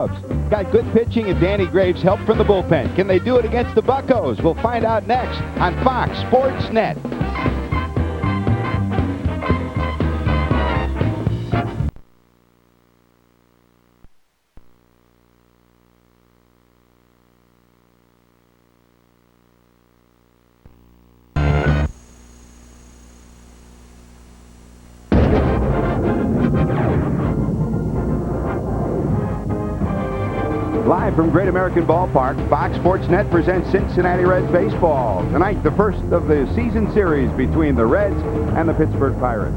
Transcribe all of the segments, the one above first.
Got good pitching and Danny Graves' help from the bullpen. Can they do it against the Buccos? We'll find out next on Fox Sports Net. Live from Great American Ballpark, Fox Sports Net presents Cincinnati Reds baseball. Tonight, the first of the season series between the Reds and the Pittsburgh Pirates.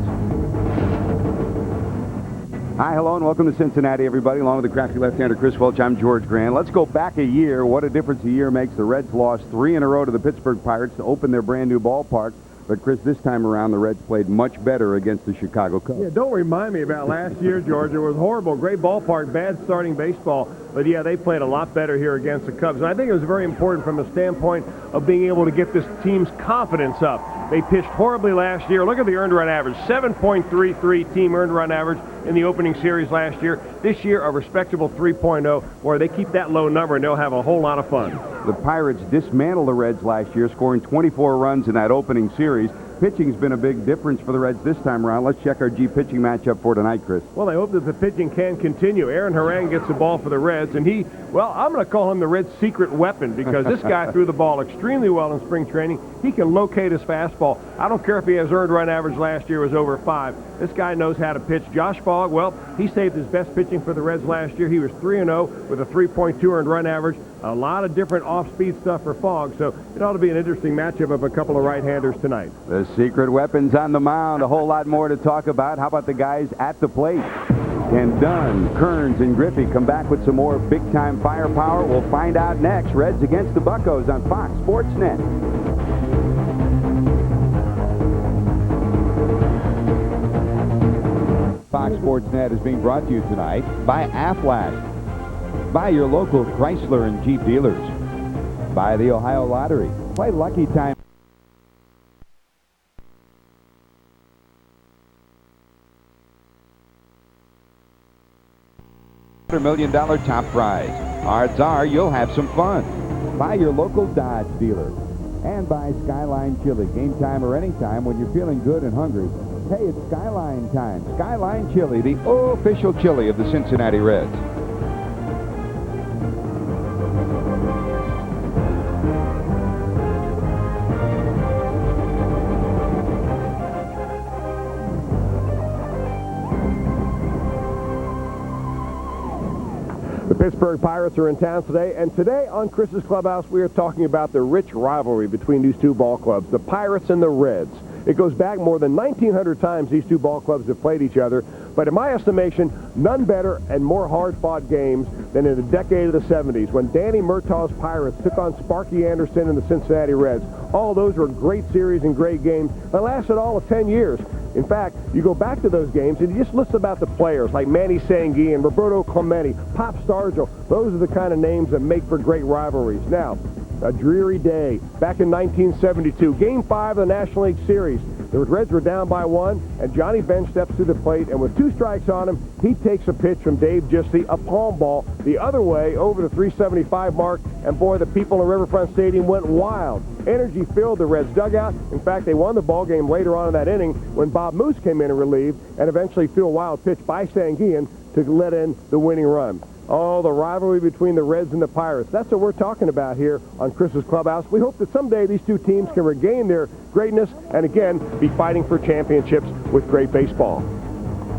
Hi, hello, and welcome to Cincinnati, everybody. Along with the crafty left-hander Chris Welch, I'm George Grant. Let's go back a year. What a difference a year makes. The Reds lost 3 in a row to the Pittsburgh Pirates to open their brand-new ballpark. But, Chris, this time around, the Reds played much better against the Chicago Cubs. Yeah, don't remind me about last year, George. It was horrible. Great ballpark, bad starting baseball. But, yeah, they played a lot better here against the Cubs. And I think it was very important from the standpoint of being able to get this team's confidence up. They pitched horribly last year. Look at the earned run average, 7.33 team earned run average in the opening series last year. This year, a respectable 3.0, where they keep that low number and they'll have a whole lot of fun. The Pirates dismantled the Reds last year, scoring 24 runs in that opening series. Pitching's been a big difference for the Reds this time around. Let's check our G pitching matchup for tonight, Chris. Well, I hope that the pitching can continue. Aaron Harang gets the ball for the Reds, and I'm going to call him the Reds' secret weapon, because this guy threw the ball extremely well in spring training. He can locate his fastball. I don't care if he has earned run average last year was over 5. This guy knows how to pitch. Josh Fogg, well, he saved his best pitching for the Reds last year. He was 3-0 with a 3.2 earned run average. A lot of different off-speed stuff for Fogg, so it ought to be an interesting matchup of a couple of right-handers tonight. The secret weapons on the mound. A whole lot more to talk about. How about the guys at the plate? Can Dunn, Kearns, and Griffey come back with some more big-time firepower? We'll find out next. Reds against the Buccos on Fox Sports Net. Fox Sports Net is being brought to you tonight by Aflac, by your local Chrysler and Jeep dealers, by the Ohio Lottery. Play Lucky Time. $1 million top prize. Odds are you'll have some fun. By your local Dodge dealer. And by Skyline Chili. Game time or anytime when you're feeling good and hungry. Hey, it's Skyline time. Skyline Chili, the official chili of the Cincinnati Reds. The Pittsburgh Pirates are in town today, and today on Chris's Clubhouse we are talking about the rich rivalry between these two ball clubs, the Pirates and the Reds. It goes back more than 1,900 times these two ball clubs have played each other, but in my estimation, none better and more hard-fought games than in the decade of the 70s when Danny Murtaugh's Pirates took on Sparky Anderson and the Cincinnati Reds. All those were great series and great games that lasted all of 10 years. In fact, you go back to those games and you just listen about the players like Manny Sanguin, Roberto Clemente, Pop Stargell. Those are the kind of names that make for great rivalries. Now, a dreary day back in 1972, Game 5 of the National League Series. The Reds were down by 1, and Johnny Bench steps to the plate, and with 2 strikes on him, he takes a pitch from Dave Giusti, a palm ball, the other way over the 375 mark, and boy, the people in Riverfront Stadium went wild. Energy filled the Reds dugout. In fact, they won the ball game later on in that inning when Bob Moose came in and relieved, and eventually threw a wild pitch by Sanguin to let in the winning run. Oh, the rivalry between the Reds and the Pirates. That's what we're talking about here on Chris's Clubhouse. We hope that someday these two teams can regain their greatness and, again, be fighting for championships with great baseball.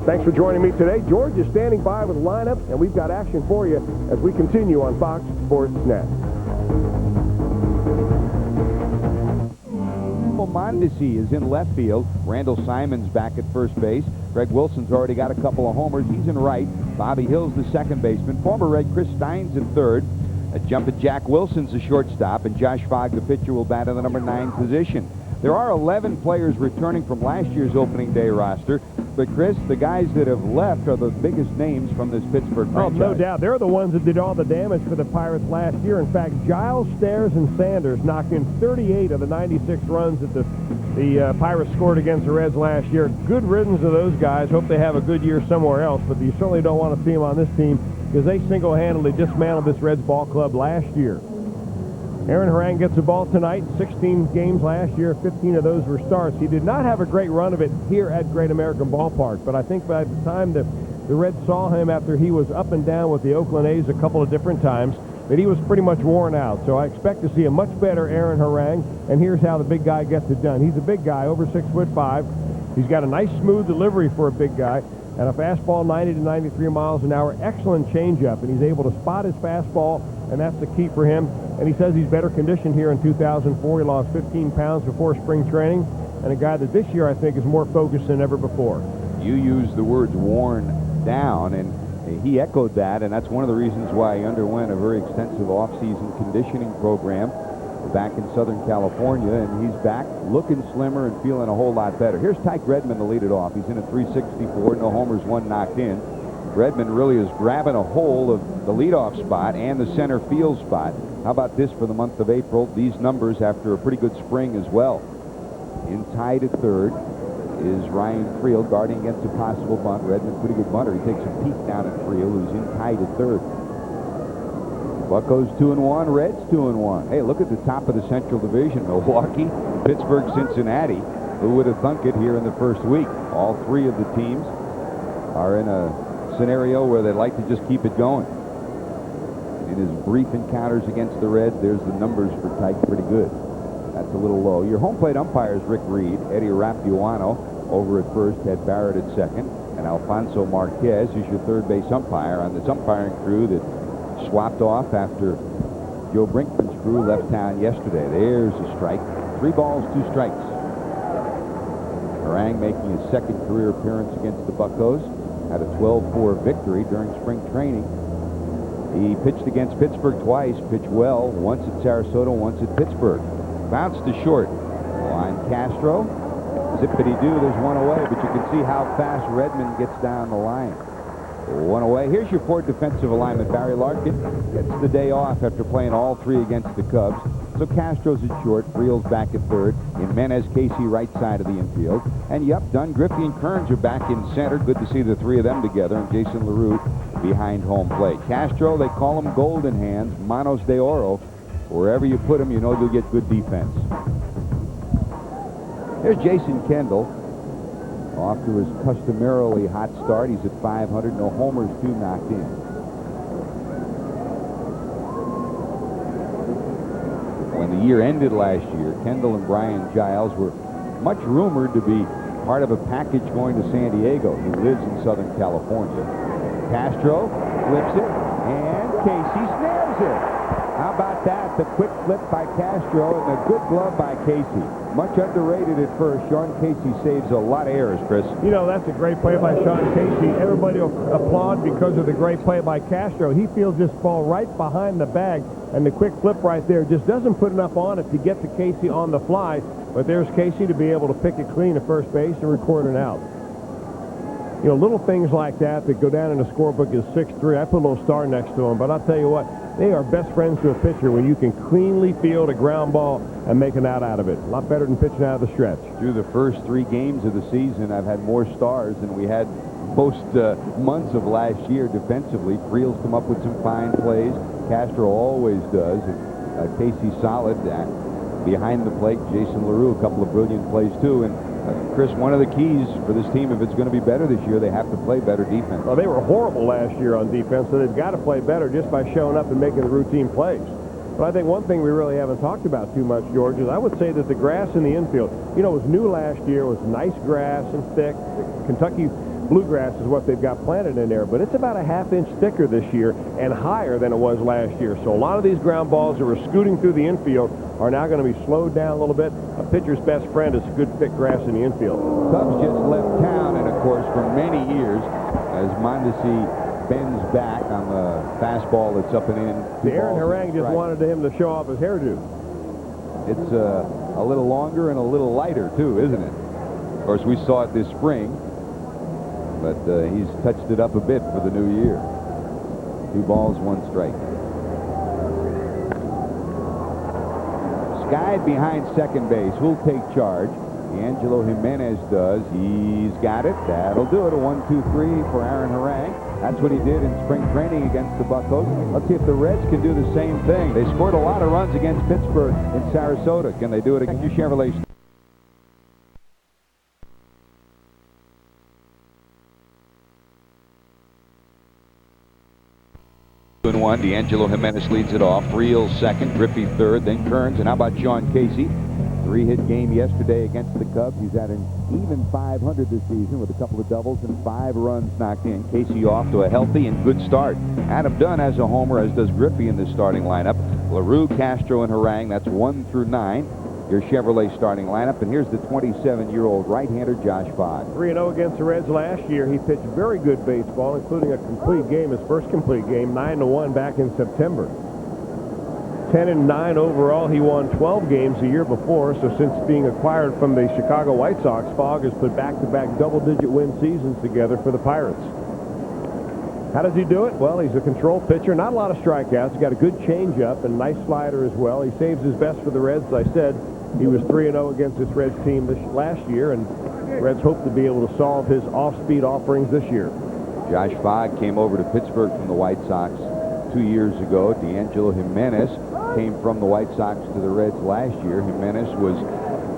Thanks for joining me today. George is standing by with lineups, and we've got action for you as we continue on Fox Sports Net. Mondesi is in left field. Randall Simon's back at first base. Greg Wilson's already got a couple of homers. He's in right. Bobby Hill's the second baseman. Former Red Chris Stein's in third. A jump at Jack Wilson's the shortstop, and Josh Fogg, the pitcher, will bat in the number 9 position. There are 11 players returning from last year's opening day roster. But, Chris, the guys that have left are the biggest names from this Pittsburgh franchise. Oh, no doubt. They're the ones that did all the damage for the Pirates last year. In fact, Giles, Stairs, and Sanders knocked in 38 of the 96 runs that the Pirates scored against the Reds last year. Good riddance to those guys. Hope they have a good year somewhere else, but you certainly don't want to see them on this team because they single-handedly dismantled this Reds ball club last year. Aaron Harang gets the ball tonight. 16 games last year, 15 of those were starts. He did not have a great run of it here at Great American Ballpark, but I think by the time the Reds saw him after he was up and down with the Oakland A's a couple of different times, that he was pretty much worn out. So I expect to see a much better Aaron Harang, and here's how the big guy gets it done. He's a big guy, over 6'5". He's got a nice smooth delivery for a big guy, and a fastball 90 to 93 miles an hour, excellent changeup, and he's able to spot his fastball, and that's the key for him. And he says he's better conditioned here in 2004. He lost 15 pounds before spring training, and a guy that this year I think is more focused than ever before. You used the words worn down, and he echoed that, and that's one of the reasons why he underwent a very extensive off-season conditioning program back in Southern California, and he's back looking slimmer and feeling a whole lot better. Here's Tyke Redmond to lead it off. He's in at 364, no homers, one knocked in. Redmond really is grabbing a hold of the leadoff spot and the center field spot. How about this for the month of April? These numbers after a pretty good spring as well. In tied at third is Ryan Friel guarding against a possible bunt. Redmond, pretty good bunter. He takes a peek down at Friel, who's in tied at third. Buccos 2-1, Reds 2-1. Hey, look at the top of the Central Division. Milwaukee, Pittsburgh, Cincinnati. Who would have thunk it here in the first week? All three of the teams are in a scenario where they'd like to just keep it going. In his brief encounters against the Reds, there's the numbers for Tyke, pretty good. That's a little low. Your home plate umpires, Rick Reed, Eddie Rapuano over at first, Ted Barrett at second, and Alfonso Marquez is your third base umpire on this umpiring crew that swapped off after Joe Brinkman's crew left town yesterday. There's a strike. 3 balls, 2 strikes. Harang making his second career appearance against the Buccos. Had a 12-4 victory during spring training. He pitched against Pittsburgh twice, pitched well, once at Sarasota, once at Pittsburgh. Bounced to short. Line Castro. Zippity-doo, there's one away, but you can see how fast Redmond gets down the line. One away. Here's your Ford defensive alignment. Barry Larkin gets the day off after playing all 3 against the Cubs. So Castro's at short, Friel's back at third, Jimenez, Casey right side of the infield. And yep, Dunn, Griffey, and Kearns are back in center. Good to see the 3 of them together, and Jason LaRue behind home plate. Castro, they call him Golden Hands, Manos de Oro. Wherever you put him, you know you'll get good defense. Here's Jason Kendall. Off to his customarily hot start. He's at 500, no homers, 2 knocked in. When the year ended last year, Kendall and Brian Giles were much rumored to be part of a package going to San Diego. He lives in Southern California. Castro flips it, and Casey snares it. How about that? The quick flip by Castro and the good glove by Casey. Much underrated at first. Sean Casey saves a lot of errors, Chris. You know, that's a great play by Sean Casey. Everybody will applaud because of the great play by Castro. He feels this ball right behind the bag, and the quick flip right there just doesn't put enough on it to get to Casey on the fly. But there's Casey to be able to pick it clean at first base and record an out. You know, little things like that go down in the scorebook as 6-3. I put a little star next to them, but I'll tell you what, they are best friends to a pitcher when you can cleanly field a ground ball and make an out of it. A lot better than pitching out of the stretch. Through the first 3 games of the season, I've had more stars than we had most months of last year defensively. Friel's come up with some fine plays. Castro always does. And, Casey solid. Behind the plate, Jason LaRue, a couple of brilliant plays too. And Chris, one of the keys for this team, if it's going to be better this year, they have to play better defense. Well, they were horrible last year on defense, so they've got to play better just by showing up and making the routine plays. But I think one thing we really haven't talked about too much, George, is I would say that the grass in the infield, you know, was new last year, was nice grass and thick. Kentucky bluegrass is what they've got planted in there, but it's about a ½ inch thicker this year and higher than it was last year. So a lot of these ground balls that were scooting through the infield are now going to be slowed down a little bit. A pitcher's best friend is good thick grass in the infield. Cubs just left town, and of course for many years, as Mondesi bends back on the fastball that's up and in. Aaron Harang just wanted him to show off his hairdo. It's a little longer and a little lighter too, isn't it? Of course, we saw it this spring, but he's touched it up a bit for the new year. 2 balls, 1 strike. Skied behind second base. Who'll take charge? Angelo Jimenez does. He's got it. That'll do it. A 1-2-3 for Aaron Harang. That's what he did in spring training against the Buccos. Let's see if the Reds can do the same thing. They scored a lot of runs against Pittsburgh in Sarasota. Can they do it against your Chevrolet? 2-1. D'Angelo Jimenez leads it off. Real second, Griffey third, then Kearns, and how about Sean Casey? 3-hit game yesterday against the Cubs. He's at an even 500 this season with a couple of doubles and 5 runs knocked in. Casey off to a healthy and good start. Adam Dunn has a homer, as does Griffey in the starting lineup. LaRue, Castro, and Harang. That's 1 through 9. Your Chevrolet starting lineup. And here's the 27-year-old right-hander Josh Fogg. 3-0 against the Reds last year. He pitched very good baseball, including a complete game, his first complete game, 9-1 back in September. 10-9 overall. He won 12 games the year before, so since being acquired from the Chicago White Sox, Fogg has put back-to-back double-digit win seasons together for the Pirates. How does he do it? Well, he's a control pitcher. Not a lot of strikeouts. He's got a good changeup and nice slider as well. He saves his best for the Reds. As I said, he was 3-0 against this Reds team last year, and Reds hope to be able to solve his off-speed offerings this year. Josh Fogg came over to Pittsburgh from the White Sox 2 years ago. D'Angelo Jimenez came from the White Sox to the Reds last year. Jimenez was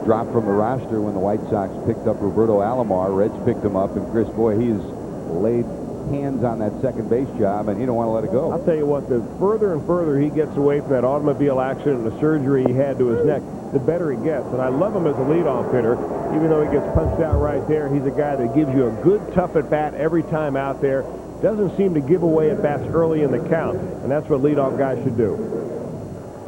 dropped from the roster when the White Sox picked up Roberto Alomar. Reds picked him up, and Chris, boy, he has laid hands on that second base job, and he don't want to let it go. I'll tell you what, the further and further he gets away from that automobile accident and the surgery he had to his neck, the better he gets. And I love him as a leadoff hitter. Even though he gets punched out right there, he's a guy that gives you a good, tough at-bat every time out there. Doesn't seem to give away at-bats early in the count, and that's what leadoff guys should do.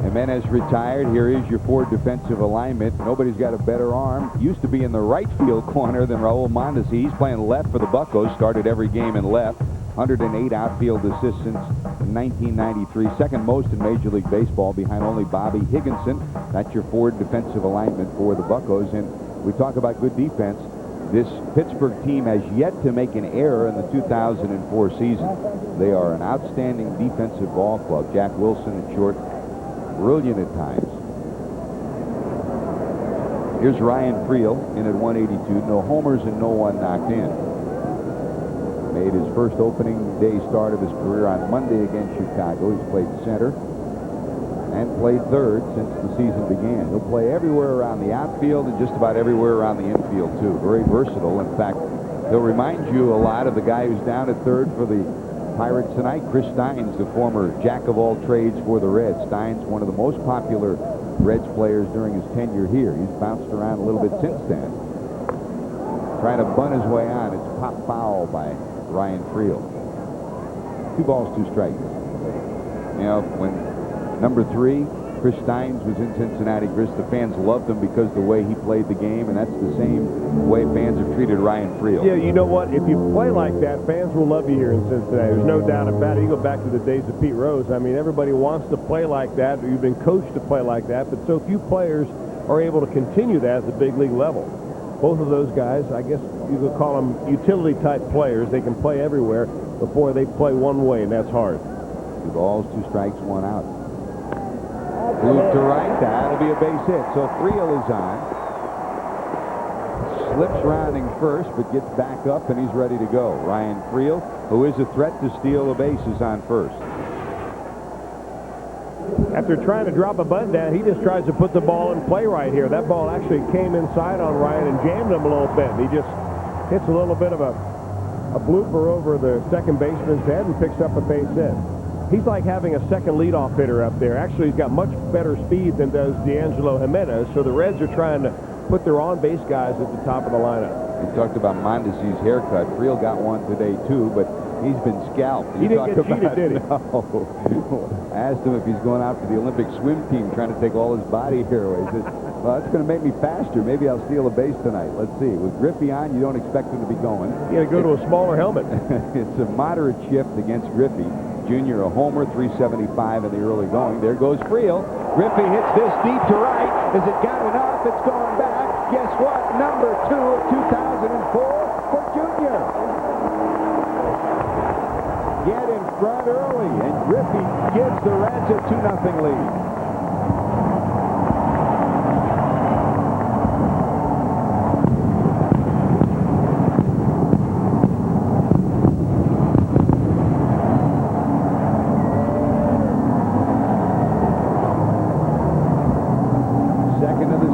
Jimenez retired. Here is your Ford defensive alignment. Nobody's got a better arm. Used to be in the right field corner than Raul Mondesi. He's playing left for the Buccos. Started every game in left. 108 outfield assists since 1993. Second most in Major League Baseball, behind only Bobby Higginson. That's your Ford defensive alignment for the Buccos. And we talk about good defense. This Pittsburgh team has yet to make an error in the 2004 season. They are an outstanding defensive ball club. Jack Wilson at short, brilliant at times. Here's Ryan Friel in at 182. No homers and no one knocked in. Made his first opening day start of his career on Monday against Chicago. He's played center and played third since the season began. He'll play everywhere around the outfield and just about everywhere around the infield, too. Very versatile. In fact, he'll remind you a lot of the guy who's down at third for the Pirates tonight, Chris Steins, the former jack-of-all-trades for the Reds. Steins, one of the most popular Reds players during his tenure here. He's bounced around a little bit since then. Trying to bunt his way on. It's pop foul by Ryan Friel. 2 balls, 2 strikes. You know, when number 3, Chris Steins, was in Cincinnati, Chris, the fans loved him because the way he played the game, and that's the same way fans have treated Ryan Friel. Yeah, you know what? If you play like that, fans will love you here in Cincinnati. There's no doubt about it. You go back to the days of Pete Rose. I mean, everybody wants to play like that. You've been coached to play like that, but so few players are able to continue that at the big league level. Both of those guys, I guess you could call them utility-type players. They can play everywhere, but boy, they play one way, and that's hard. 2 balls, 2 strikes, 1 out. Move to right. That'll be a base hit. So Friel is on. Slips rounding first, but gets back up, and he's ready to go. Ryan Friel, who is a threat to steal a base, is on first. After trying to drop a bunt down, he just tries to put the ball in play right here. That ball actually came inside on Ryan and jammed him a little bit. He just hits a little bit of a blooper over the second baseman's head and picks up a base hit. He's like having a second leadoff hitter up there. Actually, he's got much better speed than does D'Angelo Jimenez, so the Reds are trying to put their on-base guys at the top of the lineup. We talked about Mondesi's haircut. Friel got one today, too, but he's been scalped. He didn't get cheated, did he? No. I asked him if he's going out for the Olympic swim team, trying to take all his body hair away. He said, well, that's going to make me faster. Maybe I'll steal a base tonight. Let's see. With Griffey on, you don't expect him to be going. You got to go to a smaller helmet. It's a moderate shift against Griffey Jr., a homer, 375 in the early going. There goes Friel. Griffey hits this deep to right. Has it got enough? It's going back. Guess what? Number 2 of 2004 for Jr. Get in front early, and Griffey gives the Reds a 2-0 lead.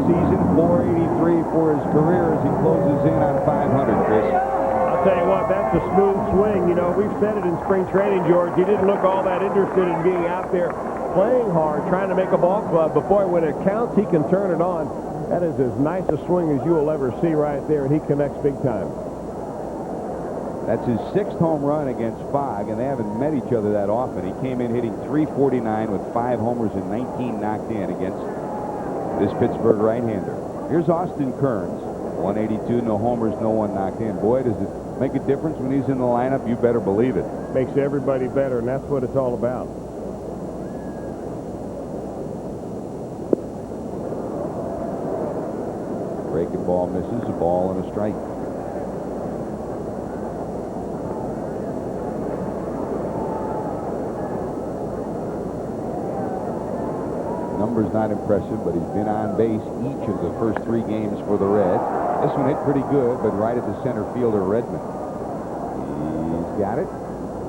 season, 483 for his career as he closes in on 500, Chris. I'll tell you what, that's a smooth swing. You know, we've said it in spring training, George. He didn't look all that interested in being out there playing hard, trying to make a ball club. But, boy, when it counts, he can turn it on. That is as nice a swing as you will ever see right there, and he connects big time. That's his 6th home run against Fogg, and they haven't met each other that often. He came in hitting .349 with 5 homers and 19 knocked in against this Pittsburgh right-hander. Here's Austin Kearns, 182, no homers, no one knocked in. Boy, does it make a difference when he's in the lineup. You better believe it. Makes everybody better, and that's what it's all about. Breaking ball misses, a ball and a strike. Numbers not impressive, but he's been on base each of the first 3 games for the Reds. This one hit pretty good, but right at the center fielder, Redmond. He's got it.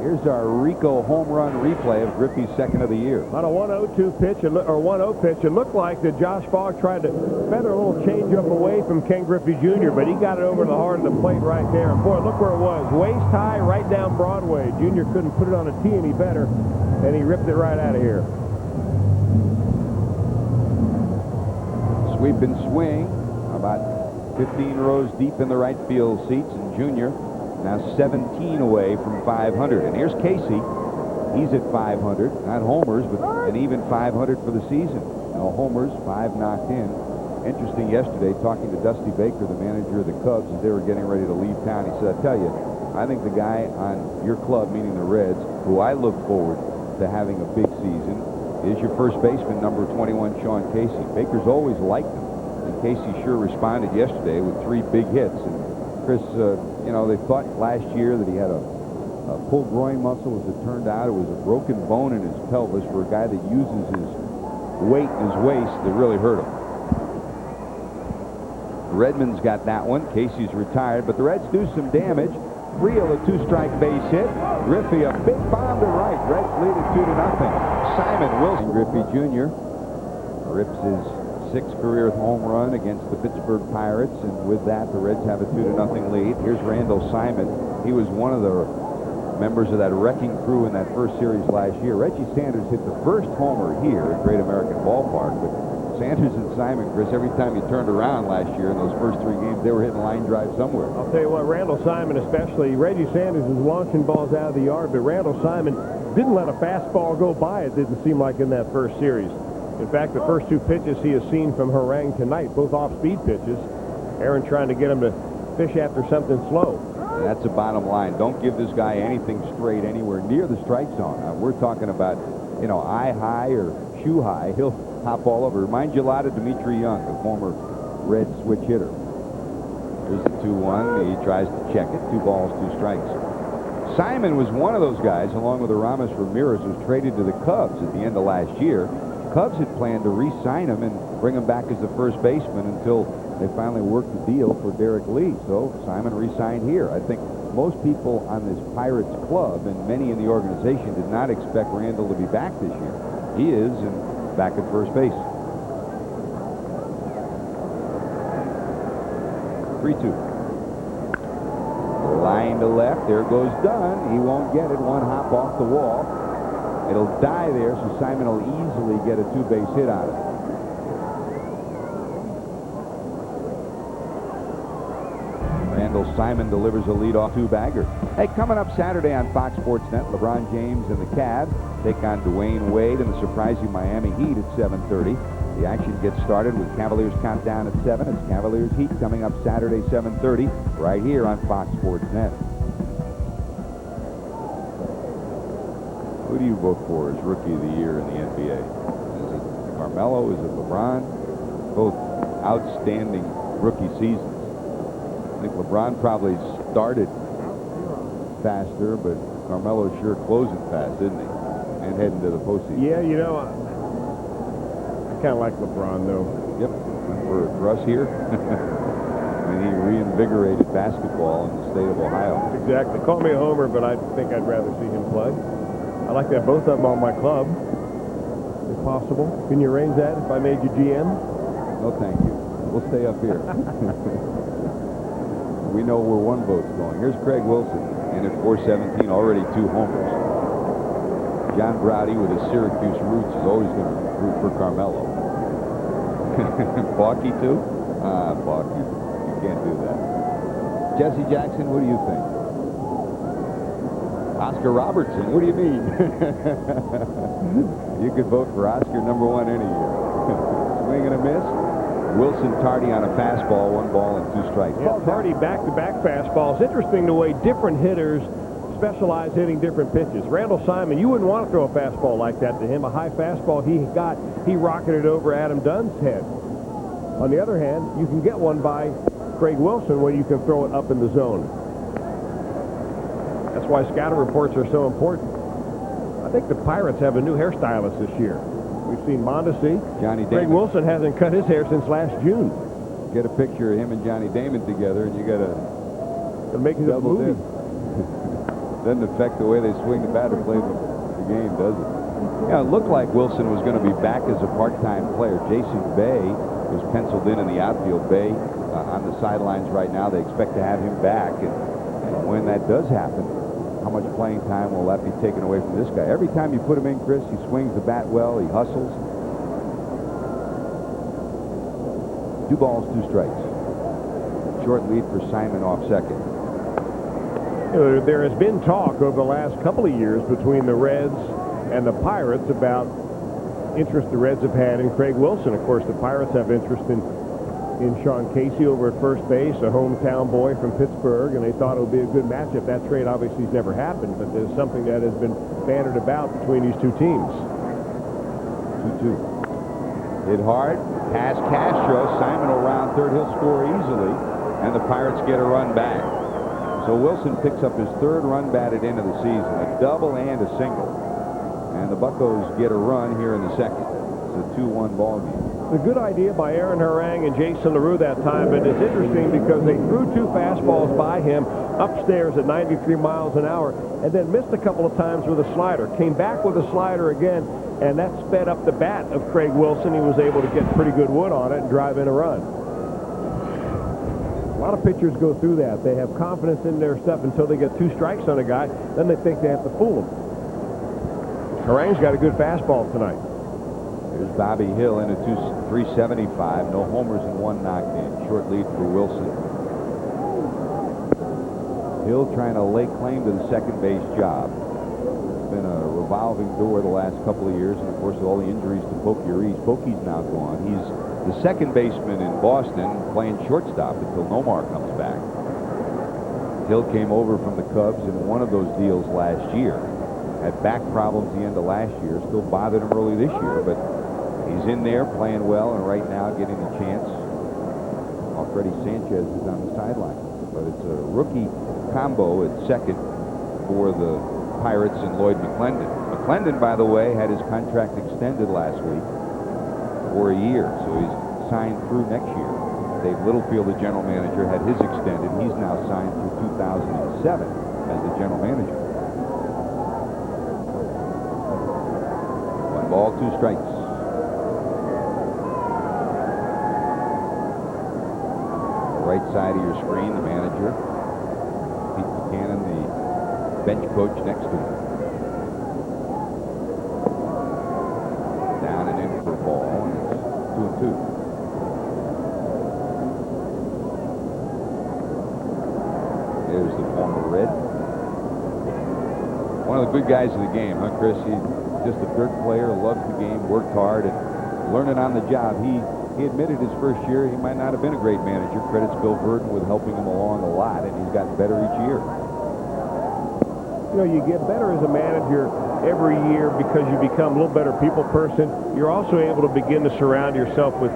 Here's our Rico home run replay of Griffey's 2nd of the year. On a 1-0 pitch, or 1-0 pitch, it looked like that Josh Fogg tried to feather a little changeup away from Ken Griffey Jr., but he got it over the heart of the plate right there. And boy, look where it was. Waist high, right down Broadway. Jr. couldn't put it on a tee any better, and he ripped it right out of here. Sweep and swing, about 15 rows deep in the right field seats, and Jr. now 17 away from 500. And here's Casey. He's at 500, not homers, but an even 500 for the season. No homers, 5 knocked in. Interesting yesterday, talking to Dusty Baker, the manager of the Cubs, as they were getting ready to leave town. He said, I tell you, I think the guy on your club, meaning the Reds, who I look forward to having a big season, is your first baseman, number 21, Sean Casey. Baker's always liked him, and Casey sure responded yesterday with 3 big hits. And Chris, you know, they thought last year that he had a pulled groin muscle. As it turned out, it was a broken bone in his pelvis for a guy that uses his weight in his waist that really hurt him. Redmond's got that one. Casey's retired, but the Reds do some damage. Friel, a 2-strike base hit. Griffey, a big bomb to right. Reds lead it 2-0. Simon Wilson, Griffey Jr. rips his 6th career home run against the Pittsburgh Pirates, and with that, the Reds have a 2-0 lead. Here's Randall Simon. He was one of the members of that wrecking crew in that first series last year. Reggie Sanders hit the first homer here at Great American Ballpark, but Sanders and Simon, Chris, every time you turned around last year in those first 3 games, they were hitting line drive somewhere. I'll tell you what, Randall Simon especially, Reggie Sanders is launching balls out of the yard, but Randall Simon didn't let a fastball go by, it didn't seem like, in that first series. In fact, the first 2 pitches he has seen from Harang tonight, both off-speed pitches. Aaron trying to get him to fish after something slow. And that's the bottom line. Don't give this guy anything straight anywhere near the strike zone. Now, we're talking about, you know, eye high or shoe high. He'll hop all over. Reminds you a lot of Dimitri Young, the former Red switch hitter. Here's the 2-1. He tries to check it. 2 balls, 2 strikes. Simon was one of those guys, along with Aramis Ramirez, who was traded to the Cubs at the end of last year. Cubs had planned to re-sign him and bring him back as the first baseman until they finally worked the deal for Derek Lee. So Simon re-signed here. I think most people on this Pirates club and many in the organization did not expect Randall to be back this year. He is, and back at first base. 3-2. Line to left. There goes Dunn. He won't get it. 1 hop off the wall. It'll die there, so Simon will easily get a 2-base hit out of it. Randall Simon delivers a leadoff 2-bagger. Hey, coming up Saturday on Fox Sports Net, LeBron James and the Cavs take on Dwayne Wade and the surprising Miami Heat at 7:30. The action gets started with Cavaliers Countdown at 7. It's Cavaliers Heat coming up Saturday, 7:30, right here on Fox Sports Net. Who do you vote for as Rookie of the Year in the NBA? Is it Carmelo? Is it LeBron? Both outstanding rookie seasons. I think LeBron probably started faster, but Carmelo's sure closing fast, isn't he? And heading to the postseason. Yeah, you know, I kind of like LeBron, though. Yep. For us here, I mean, he reinvigorated basketball in the state of Ohio. Exactly. Call me a homer, but I think I'd rather see him play. I like to have both of them on my club, if possible. Can you arrange that if I made you GM? No, thank you. We'll stay up here. We know where one vote's going. Here's Craig Wilson in at 417, already 2 homers. John Browdy with his Syracuse roots is always going to root for Carmelo. Balky too? Balky. You can't do that. Jesse Jackson, what do you think? Oscar Robertson, what do you mean? You could vote for Oscar #1 any year. Swing and a miss. Wilson Tardy on a fastball, 1 ball and 2 strikes. Yeah, Tardy back-to-back fastballs. Interesting the way different hitters specialize hitting different pitches. Randall Simon, you wouldn't want to throw a fastball like that to him. A high fastball he rocketed over Adam Dunn's head. On the other hand, you can get one by Craig Wilson when you can throw it up in the zone. That's why scouting reports are so important. I think the Pirates have a new hairstylist this year. We've seen Mondesi. Johnny Damon. Craig Wilson hasn't cut his hair since last June. Get a picture of him and Johnny Damon together, and you got to make it a movie. Doesn't affect the way they swing the bat or play the game, does it? Yeah, it looked like Wilson was going to be back as a part-time player. Jason Bay was penciled in the outfield. Bay on the sidelines right now. They expect to have him back, and when that does happen, how much playing time will that be taken away from this guy? Every time you put him in, Chris, he swings the bat well, he hustles. 2 balls, 2 strikes. Short lead for Simon off second. There has been talk over the last couple of years between the Reds and the Pirates about interest the Reds have had in Craig Wilson. Of course, the Pirates have interest in Sean Casey over at first base, a hometown boy from Pittsburgh, and they thought it would be a good matchup. That trade obviously has never happened, but there's something that has been bannered about between these 2 teams. 2-2. Hit hard, pass Castro. Simon will round third. He'll score easily, and the Pirates get a run back. So Wilson picks up his 3rd run batted into the season, a double and a single. And the Buccos get a run here in the second. It's a 2-1 ball game. A good idea by Aaron Harang and Jason LaRue that time, but it's interesting because they threw 2 fastballs by him upstairs at 93 miles an hour and then missed a couple of times with a slider. Came back with a slider again, and that sped up the bat of Craig Wilson. He was able to get pretty good wood on it and drive in a run. A lot of pitchers go through that. They have confidence in their stuff until they get 2 strikes on a guy. Then they think they have to fool him. Harang's got a good fastball tonight. Here's Bobby Hill in at 375. No homers and 1 knocked in. Short lead for Wilson. Hill trying to lay claim to the second base job. It's been a revolving door the last couple of years, and of course with all the injuries to Pokey Reese. Pokey's now gone. He's the second baseman in Boston playing shortstop until Nomar comes back. Hill came over from the Cubs in one of those deals last year. Had back problems the end of last year. Still bothered him early this year, but he's in there playing well and right now getting the chance. While Freddie Sanchez is on the sideline. But it's a rookie combo at second for the Pirates and Lloyd McClendon. McClendon, by the way, had his contract extended last week for a year, so he's signed through next year. Dave Littlefield, the general manager, had his extended. He's now signed through 2007 as the general manager. 1 ball, 2 strikes. Right side of your screen, the manager, Pete Buchanan, the bench coach next to him. Down and in for a ball, and it's 2-2. There's the former Red. One of the good guys of the game, huh, Chris? He's just a dirt player, loves the game, worked hard, and learning on the job. He admitted his first year he might not have been a great manager. Credits Bill Verdon with helping him along a lot, and he's gotten better each year. You know, you get better as a manager every year because you become a little better people person. You're also able to begin to surround yourself with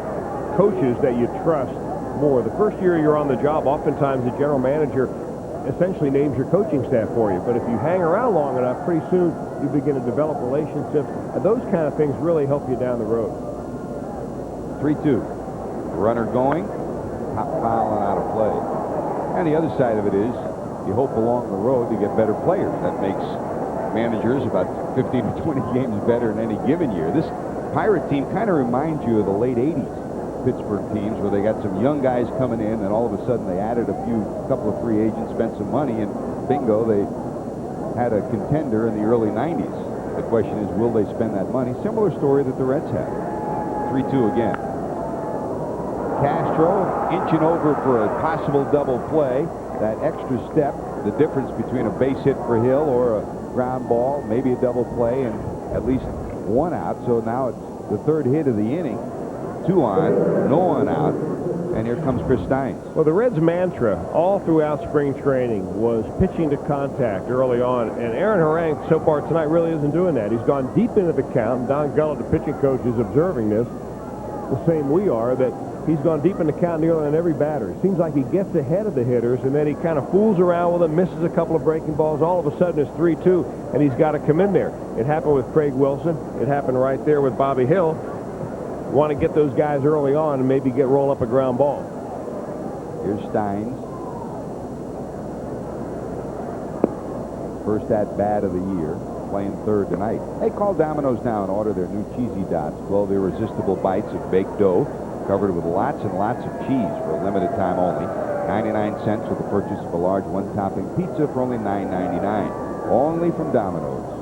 coaches that you trust more. The first year you're on the job, oftentimes the general manager essentially names your coaching staff for you. But if you hang around long enough, pretty soon you begin to develop relationships, and those kind of things really help you down the road. 3-2. Runner going, top foul and out of play. And the other side of it is you hope along the road to get better players. That makes managers about 15 to 20 games better in any given year. This Pirate team kind of reminds you of the late 80s. Pittsburgh teams where they got some young guys coming in, and all of a sudden they added a couple of free agents, spent some money, and bingo, they had a contender in the early 90s. The question is, will they spend that money? Similar story that the Reds had. 3-2 again. Castro inching over for a possible double play. That extra step, the difference between a base hit for Hill or a ground ball, maybe a double play, and at least one out. So now it's the third hit of the inning. 2 on, no one out, and here comes Chris Steins. Well, the Reds' mantra all throughout spring training was pitching to contact early on, and Aaron Harang so far tonight really isn't doing that. He's gone deep into the count, and Don Gullett, the pitching coach, is observing this the same we are, that he's gone deep in the count nearly on every batter. It seems like he gets ahead of the hitters, and then he kind of fools around with them, misses a couple of breaking balls. All of a sudden, it's 3-2, and he's got to come in there. It happened with Craig Wilson. It happened right there with Bobby Hill. Want to get those guys early on and maybe roll up a ground ball. Here's Steins. First at-bat of the year, playing third tonight. They call Domino's now and order their new cheesy dots. 12 irresistible bites of baked dough covered with lots and lots of cheese for a limited time only. 99 cents with the purchase of a large one-topping pizza for only $9.99. Only from Domino's.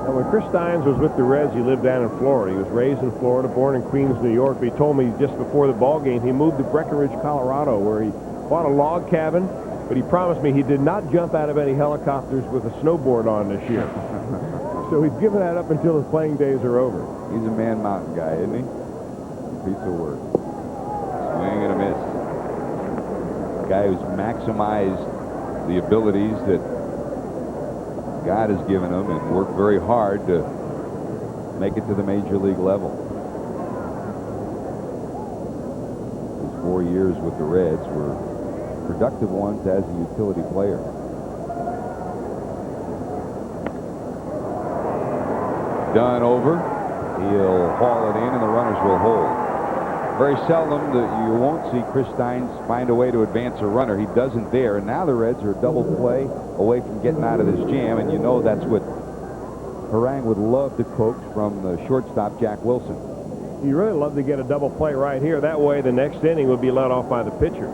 Now, when Chris Steins was with the Reds, he lived down in Florida. He was raised in Florida, born in Queens, New York. But he told me just before the ball game he moved to Breckenridge, Colorado, where he bought a log cabin. But he promised me he did not jump out of any helicopters with a snowboard on this year. So he's given that up until his playing days are over. He's a Man Mountain guy, isn't he? Piece of work. Swing and a miss. A guy who's maximized the abilities that God has given him and worked very hard to make it to the major league level. His 4 years with the Reds were productive ones as a utility player. Dunn over. He'll haul it in, and the runners will hold. Very seldom that you won't see Chris Steins find a way to advance a runner. He doesn't there, and now the Reds are a double play away from getting out of this jam, and you know that's what Harang would love to coax from the shortstop, Jack Wilson. You really love to get a double play right here. That way the next inning would be led off by the pitcher.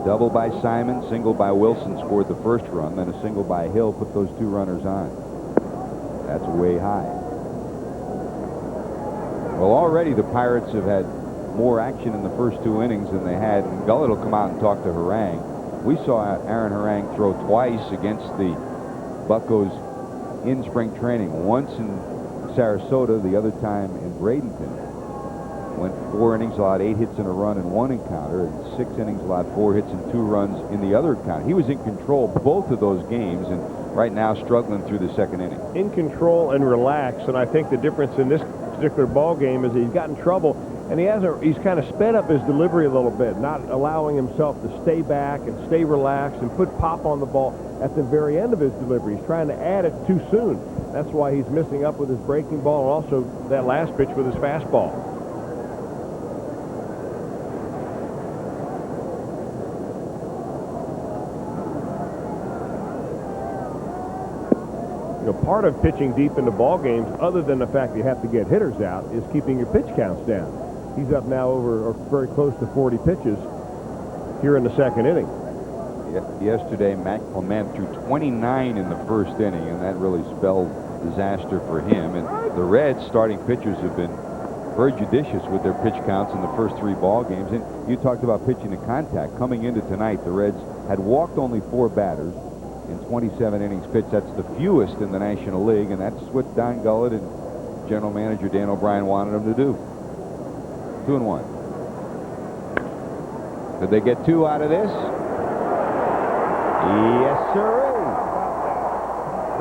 Double by Simon, single by Wilson scored the first run, then a single by Hill put those 2 runners on. That's way high. Well, already the Pirates have had more action in the first 2 innings than they had, and Gullett will come out and talk to Harang. We saw Aaron Harang throw twice against the Buccos in spring training, once in Sarasota, the other time in Bradenton. Went 4 innings, allowed 8 hits and a run in 1 encounter, and 6 innings, allowed 4 hits and 2 runs in the other encounter. He was in control both of those games, and right now struggling through the second inning. In control and relaxed, and I think the difference in this particular ball game is he's got in trouble, and he's kind of sped up his delivery a little bit, not allowing himself to stay back and stay relaxed and put pop on the ball at the very end of his delivery. He's trying to add it too soon. That's why he's missing up with his breaking ball and also that last pitch with his fastball. You know, part of pitching deep into ball games, other than the fact you have to get hitters out, is keeping your pitch counts down. He's up now over or very close to 40 pitches here in the second inning. Yesterday, Matt Clement threw 29 in the first inning, and that really spelled disaster for him. And the Reds starting pitchers have been very judicious with their pitch counts in the first 3 ball games. And you talked about pitching to contact. Coming into tonight, the Reds had walked only 4 batters in 27 innings pitched. That's the fewest in the National League, and that's what Don Gullett and General Manager Dan O'Brien wanted them to do. 2-1. Did they get 2 out of this? Yes, sir.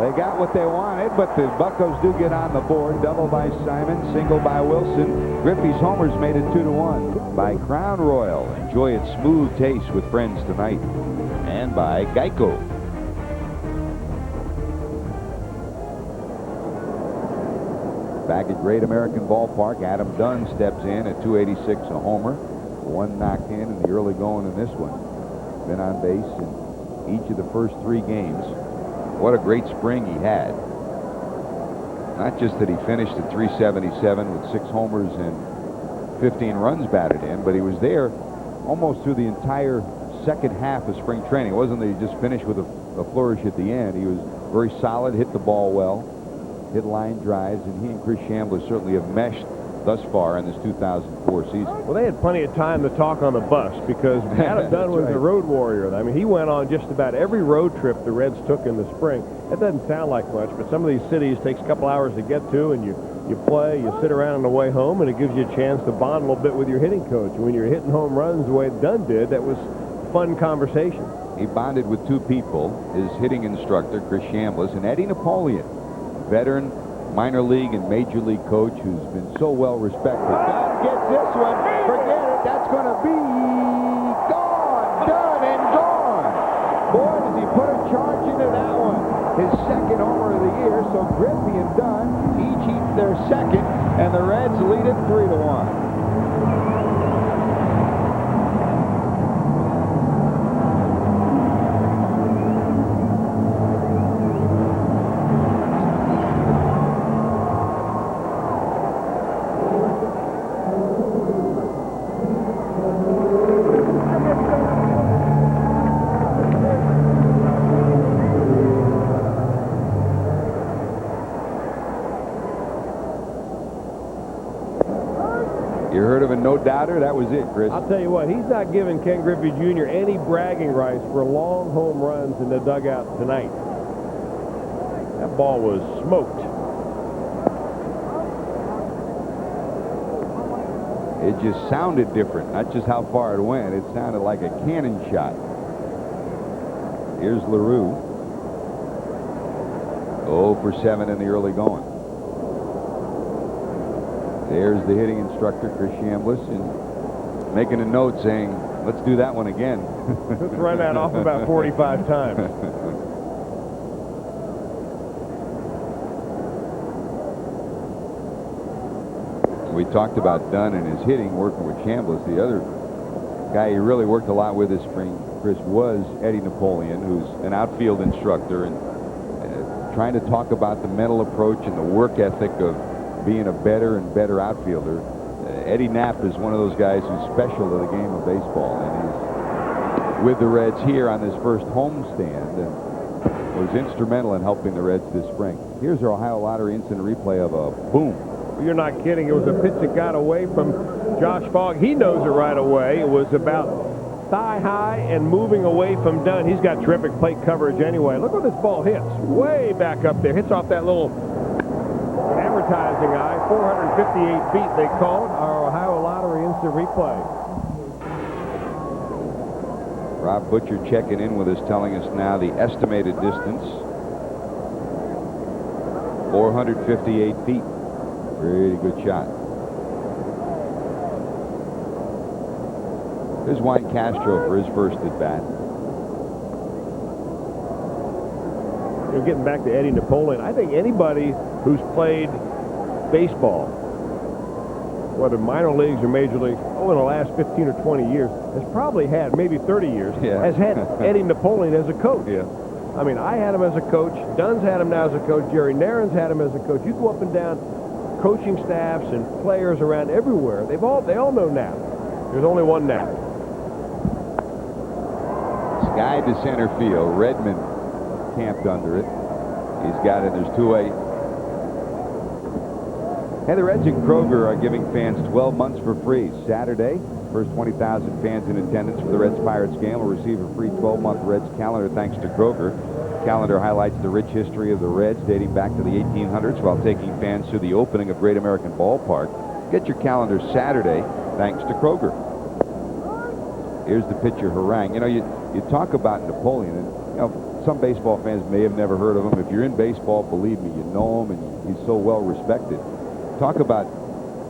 They got what they wanted, but the Buccos do get on the board. Double by Simon, single by Wilson. Griffey's homers made it 2-1. By Crown Royal. Enjoy its smooth taste with friends tonight. And by Geico. Back at Great American Ballpark, Adam Dunn steps in at 286, a homer. One knocked in the early going in this one. Been on base in each of the first 3 games. What a great spring he had. Not just that he finished at 377 with 6 homers and 15 runs batted in, but he was there almost through the entire second half of spring training. It wasn't that he just finished with a flourish at the end. He was very solid, hit the ball well, hit line drives, and he and Chris Chambliss certainly have meshed thus far in this 2004 season. Well, they had plenty of time to talk on the bus because Adam Dunn was a road warrior. I mean, he went on just about every road trip the Reds took in the spring. That doesn't sound like much, but some of these cities takes a couple hours to get to, and you play, you sit around on the way home, and it gives you a chance to bond a little bit with your hitting coach. And when you're hitting home runs the way Dunn did, that was a fun conversation. He bonded with 2 people, his hitting instructor, Chris Chambliss, and Eddie Napoleon, veteran minor league and major league coach who's been so well respected. Dunn gets this one. Forget it. That's going to be gone. Done and gone. Boy, does he put a charge into that one. His second homer of the year. So Griffey and Dunn each eat their second, and the Reds lead it 3-1. No-doubter, that was it, Chris. I'll tell you what, he's not giving Ken Griffey Jr. any bragging rights for long home runs in the dugout tonight. That ball was smoked. It just sounded different, not just how far it went. It sounded like a cannon shot. Here's LaRue. 0 for 7 in the early going. There's the hitting instructor, Chris Chambliss, and making a note saying, let's do that one again. Let's run that off about 45 times. We talked about Dunn and his hitting, working with Chambliss. The other guy he really worked a lot with this spring, Chris, was Eddie Napoleon, who's an outfield instructor, and trying to talk about the mental approach and the work ethic of being a better and better outfielder. Eddie Knapp is one of those guys who's special to the game of baseball, and he's with the Reds here on this first homestand and was instrumental in helping the Reds this spring. Here's our Ohio Lottery instant replay of a boom. You're not kidding. It was a pitch that got away from Josh Fogg. He knows it right away. It was about thigh high and moving away from Dunn. He's got terrific plate coverage anyway. Look where this ball hits. Way back up there. Hits off that little advertising eye. 458 feet, they call it. Our Ohio Lottery instant replay. Rob Butcher checking in with us, telling us now the estimated distance. 458 feet. Pretty good shot. Here's Juan Castro for his first at bat. You know, getting back to Eddie Napoleon, I think anybody who's played baseball, whether minor leagues or major leagues, in the last 15 or 20 years, has probably had, maybe 30 years, has had Eddie Napoleon as a coach. Yeah. I mean, I had him as a coach. Dunn's had him now as a coach. Jerry Naren's had him as a coach. You go up and down coaching staffs and players around everywhere. They all know Knapp. There's only one Knapp. Sky to center field. Redmond camped under it. He's got it. There's 2-8. And the Reds in Kroger are giving fans 12 months for free. Saturday, first 20,000 fans in attendance for the Reds-Pirates game will receive a free 12-month Reds calendar thanks to Kroger. Calendar highlights the rich history of the Reds dating back to the 1800s while taking fans to the opening of Great American Ballpark. Get your calendar Saturday thanks to Kroger. Here's the pitcher, Harang. You know, you talk about Napoleon, and you know, some baseball fans may have never heard of him. If you're in baseball, believe me, you know him, and he's so well respected. Talk about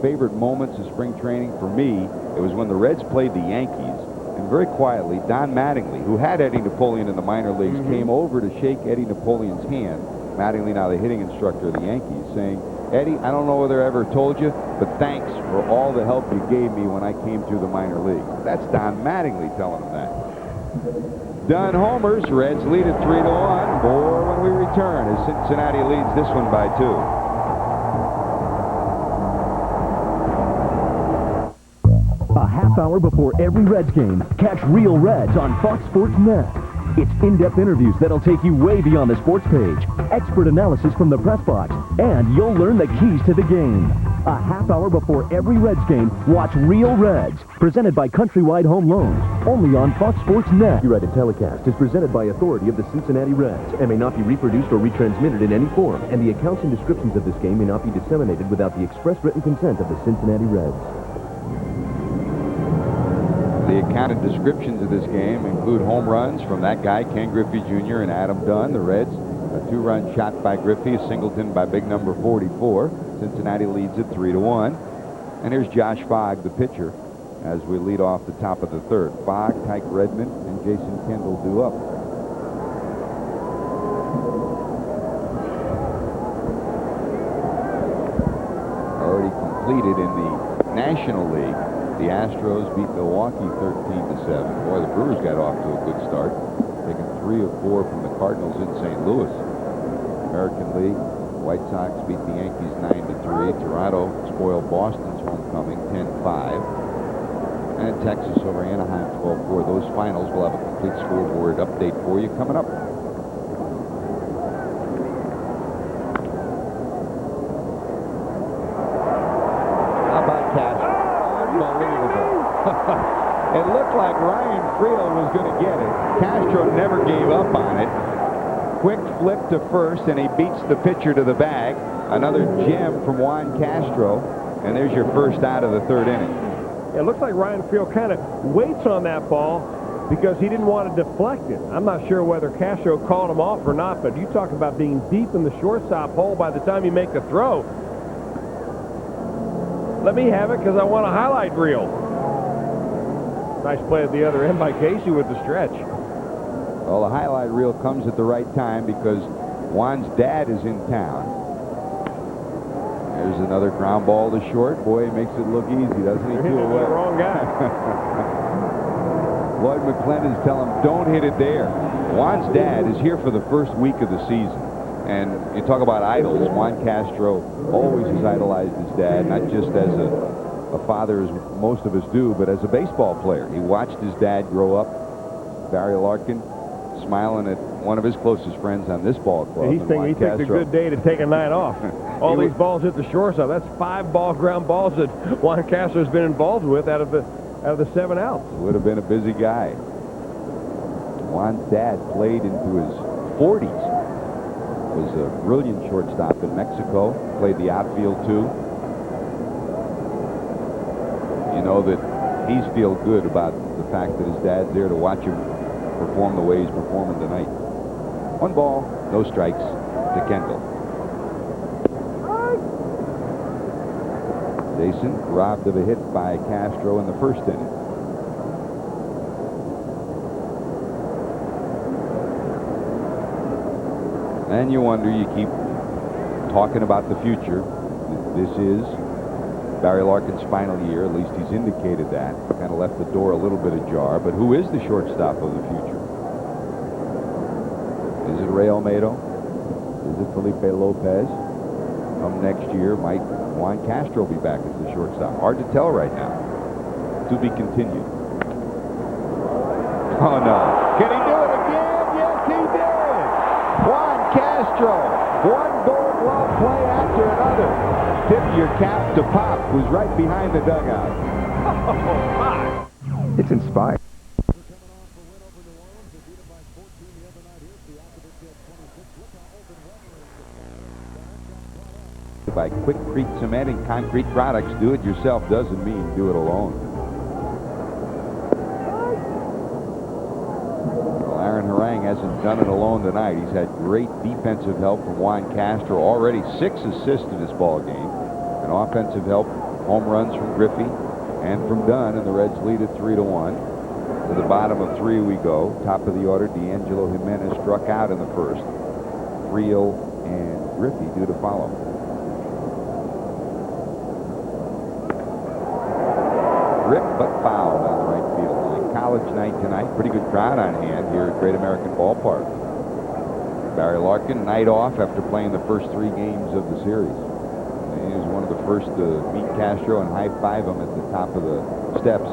favorite moments of spring training. For me, it was when the Reds played the Yankees, and very quietly, Don Mattingly, who had Eddie Napoleon in the minor leagues, came over to shake Eddie Napoleon's hand. Mattingly, now the hitting instructor of the Yankees, saying, Eddie, I don't know whether I ever told you, but thanks for all the help you gave me when I came through the minor league. That's Don Mattingly telling him that. Dunn homers. Reds lead it 3-1. More when we return as Cincinnati leads this one by 2. A half hour before every Reds game, catch Real Reds on Fox Sports Net. It's in-depth interviews that'll take you way beyond the sports page, expert analysis from the press box, and you'll learn the keys to the game. A half hour before every Reds game, watch Real Reds, presented by Countrywide Home Loans, only on Fox Sports Net. Copyrighted telecast is presented by authority of the Cincinnati Reds and may not be reproduced or retransmitted in any form, and the accounts and descriptions of this game may not be disseminated without the express written consent of the Cincinnati Reds. The account and descriptions of this game include home runs from that guy, Ken Griffey Jr. and Adam Dunn. The Reds, a 2-run shot by Griffey, a singleton by big number 44. Cincinnati leads it 3-1. And here's Josh Fogg, the pitcher, as we lead off the top of the third. Fogg, Tyke Redmond, and Jason Kendall due up. Already completed in the National League. The Astros beat Milwaukee 13-7. Boy, the Brewers got off to a good start, taking 3 of 4 from the Cardinals in St. Louis. American League, White Sox beat the Yankees 9-3. Toronto spoiled Boston's homecoming 10-5. And Texas over Anaheim 12-4. Those finals will have a complete scoreboard update for you coming up. How about Castro? Unbelievable. It looked like Ryan Friel was going to get it. Castro never gave up on it. Quick flip to first, and he beats the pitcher to the bag. Another gem from Juan Castro, and there's your first out of the third inning. It looks like Ryan Friel kind of waits on that ball because he didn't want to deflect it. I'm not sure whether Castro called him off or not, but you talk about being deep in the shortstop hole by the time you make the throw. Let me have it because I want a highlight reel. Nice play at the other end by Casey with the stretch. Well, the highlight reel comes at the right time because Juan's dad is in town. There's another ground ball to short. Boy, he makes it look easy, doesn't he? You're hitting the wrong guy. Lloyd McClendon's telling him, don't hit it there. Juan's dad is here for the first week of the season. And you talk about idols. Juan Castro always has idolized his dad, not just as a father, as most of us do, but as a baseball player. He watched his dad grow up. Barry Larkin smiling at one of his closest friends on this ball club. He thinks a good day to take a night off. All these balls hit the shortstop. That's 5 ground balls that Juan Castro's been involved with out of the 7 outs. Would have been a busy guy. Juan's dad played into his 40s. Was a brilliant shortstop in Mexico. Played the outfield too. You know that he's feel good about the fact that his dad's there to watch him perform the way he's performing tonight. 1 ball, no strikes to Kendall. Jason robbed of a hit by Castro in the first inning. And you wonder, you keep talking about the future. This is Barry Larkin's final year. At least he's indicated that. Kind of left the door a little bit ajar. But who is the shortstop of the future? Is it Ray Olmedo? Is it Felipe Lopez? Come next year, might Juan Castro be back as the shortstop? Hard to tell right now. To be continued. Oh, no. Can he do it again? Yes, he did. Juan Castro. 1 Gold Glove play after another. Tip your cap to Pop, who's right behind the dugout. Oh, my. It's inspired. By Quickcrete Cement and Concrete Products, do it yourself doesn't mean do it alone. Well, Aaron Harang hasn't done it alone tonight. He's had great defensive help from Juan Castro. Already 6 assists in this ball game. And offensive help, home runs from Griffey and from Dunn, and the Reds lead it 3-1. To the bottom of 3 we go. Top of the order, D'Angelo Jimenez struck out in the first. Friel and Griffey due to follow. but fouled on the right field line. College night tonight. Pretty good crowd on hand here at Great American Ballpark. Barry Larkin, night off after playing the first 3 games of the series. And he was one of the first to meet Castro and high-five him at the top of the steps.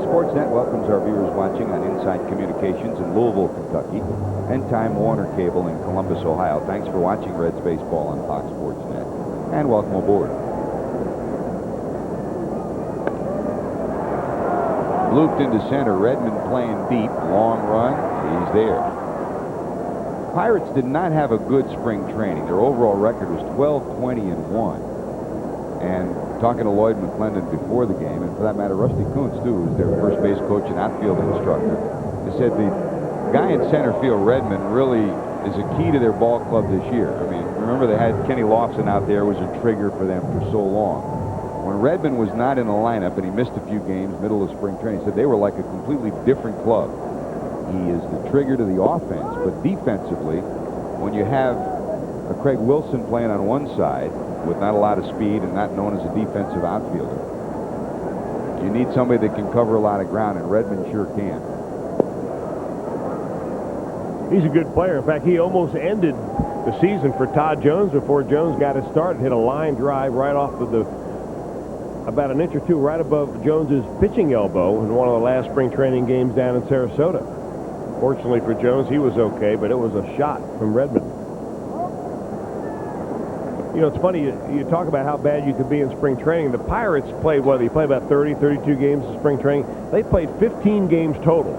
Sportsnet welcomes our viewers watching on Inside Communications in Louisville, Kentucky, and Time Warner Cable in Columbus, Ohio. Thanks for watching Reds baseball on Fox Sportsnet, and welcome aboard. Looped into center. Redmond playing deep. Long run. He's there. Pirates did not have a good spring training. Their overall record was 12-20-1. And talking to Lloyd McClendon before the game, and for that matter, Rusty Kuntz, too, who's their first base coach and outfield instructor, they said the guy in center field, Redmond, really is a key to their ball club this year. I mean, remember they had Kenny Lofton out there, was a trigger for them for so long. When Redmond was not in the lineup and he missed a few games middle of spring training, he said they were like a completely different club. He is the trigger to the offense, but defensively, when you have a Craig Wilson playing on one side with not a lot of speed and not known as a defensive outfielder, you need somebody that can cover a lot of ground, and Redmond sure can. He's a good player. In fact, he almost ended the season for Todd Jones before Jones got his start and hit a line drive right off of the about an inch or two right above Jones's pitching elbow in one of the last spring training games down in Sarasota. Fortunately for Jones, he was okay, but it was a shot from Redmond. You know, it's funny, you talk about how bad you could be in spring training. The Pirates played, they played about 30, 32 games in spring training. They played 15 games total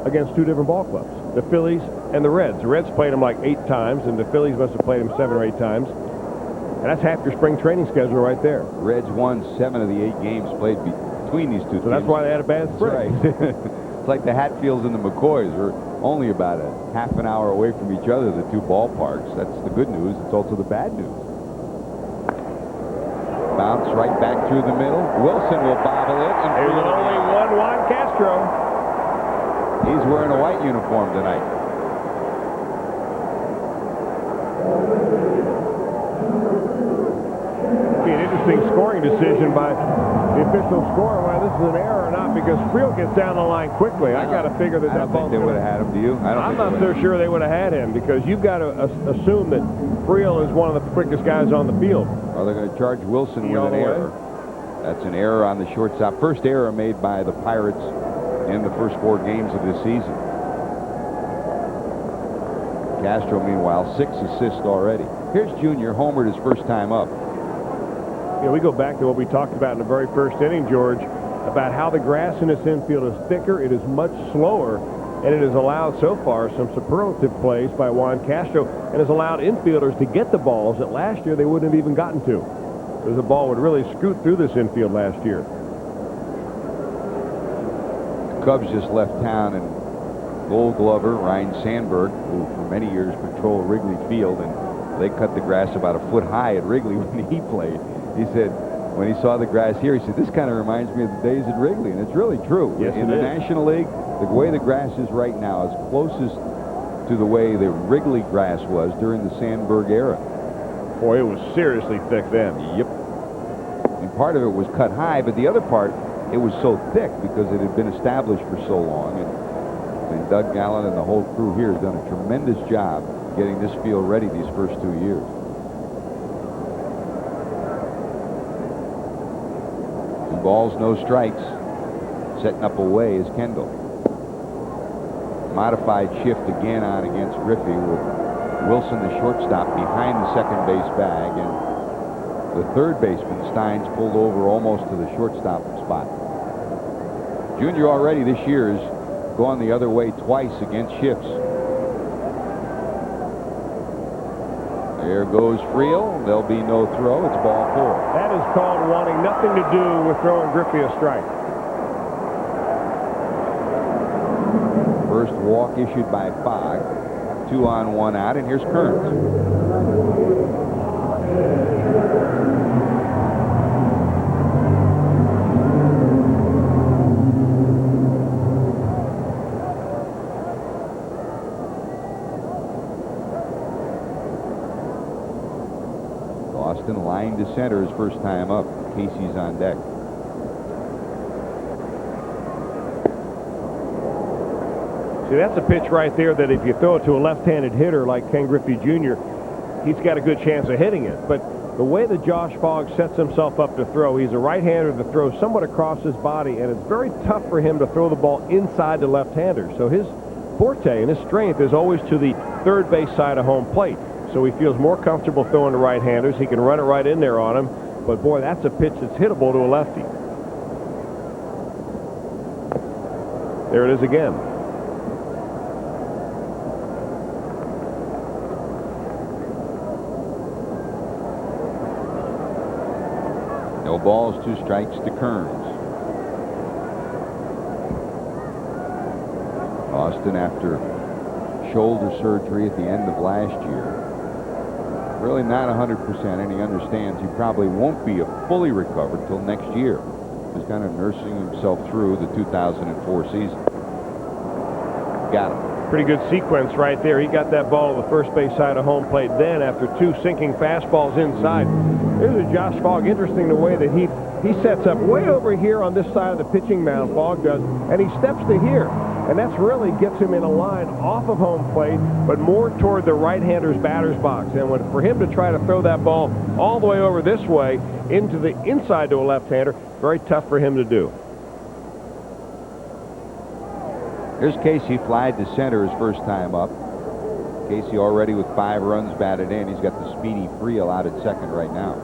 against 2 different ball clubs, the Phillies and the Reds. The Reds played them like 8 times, and the Phillies must have played them 7 or 8 times. And that's half your spring training schedule right there. Reds won 7 of the 8 games played between these 2 teams. So that's why they had a bad spring. That's right. It's like the Hatfields and the McCoys were only about a half an hour away from each other, the 2 ballparks. That's the good news. It's also the bad news. Bounce right back through the middle. Wilson will bobble it. And there's only one Juan Castro. He's wearing a white uniform tonight. Be an interesting scoring decision by the official scorer whether this is an error or not, because Friel gets down the line quickly. I got to figure that I don't think they would have had him. Do you? I'm not so sure they would have had him, because you've got to assume that Friel is one of the quickest guys on the field. Well, they're going to charge Wilson with an error. That's an error on the shortstop. First error made by the Pirates in the first 4 games of this season. Castro, meanwhile, 6 assists already. Here's Junior, homered his first time up. You know, we go back to what we talked about in the very first inning, George, about how the grass in this infield is thicker, it is much slower, and it has allowed so far some superlative plays by Juan Castro, and has allowed infielders to get the balls that last year they wouldn't have even gotten to, because the ball would really scoot through this infield last year. The Cubs just left town, and Gold Glover Ryan Sandberg, who for many years patrolled Wrigley Field, and they cut the grass about a foot high at Wrigley when he played. He said when he saw the grass here, he said, this kind of reminds me of the days at Wrigley, and it's really true. Yes, in the National League, the way the grass is right now is closest to the way the Wrigley grass was during the Sandberg era. Boy, it was seriously thick then. Yep. And part of it was cut high, but the other part, it was so thick because it had been established for so long. And Doug Gallen and the whole crew here has done a tremendous job getting this field ready these first 2 years. 2 balls, no strikes. Setting up away is Kendall. Modified shift again on against Griffey with Wilson, the shortstop, behind the second base bag, and the third baseman, Steins, pulled over almost to the shortstop spot. Junior already this year has gone the other way twice against shifts. There goes Friel. There'll be no throw. It's ball 4. That is called wanting nothing to do with throwing Griffey a strike. First walk issued by Fogg. 2 on, 1 out, and here's Kearns. center his first time up. Casey's on deck. See, that's a pitch right there that if you throw it to a left-handed hitter like Ken Griffey Jr., he's got a good chance of hitting it. But the way that Josh Fogg sets himself up to throw, he's a right-hander that throws somewhat across his body, and it's very tough for him to throw the ball inside the left-hander. So his forte and his strength is always to the third base side of home plate. So he feels more comfortable throwing to right-handers. He can run it right in there on him. But, boy, that's a pitch that's hittable to a lefty. There it is again. No balls, 2 strikes to Kearns. Austin, after shoulder surgery at the end of last year, really not 100%, and he understands he probably won't be fully recovered till next year. He's kind of nursing himself through the 2004 season. Got him. Pretty good sequence right there. He got that ball to the first base side of home plate then after 2 sinking fastballs inside. Here's a Josh Fogg. Interesting the way that he sets up way over here on this side of the pitching mound, Fogg does, and he steps to here. And that's really gets him in a line off of home plate, but more toward the right-hander's batter's box. And for him to try to throw that ball all the way over this way into the inside to a left-hander, very tough for him to do. Here's Casey, flied to center his first time up. Casey already with 5 runs batted in. He's got the speedy Friel out at second right now.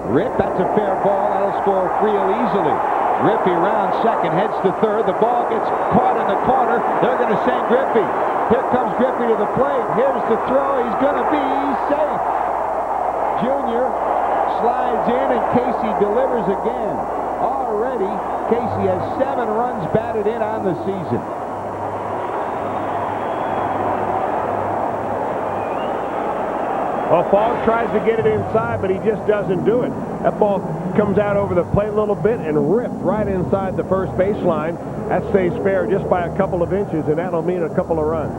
Rip, that's a fair ball. That'll score Friel easily. Griffey round second, heads to third. The ball gets caught in the corner. They're going to send Griffey. Here comes Griffey to the plate. Here's the throw. He's going to be safe. Jr. slides in, and Casey delivers again. Already, Casey has 7 runs batted in on the season. Well, Fogg tries to get it inside, but he just doesn't do it. That ball comes out over the plate a little bit and ripped right inside the first baseline. That stays fair just by a couple of inches, and that'll mean a couple of runs.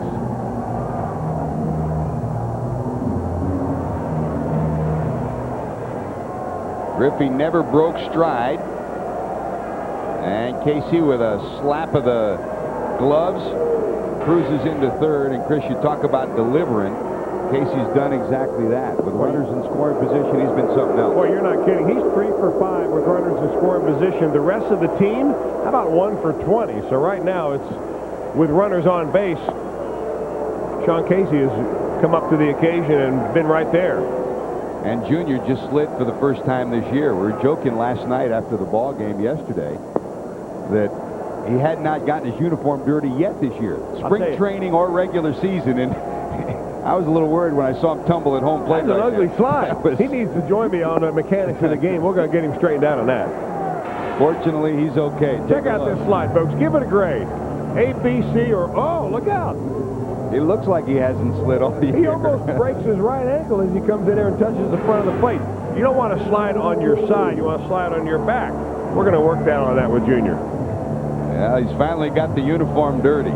Griffey never broke stride. And Casey, with a slap of the gloves, cruises into third. And Chris, you talk about delivering. Casey's done exactly that. With runners in scoring position, he's been something else. Boy, you're not kidding. He's 3 for 5 with runners in scoring position. The rest of the team, how about 1 for 20? So right now, it's with runners on base. Sean Casey has come up to the occasion and been right there. And Junior just slid for the first time this year. We were joking last night after the ball game yesterday that he had not gotten his uniform dirty yet this year. Spring training or regular season. And I was a little worried when I saw him tumble at home plate. That's an ugly slide. He needs to join me on the mechanics of the game. We're going to get him straightened out on that. Fortunately, he's okay. Check out this slide, folks. Give it a grade. A, B, C, or oh, look out. It looks like he hasn't slid all year. He almost breaks his right ankle as he comes in there and touches the front of the plate. You don't want to slide on your side. You want to slide on your back. We're going to work down on that with Junior. Yeah, he's finally got the uniform dirty.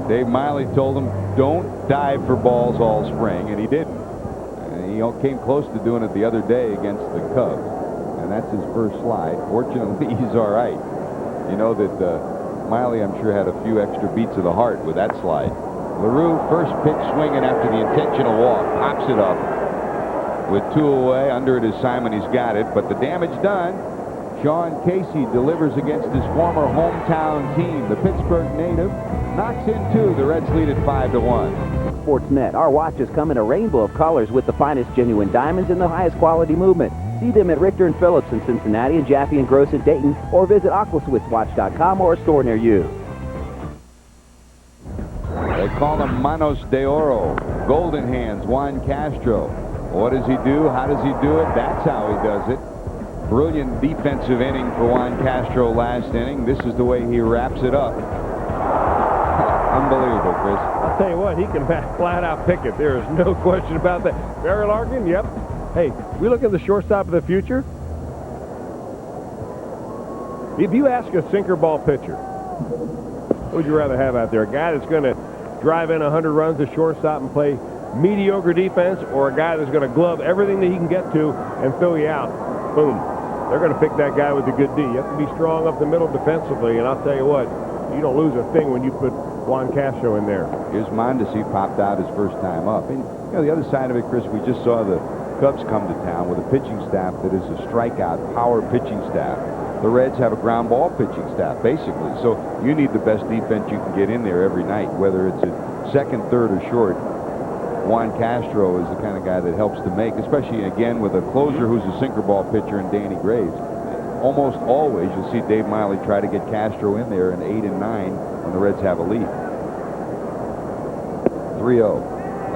Dave Miley told him, don't dive for balls all spring, and he didn't. And he came close to doing it the other day against the Cubs, and that's his first slide. Fortunately, he's all right. You know that Miley, I'm sure, had a few extra beats of the heart with that slide. LaRue, first pitch swinging after the intentional walk, pops it up with 2 away. Under it is Simon. He's got it, but the damage done. Sean Casey delivers against his former hometown team. The Pittsburgh native knocks in 2. The Reds lead at 5-1. Sportsnet. Our watches come in a rainbow of colors with the finest genuine diamonds and the highest quality movement. See them at Richter & Phillips in Cincinnati and Jaffe & Gross in Dayton, or visit aquaswitzwatch.com or a store near you. They call him Manos de Oro. Golden Hands, Juan Castro. What does he do? How does he do it? That's how he does it. Brilliant defensive inning for Juan Castro last inning. This is the way he wraps it up. Unbelievable, Chris. I'll tell you what, he can flat out pick it. There is no question about that. Barry Larkin, yep. Hey, we look at the shortstop of the future. If you ask a sinker ball pitcher, what would you rather have out there? A guy that's going to drive in 100 runs to shortstop and play mediocre defense or a guy that's going to glove everything that he can get to and fill you out, boom. They're going to pick that guy with a good D. You have to be strong up the middle defensively, and I'll tell you what, you don't lose a thing when you put Juan Castro in there. Here's Mondesi popped out his first time up. And, you know, the other side of it, Chris, we just saw the Cubs come to town with a pitching staff that is a strikeout power pitching staff. The Reds have a ground ball pitching staff, basically. So you need the best defense you can get in there every night, whether it's at second, third, or short. Juan Castro is the kind of guy that helps to make, especially, again, with a closer who's a sinker ball pitcher in Danny Graves. Almost always you'll see Dave Miley try to get Castro in there in 8 and 9 when the Reds have a lead. 3-0.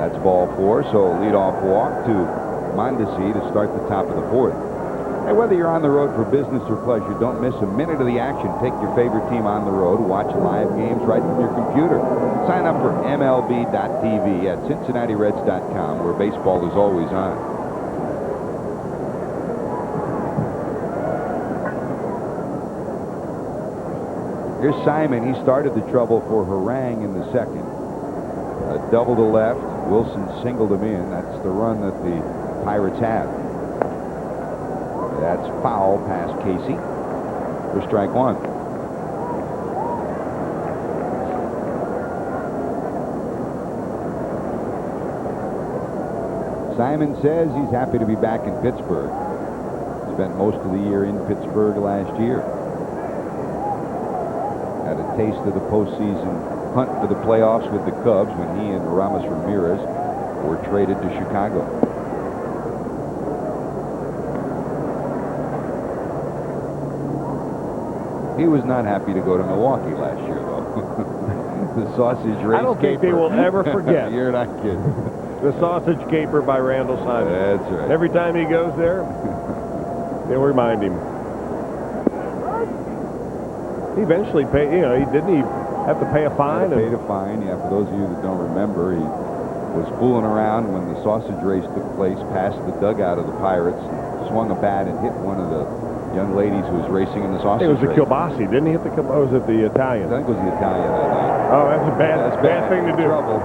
That's ball 4, so leadoff walk to Mondesi to start the top of the 4th. And whether you're on the road for business or pleasure, don't miss a minute of the action. Take your favorite team on the road. Watch live games right from your computer. Sign up for MLB.tv at CincinnatiReds.com, where baseball is always on. Here's Simon. He started the trouble for Harang in the second. A double to left. Wilson singled him in. That's the run that the Pirates have. That's foul past Casey for strike 1. Simon says he's happy to be back in Pittsburgh. Spent most of the year in Pittsburgh last year. Had a taste of the postseason hunt for the playoffs with the Cubs when he and Ramos Ramirez were traded to Chicago. He was not happy to go to Milwaukee last year, though. The sausage race. I don't think they will ever forget. You're not kidding. The sausage caper by Randall Simon. That's right. Every time he goes there, they'll remind him. He eventually paid, you know, he have to pay a fine? Paid a fine, yeah. For those of you that don't remember, he was fooling around when the sausage race took place past the dugout of the Pirates, swung a bat and hit one of the young ladies who was racing in the sausage race. It was the Kilbasi, didn't he hit the Kilbasi? Or was it the Italian? I think it was the Italian that night. Oh, that's a bad thing to do. Trouble.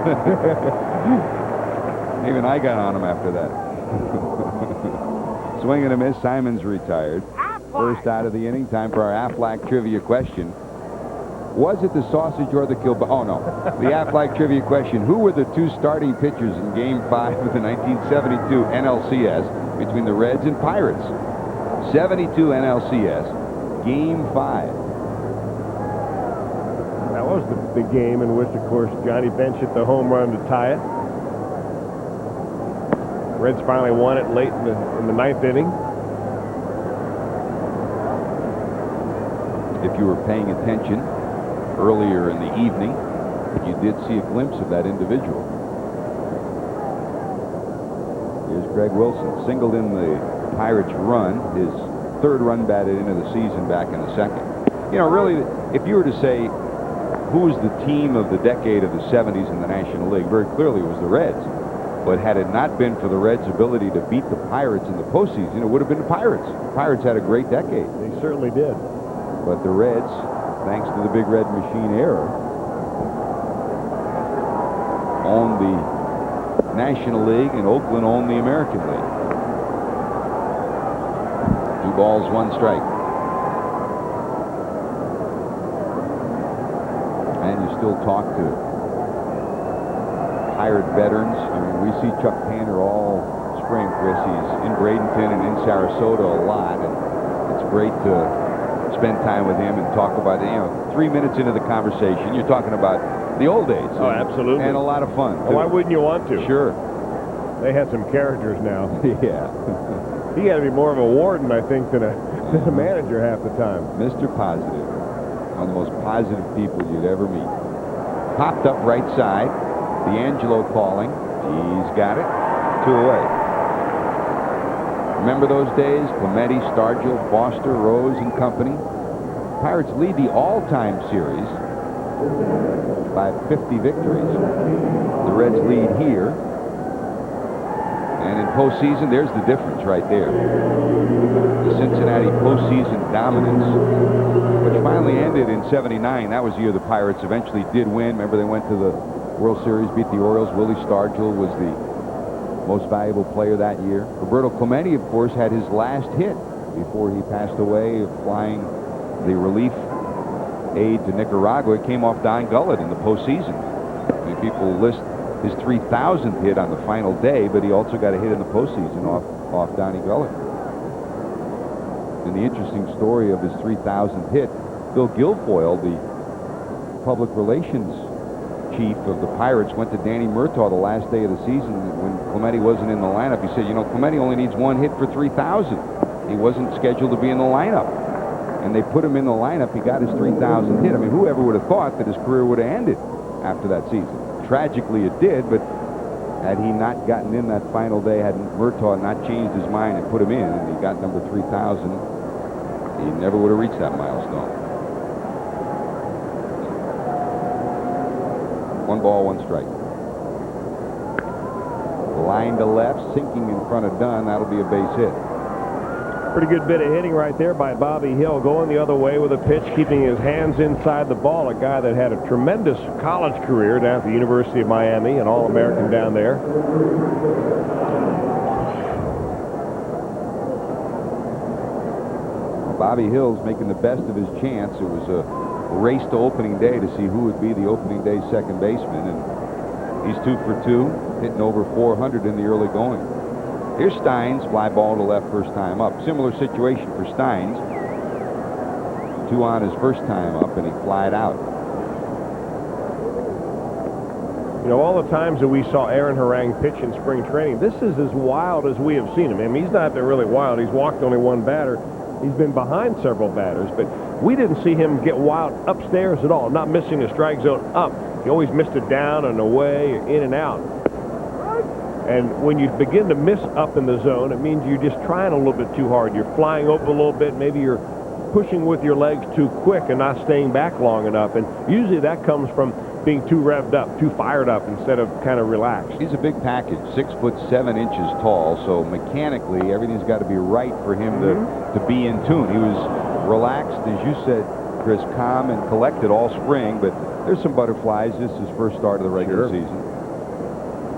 Even I got on him after that. Swing and a miss. Simon's retired. First out of the inning. Time for our Aflac trivia question. Was it the sausage or the Kilbasi? Oh, no. The Aflac trivia question. Who were the two starting pitchers in Game 5 of the 1972 NLCS between the Reds and Pirates? 72 NLCS, Game 5. That was the game in which, of course, Johnny Bench hit the home run to tie it. Reds finally won it late in the 9th inning. If you were paying attention earlier in the evening, you did see a glimpse of that individual. Here's Greg Wilson, singled in the Pirates run, his 3rd run batted into the season back in the 2nd. You know, really, if you were to say who was the team of the decade of the 70s in the National League, very clearly it was the Reds. But had it not been for the Reds' ability to beat the Pirates in the postseason, it would have been the Pirates. The Pirates had a great decade. They certainly did. But the Reds, thanks to the Big Red Machine era, owned the National League, and Oakland owned the American League. 2 balls, 1 strike. And you still talk to Pirate veterans. I mean, we see Chuck Tanner all spring, Chris. He's in Bradenton and in Sarasota a lot, and it's great to spend time with him and talk about it. You know, 3 minutes into the conversation, you're talking about the old days. Oh, absolutely. And a lot of fun. Well, why wouldn't you want to? Sure. They had some characters now. Yeah. He got to be more of a warden, I think, than a manager half the time. Mr. Positive. One of the most positive people you'd ever meet. Popped up right side. D'Angelo calling. He's got it. 2 away. Remember those days? Clemente, Stargell, Foster, Rose, and company. Pirates lead the all-time series by 50 victories. The Reds lead here. And in postseason, there's the difference right there. The Cincinnati postseason dominance, which finally ended in '79. That was the year the Pirates eventually did win. Remember, they went to the World Series, beat the Orioles. Willie Stargell was the most valuable player that year. Roberto Clemente, of course, had his last hit before he passed away, flying the relief aid to Nicaragua. It came off Don Gullett in the postseason. I mean, people list his 3,000th hit on the final day, but he also got a hit in the postseason off Donnie Gullett. And the interesting story of his 3,000th hit, Bill Guilfoyle, the public relations chief of the Pirates, went to Danny Murtaugh the last day of the season when Clemente wasn't in the lineup. He said, you know, Clemente only needs one hit for 3,000. He wasn't scheduled to be in the lineup. And they put him in the lineup. He got his 3,000th hit. I mean, whoever would have thought that his career would have ended after that season? Tragically, it did, but had he not gotten in that final day, had Murtaugh not changed his mind and put him in, and he got number 3,000, he never would have reached that milestone. 1 ball, 1 strike. Line to left, sinking in front of Dunn. That'll be a base hit. Pretty good bit of hitting right there by Bobby Hill, going the other way with a pitch, keeping his hands inside the ball. A guy that had a tremendous college career down at the University of Miami, an All-American down there. Bobby Hill's making the best of his chance. It was a race to opening day to see who would be the opening day second baseman, and he's 2 for 2, hitting over 400 in the early going. Here's Steins, fly ball to left first time up. Similar situation for Steins. 2 on his first time up, and he flied out. You know, all the times that we saw Aaron Harang pitch in spring training, this is as wild as we have seen him. I mean, he's not been really wild. He's walked only 1 batter. He's been behind several batters, but we didn't see him get wild upstairs at all, not missing a strike zone up. He always missed it down and away, in and out. And when you begin to miss up in the zone, it means you're just trying a little bit too hard. You're flying over a little bit. Maybe you're pushing with your legs too quick and not staying back long enough. And usually that comes from being too revved up, too fired up instead of kind of relaxed. He's a big package, 6'7" tall, so mechanically everything's got to be right for him to be in tune. He was relaxed, as you said, Chris, calm and collected all spring, but there's some butterflies. This is his first start of the regular season.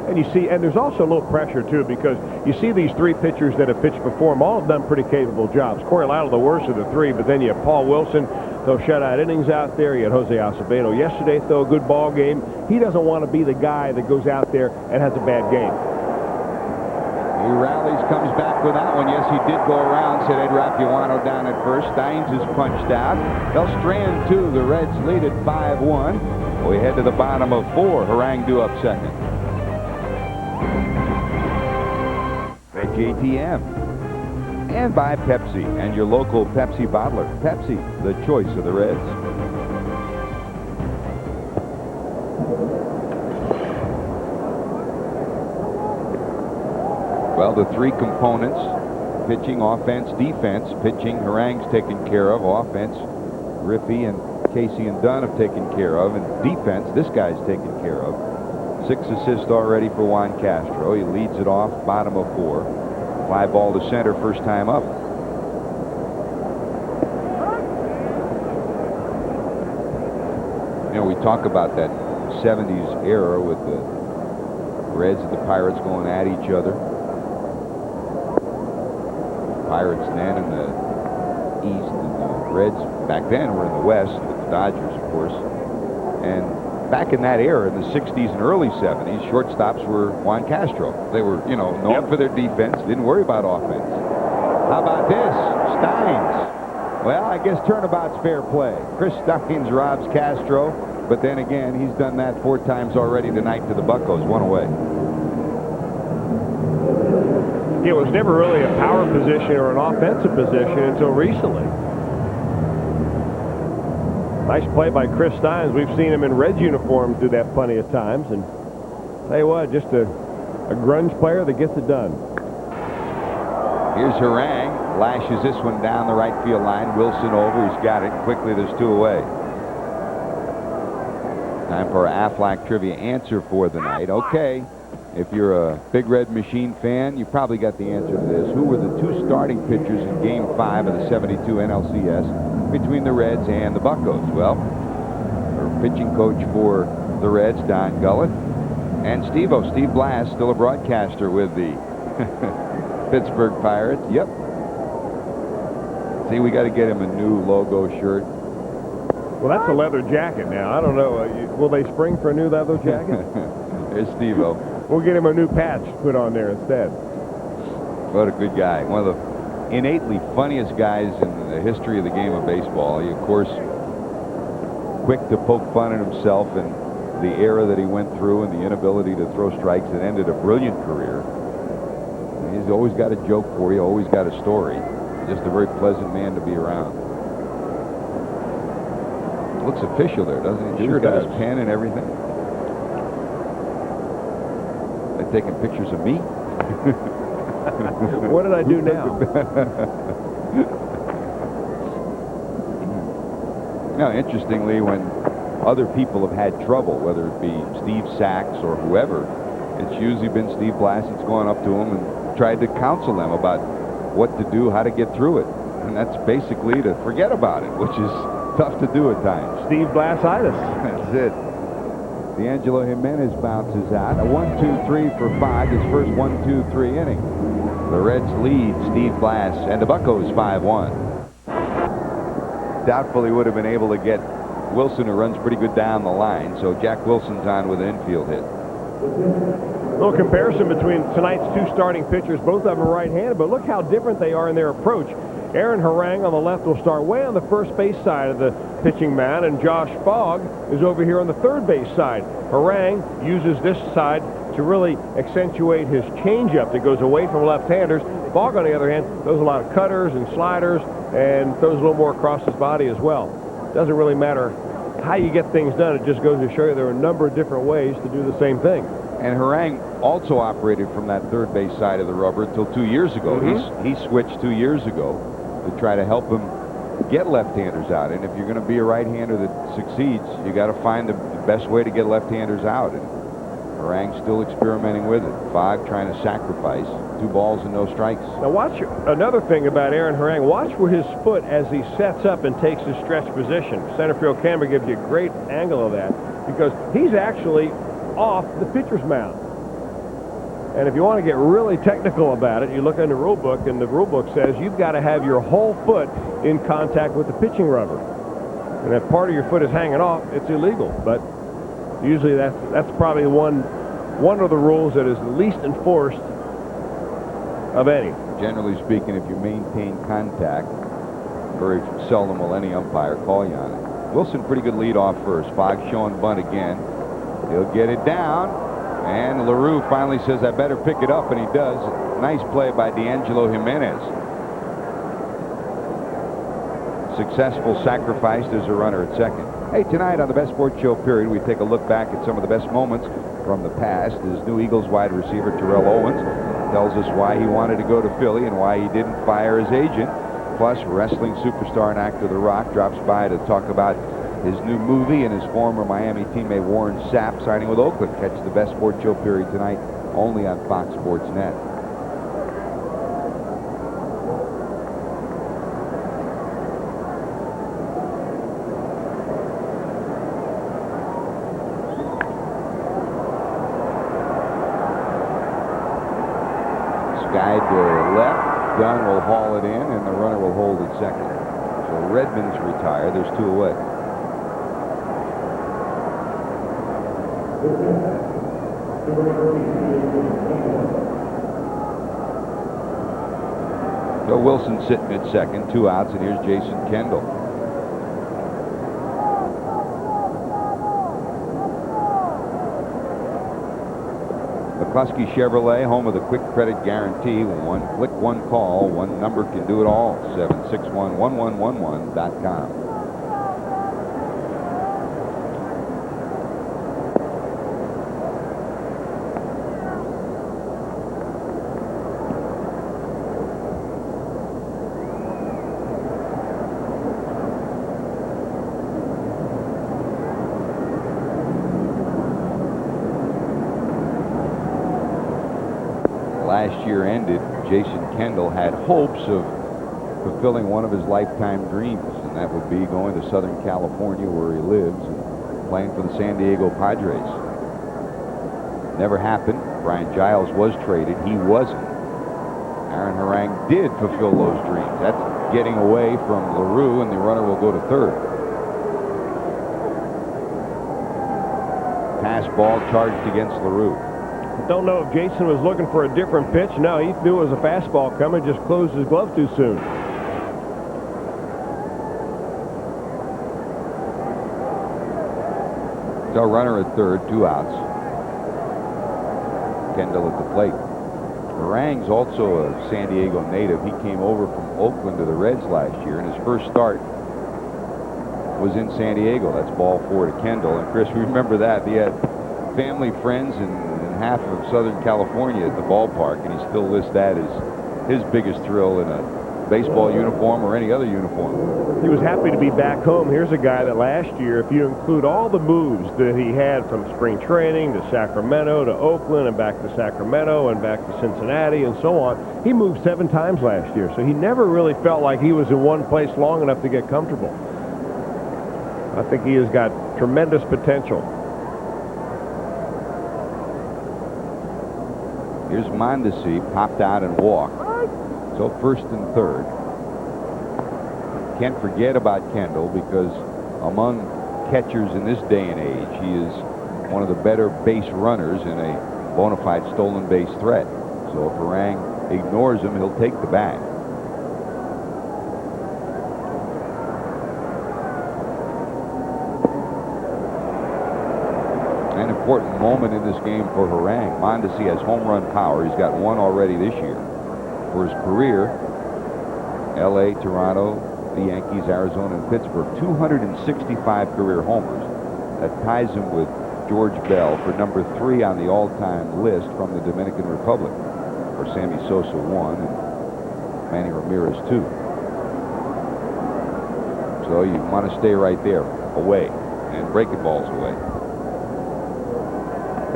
And you see, and there's also a little pressure, too, because you see these 3 pitchers that have pitched before him, all have done pretty capable jobs. Corey Lytle, the worst of the 3, but then you have Paul Wilson, throw shutout innings out there. You had Jose Acevedo yesterday, throw a good ball game. He doesn't want to be the guy that goes out there and has a bad game. He rallies, comes back with that one. Yes, he did go around, said Ed Rapuano down at first. Steins is punched out. They'll strand 2. The Reds lead at 5-1. We head to the bottom of 4. Harang due up second. At JTM and by Pepsi and your local Pepsi bottler. Pepsi, the choice of the Reds. Well, the 3 components, pitching, offense, defense. Pitching, Harang's taken care of. Offense, Griffey and Casey and Dunn have taken care of. And defense, this guy's taken care of. 6 assists already for Juan Castro. He leads it off, bottom of 4. Fly ball to center, first time up. You know, we talk about that 70s era with the Reds and the Pirates going at each other. Pirates then in the East, and the Reds back then were in the West with the Dodgers, of course. And back in that era, in the 60s and early 70s, shortstops were Juan Castro. They were, you know, known for their defense, didn't worry about offense. How about this? Steins. Well, I guess turnabout's fair play. Chris Steins robs Castro, but then again, he's done that 4 times already tonight to the Buccos, 1 away. It was never really a power position or an offensive position until recently. Nice play by Chris Steins. We've seen him in Reds uniform do that plenty of times. And tell you what, just a grunge player that gets it done. Here's Harang. Lashes this one down the right field line. Wilson over. He's got it. Quickly, there's 2 away. Time for our Aflac trivia answer for the night. Okay. If you're a Big Red Machine fan, you probably got the answer to this. Who were the 2 starting pitchers in Game 5 of the 72 NLCS between the Reds and the Buccos? Well, our pitching coach for the Reds, Don Gullett, and Steve Blass, still a broadcaster with the Pittsburgh Pirates. Yep. See, we got to get him a new logo shirt. Well, that's a leather jacket now. I don't know. Will they spring for a new leather jacket? There's Steve-O. We'll get him a new patch put on there instead. What a good guy. One of the innately funniest guys in the history of the game of baseball. He, of course, quick to poke fun at himself and the era that he went through and the inability to throw strikes that ended a brilliant career. He's always got a joke for you, always got a story. Just a very pleasant man to be around. Looks official there, doesn't he? Sure He's got does. his pen and everything. They're taking pictures of me. What did I do now? Now, interestingly, when other people have had trouble, whether it be Steve Sachs or whoever, it's usually been Steve Blass that's gone up to them and tried to counsel them about what to do, how to get through it. And that's basically to forget about it, which is tough to do at times. Steve Blassitis. That's it. D'Angelo Jimenez bounces out. A 1-2-3 for Fogg, his first 1-2-3 inning. The Reds lead Steve Blass and the Buccos 5-1. Doubtful he would have been able to get Wilson, who runs pretty good down the line, so Jack Wilson's on with an infield hit. A little comparison between tonight's two starting pitchers. Both of them are right-handed, but look how different they are in their approach. Aaron Harang on the left will start way on the first base side of the pitching mound, and Josh Fogg is over here on the third base side. Harang uses this side to really accentuate his changeup that goes away from left-handers. Fogg, on the other hand, throws a lot of cutters and sliders and throws a little more across his body as well. Doesn't really matter how you get things done. It just goes to show you there are a number of different ways to do the same thing. And Harang also operated from that third base side of the rubber until 2 years ago. He switched 2 years ago to try to help him get left-handers out. And if you're going to be a right-hander that succeeds, you got to find the best way to get left-handers out. And Harang's still experimenting with it. Fogg trying to sacrifice 2 balls and no strikes. Now watch another thing about Aaron Harang. Watch where his foot as he sets up and takes his stretch position. Center field camera gives you a great angle of that because he's actually off the pitcher's mound. And if you want to get really technical about it, you look in the rule book, and the rule book says you've got to have your whole foot in contact with the pitching rubber. And if part of your foot is hanging off, it's illegal. But usually that's probably one of the rules that is the least enforced of any. Generally speaking, if you maintain contact, very seldom will any umpire call you on it. Wilson, pretty good lead off first. Fogg showing bunt again. He'll get it down, and LaRue finally says, I better pick it up, and he does. Nice play by D'Angelo Jimenez. Successful sacrifice. There's a runner at second. Hey, tonight on the Best Sports Show period, we take a look back at some of the best moments from the past. As new Eagles wide receiver Terrell Owens tells us why he wanted to go to Philly and why he didn't fire his agent. Plus, wrestling superstar and actor The Rock drops by to talk about his new movie and his former Miami teammate Warren Sapp signing with Oakland. Catch the Best Sports Show period tonight only on Fox Sports Net. Sky to left. Dunn will haul it in, and the runner will hold at second. So Redmond's retired. There's 2 away. So Wilson sitting at second, 2 outs, and here's Jason Kendall. McCluskey Chevrolet, home of the quick credit guarantee. One click, one call, one number can do it all. 761-1111.com. Last year ended, Jason Kendall had hopes of fulfilling one of his lifetime dreams, and that would be going to Southern California where he lives and playing for the San Diego Padres. Never happened. Brian Giles was traded. He wasn't. Aaron Harang did fulfill those dreams. That's getting away from LaRue, and the runner will go to third. Pass ball charged against LaRue. I don't know if Jason was looking for a different pitch. No, he knew it was a fastball coming, just closed his glove too soon. So runner at third, 2 outs. Kendall at the plate. Harang's also a San Diego native. He came over from Oakland to the Reds last year, and his first start was in San Diego. That's ball 4 to Kendall. And Chris, remember that. He had family, friends, and half of Southern California at the ballpark, and he still lists that as his biggest thrill in a baseball uniform or any other uniform. He was happy to be back home. Here's a guy that last year, if you include all the moves that he had from spring training to Sacramento to Oakland and back to Sacramento and back to Cincinnati and so on, he moved 7 times last year. So he never really felt like he was in one place long enough to get comfortable. I think he has got tremendous potential. Here's Mondesi, popped out and walked. So first and third. Can't forget about Kendall, because among catchers in this day and age, he is one of the better base runners in a bona fide stolen base threat. So if Harang ignores him, he'll take the bag. An important moment in this game for Harang. Mondesi has home run power. He's got 1 already this year. For his career, L.A., Toronto, the Yankees, Arizona, and Pittsburgh, 265 career homers. That ties him with George Bell for number 3 on the all-time list from the Dominican Republic, where Sammy Sosa 1 and Manny Ramirez 2. So you want to stay right there, away, and breaking balls away.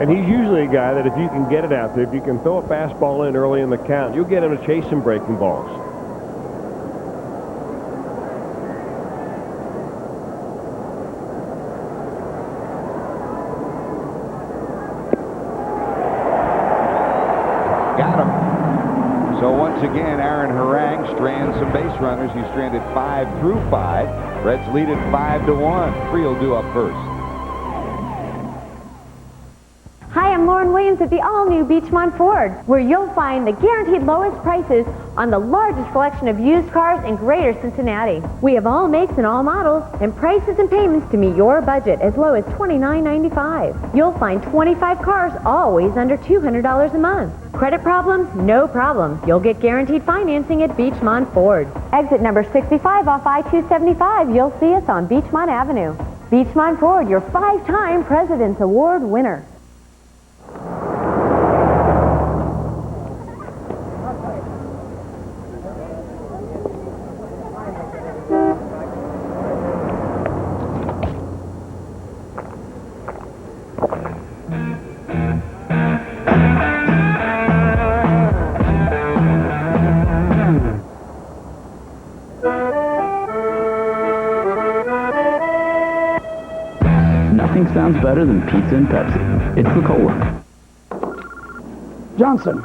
And he's usually a guy that if you can get it out there, if you can throw a fastball in early in the count, you'll get him to chase some breaking balls. Got him. So once again, Aaron Harang strands some base runners. He stranded 5 through 5. Reds lead it 5-1. Friel due up first. Hi, I'm Lauren Williams at the all-new Beachmont Ford, where you'll find the guaranteed lowest prices on the largest selection of used cars in Greater Cincinnati. We have all makes and all models, and prices and payments to meet your budget as low as $29.95. You'll find 25 cars always under $200 a month. Credit problems? No problem. You'll get guaranteed financing at Beachmont Ford. Exit number 65 off I-275. You'll see us on Beachmont Avenue. Beachmont Ford, your 5-time President's Award winner. Nothing sounds better than pizza and Pepsi. It's the cola. Johnson,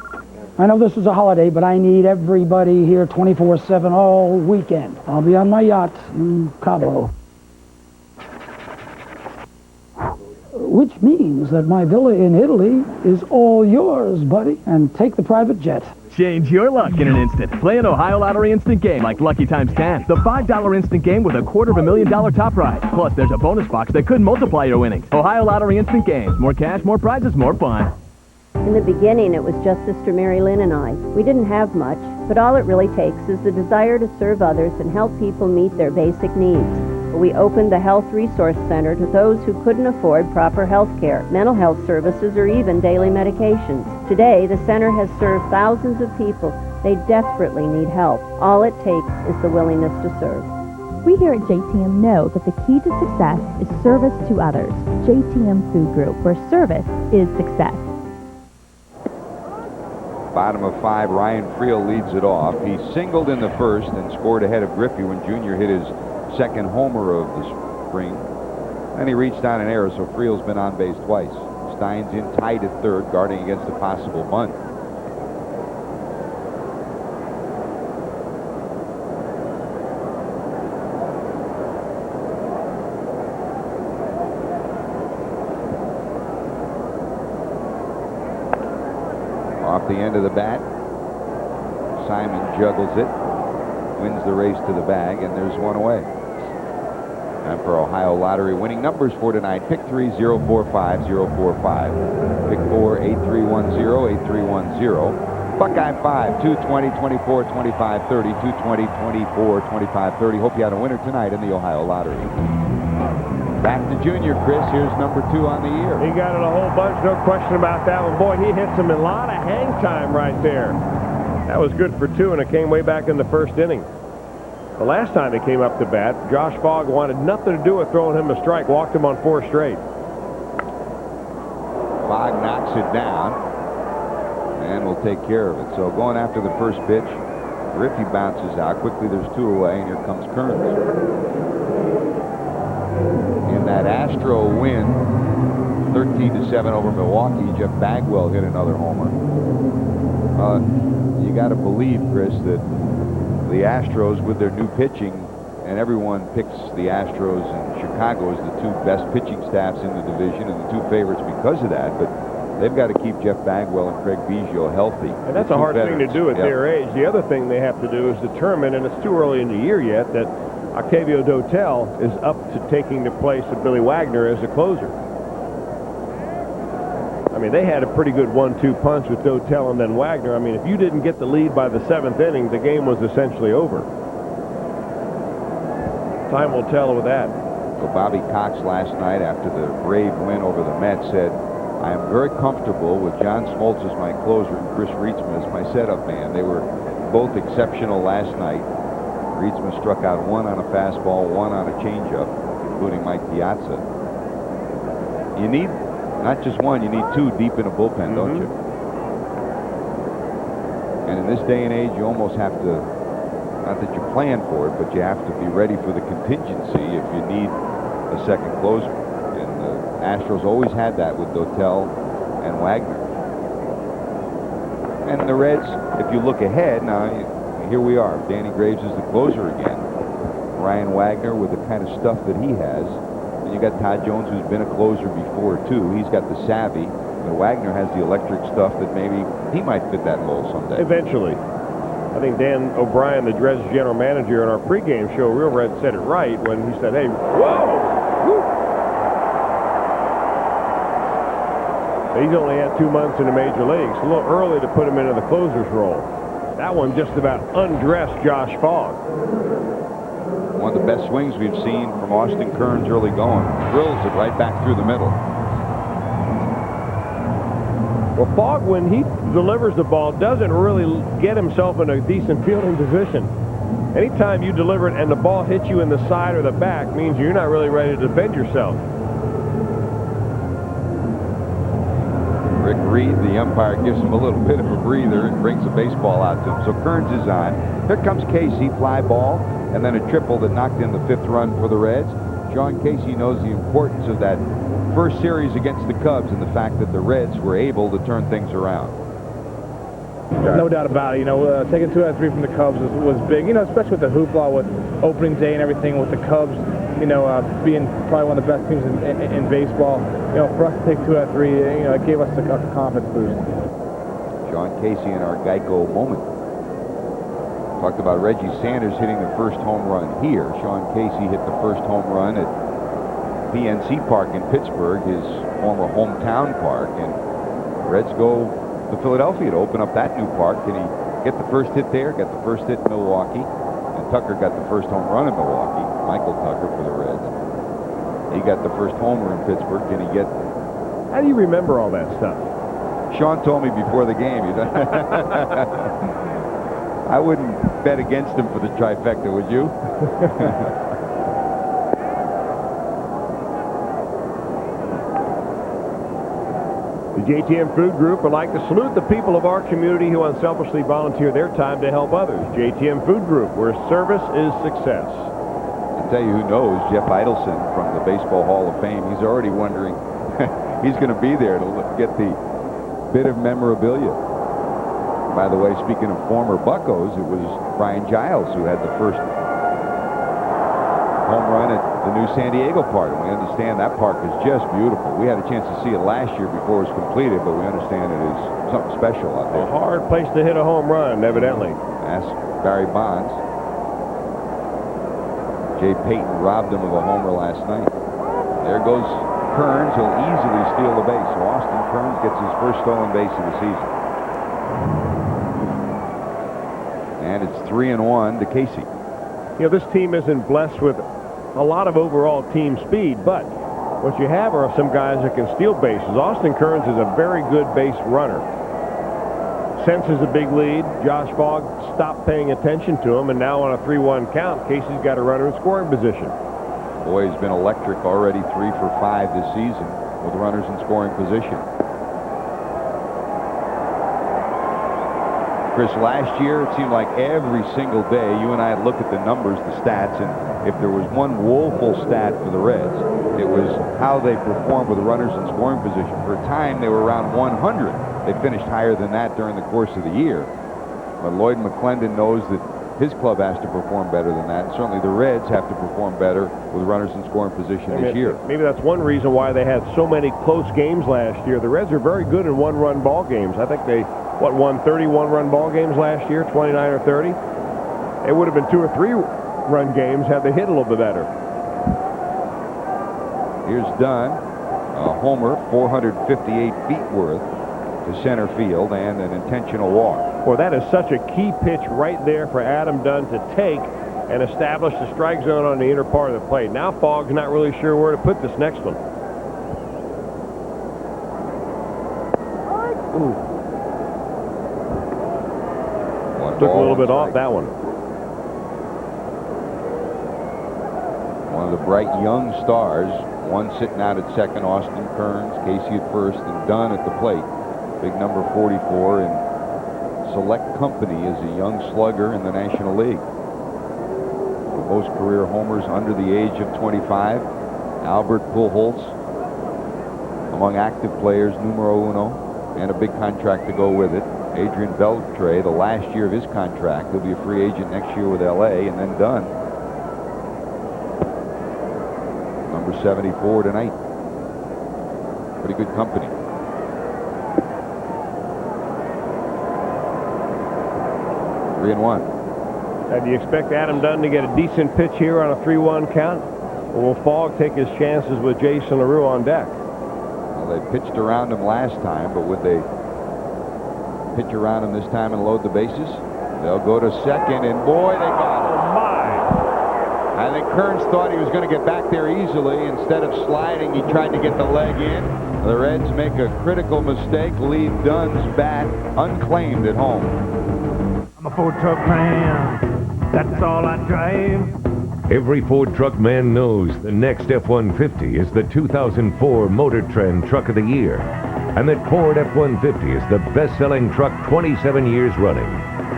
I know this is a holiday, but I need everybody here 24/7 all weekend. I'll be on my yacht in Cabo. Which means that my villa in Italy is all yours, buddy. And take the private jet. Change your luck in an instant. Play an Ohio Lottery instant game like Lucky Times 10. The $5 instant game with a $250,000 top prize. Plus, there's a bonus box that could multiply your winnings. Ohio Lottery instant games. More cash, more prizes, more fun. In the beginning, it was just Sister Mary Lynn and I. We didn't have much, but all it really takes is the desire to serve others and help people meet their basic needs. We opened the Health Resource Center to those who couldn't afford proper health care, mental health services, or even daily medications. Today, the center has served thousands of people. They desperately need help. All it takes is the willingness to serve. We here at JTM know that the key to success is service to others. JTM Food Group, where service is success. Bottom of 5, Ryan Friel leads it off. He singled in the first and scored ahead of Griffey when Jr. hit his second homer of the spring. And he reached on an error, so Friel's been on base twice. Stein's in tight at third, guarding against a possible bunt. Off the end of the bat, Simon juggles it, wins the race to the bag, and there's one away. Time for Ohio Lottery winning numbers for tonight. Pick 3, 045-045. Pick 4, 8310-8310. Buckeye 5, 220, 24, 25, 30, 220, 24, 25, 30. Hope you had a winner tonight in the Ohio Lottery. Back to Junior, Chris. Here's number 2 on the year. He got it a whole bunch, no question about that one. Boy, he hits him a lot of hang time right there. That was good for 2, and it came way back in the first inning. The last time he came up to bat, Josh Fogg wanted nothing to do with throwing him a strike, walked him on 4 straight. Fogg knocks it down, and will take care of it. So going after the first pitch, Griffey bounces out. Quickly, there's 2 away, and here comes Kearns. In that Astro win, 13-7 over Milwaukee, Jeff Bagwell hit another homer. You got to believe, Chris, that the Astros, with their new pitching, and everyone picks the Astros and Chicago as the 2 best pitching staffs in the division and the 2 favorites because of that, but they've got to keep Jeff Bagwell and Craig Biggio healthy. And that's a hard thing to do at their age. The other thing they have to do is determine, and it's too early in the year yet, that Octavio Dotel is up to taking the place of Billy Wagner as a closer. I mean, they had a pretty good 1-2 punch with Dotel and then Wagner. I mean, if you didn't get the lead by the 7th inning, the game was essentially over. Time will tell with that. So Bobby Cox last night, after the Brave win over the Mets, said, I am very comfortable with John Smoltz as my closer and Chris Rietzma as my setup man. They were both exceptional last night. Rietzma struck out 1 on a fastball, 1 on a changeup, including Mike Piazza. You need not just 1, you need 2 deep in a bullpen, don't you? And in this day and age, you almost have to, not that you plan for it, but you have to be ready for the contingency if you need a second closer. And the Astros always had that with Dotel and Wagner. And the Reds, if you look ahead, now here we are. Danny Graves is the closer again. Ryan Wagner with the kind of stuff that he has. And you got Todd Jones, who's been a closer before, too. He's got the savvy. And Wagner has the electric stuff that maybe he might fit that mold someday. Eventually. I think Dan O'Brien, the Reds general manager, in our pregame show, Real Red, said it right when he said, hey, whoa! Woo. He's only had 2 months in the major leagues. A little early to put him into the closer's role. That one just about undressed Josh Fogg. One of the best swings we've seen from Austin Kearns early going. Drills it right back through the middle. Well, Fogg, when he delivers the ball, doesn't really get himself in a decent fielding position. Anytime you deliver it and the ball hits you in the side or the back means you're not really ready to defend yourself. Rick Reed, the umpire, gives him a little bit of a breather and brings the baseball out to him. So Kearns is on. Here comes Casey, fly ball, and then a triple that knocked in the 5th run for the Reds. Sean Casey knows the importance of that first series against the Cubs and the fact that the Reds were able to turn things around. No doubt about it. You know, taking 2 out of 3 from the Cubs was big. You know, especially with the hoopla with opening day and everything with the Cubs. You know, being probably one of the best teams in baseball. You know, for us to take 2 out of 3, you know, it gave us a confidence boost. Sean Casey in our Geico moment. Talked about Reggie Sanders hitting the first home run here. Sean Casey hit the first home run at PNC Park in Pittsburgh, his former hometown park. And Reds go to Philadelphia to open up that new park. Can he get the first hit there? Got the first hit in Milwaukee. And Tucker got the first home run in Milwaukee. Michael Tucker for the Reds. He got the first homer in Pittsburgh. Can he get... How do you remember all that stuff? Sean told me before the game. I wouldn't bet against him for the trifecta, would you? The JTM Food Group would like to salute the people of our community who unselfishly volunteer their time to help others. JTM Food Group, where service is success. I'll tell you who knows, Jeff Idelson from the Baseball Hall of Fame. He's already wondering he's going to be there to get the bit of memorabilia. By the way, speaking of former Buccos, it was Brian Giles who had the first home run at the new San Diego park. And we understand that park is just beautiful. We had a chance to see it last year before it was completed, but we understand it is something special out there. A hard place to hit a home run, evidently. Ask Barry Bonds. Jay Payton robbed him of a homer last night. There goes Kearns. He'll easily steal the base. So Austin Kearns gets his first stolen base of the season. And it's 3-1 to Casey. You know, this team isn't blessed with a lot of overall team speed, but what you have are some guys that can steal bases. Austin Kearns is a very good base runner. Senses a big lead. Josh Fogg stopped paying attention to him, and now on a 3-1 count, Casey's got a runner in scoring position. Boy, he's been electric already, 3 for 5 this season with runners in scoring position. Chris, last year it seemed like every single day you and I had looked at the numbers, the stats, and if there was one woeful stat for the Reds, it was how they performed with runners in scoring position. For a time, they were around 100. They finished higher than that during the course of the year. But Lloyd McClendon knows that his club has to perform better than that. And certainly the Reds have to perform better with runners in scoring position this year. Maybe that's one reason why they had so many close games last year. The Reds are very good in one-run ball games. I think they, won 31-run ball games last year, 29 or 30. It would have been 2 or 3-run games had they hit a little bit better. Here's Dunn, a homer, 458 feet worth to center field, and an intentional walk. Well, that is such a key pitch right there for Adam Dunn to take and establish the strike zone on the inner part of the plate. Now Fogg's not really sure where to put this next one. Ooh. Took a little bit off that one. One of the bright young stars, one sitting out at second, Austin Kearns, Casey at first, and Dunn at the plate. Big number 44 in select company as a young slugger in the National League. Most career homers under the age of 25. Albert Pujols among active players, numero uno, and a big contract to go with it. Adrian Beltre, the last year of his contract. He'll be a free agent next year with L.A. And then Dunn, number 74 tonight. Pretty good company. Three and one. Do you expect Adam Dunn to get a decent pitch here on a 3-1 count? Or will Fogg take his chances with Jason LaRue on deck? Well, they pitched around him last time, but would they pitch around him this time and load the bases? They'll go to second, and boy, they got him. Oh, my! I think Kearns thought he was going to get back there easily. Instead of sliding, he tried to get the leg in. The Reds make a critical mistake, leave Dunn's bat unclaimed at home. I'm a Ford truck man. That's all I drive. Every Ford truck man knows the next F-150 is the 2004 Motor Trend Truck of the Year, and that Ford F-150 is the best-selling truck 27 years running.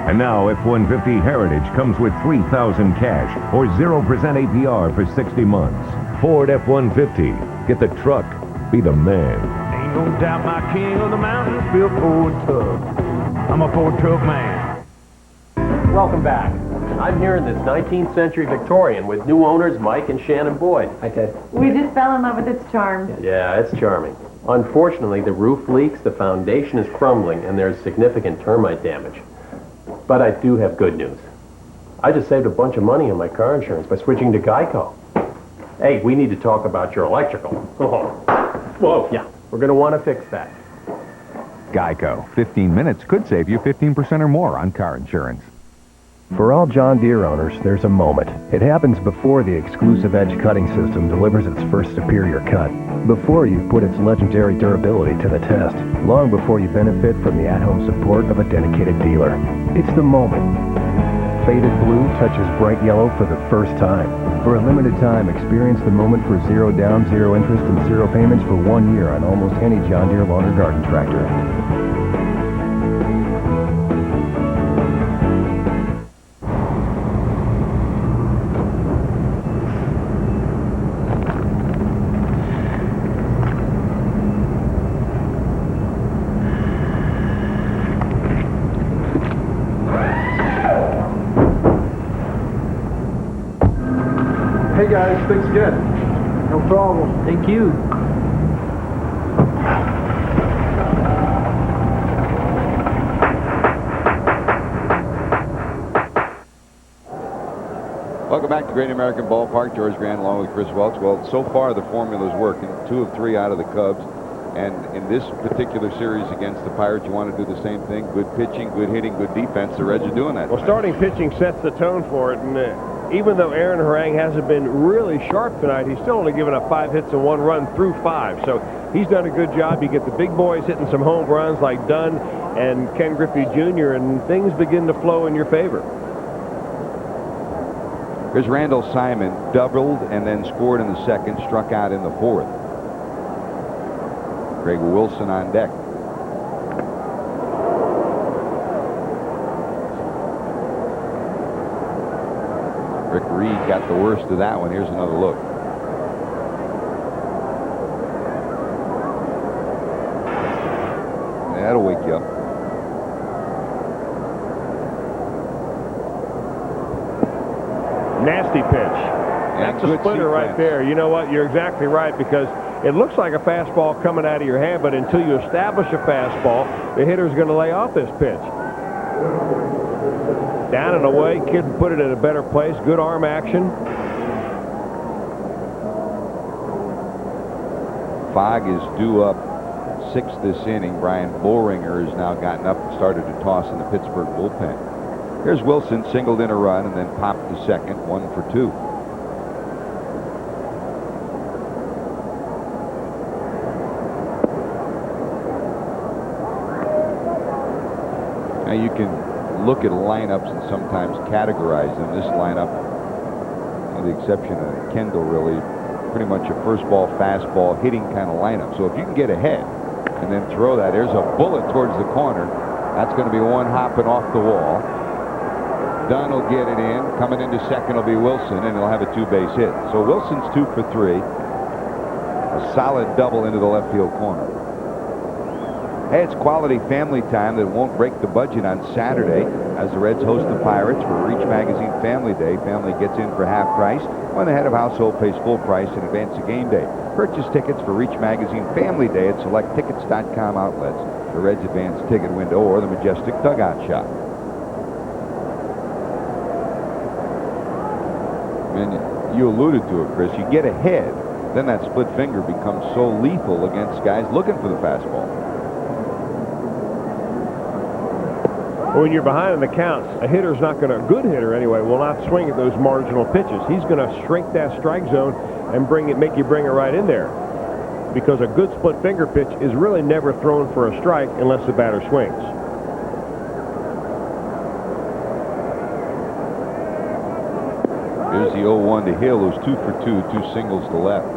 And now F-150 Heritage comes with $3,000 cash or 0% APR for 60 months. Ford F-150. Get the truck. Be the man. Ain't no doubt my king of the mountains built Ford truck. I'm a Ford truck man. Welcome back. I'm here in this 19th century Victorian with new owners Mike and Shannon Boyd. Hi, Ted. We just fell in love with its charm. Yeah, it's charming. Unfortunately, the roof leaks, the foundation is crumbling, and there's significant termite damage. But I do have good news. I just saved a bunch of money on my car insurance by switching to Geico. Hey, we need to talk about your electrical. Whoa. Yeah, we're going to want to fix that. Geico. 15 minutes could save you 15% or more on car insurance. For all John Deere owners, there's a moment. It happens before the exclusive Edge cutting system delivers its first superior cut. Before you've put its legendary durability to the test. Long before you benefit from the at-home support of a dedicated dealer. It's the moment. Faded blue touches bright yellow for the first time. For a limited time, experience the moment for 0 down, 0 interest, and 0 payments for 1 year on almost any John Deere lawn or garden tractor. Hey guys, thanks again. No problem. Thank you. Welcome back to Great American Ballpark. George Grant along with Chris Welch. Well, so far the formula's working. 2 of 3 out of the Cubs. And in this particular series against the Pirates, you want to do the same thing. Good pitching, good hitting, good defense. The Reds are doing that. Well, starting pitching sets the tone for it. And even though Aaron Harang hasn't been really sharp tonight, he's still only given up 5 hits and 1 run through 5. So he's done a good job. You get the big boys hitting some home runs like Dunn and Ken Griffey Jr., and things begin to flow in your favor. Here's Randall Simon, doubled and then scored in the second, struck out in the fourth. Greg Wilson on deck. Rick Reed got the worst of that one. Here's another look. That'll wake you up. Nasty pitch. That's a splitter right there. You know what? You're exactly right, because it looks like a fastball coming out of your hand, but until you establish a fastball, the hitter's going to lay off this pitch. Down and away. Kid put it in a better place. Good arm action. Fogg is due up 6 this inning. Brian Boehringer has now gotten up and started to toss in the Pittsburgh bullpen. Here's Wilson, singled in a run and then popped the second, 1 for 2. Now you can look at lineups and sometimes categorize them. This lineup, with the exception of Kendall, really pretty much a first ball, fastball, hitting kind of lineup. So if you can get ahead and then throw that, there's a bullet towards the corner. That's going to be one hopping off the wall. Dunn will get it in. Coming into second will be Wilson, and he'll have a 2-base hit. So Wilson's 2 for 3. A solid double into the left field corner. Hey, it's quality family time that won't break the budget on Saturday as the Reds host the Pirates for Reach Magazine Family Day. Family gets in for half price when the head of household pays full price in advance of game day. Purchase tickets for Reach Magazine Family Day at select tickets.com outlets, the Reds advance ticket window, or the Majestic Dugout Shop. And you alluded to it, Chris. You get ahead, then that split finger becomes so lethal against guys looking for the fastball. When you're behind in the counts, a hitter's not going to, a good hitter anyway, will not swing at those marginal pitches. He's going to shrink that strike zone and make you bring it right in there. Because a good split finger pitch is really never thrown for a strike unless the batter swings. Here's the 0-1 to Hill, who's 2 for 2, 2 singles to left.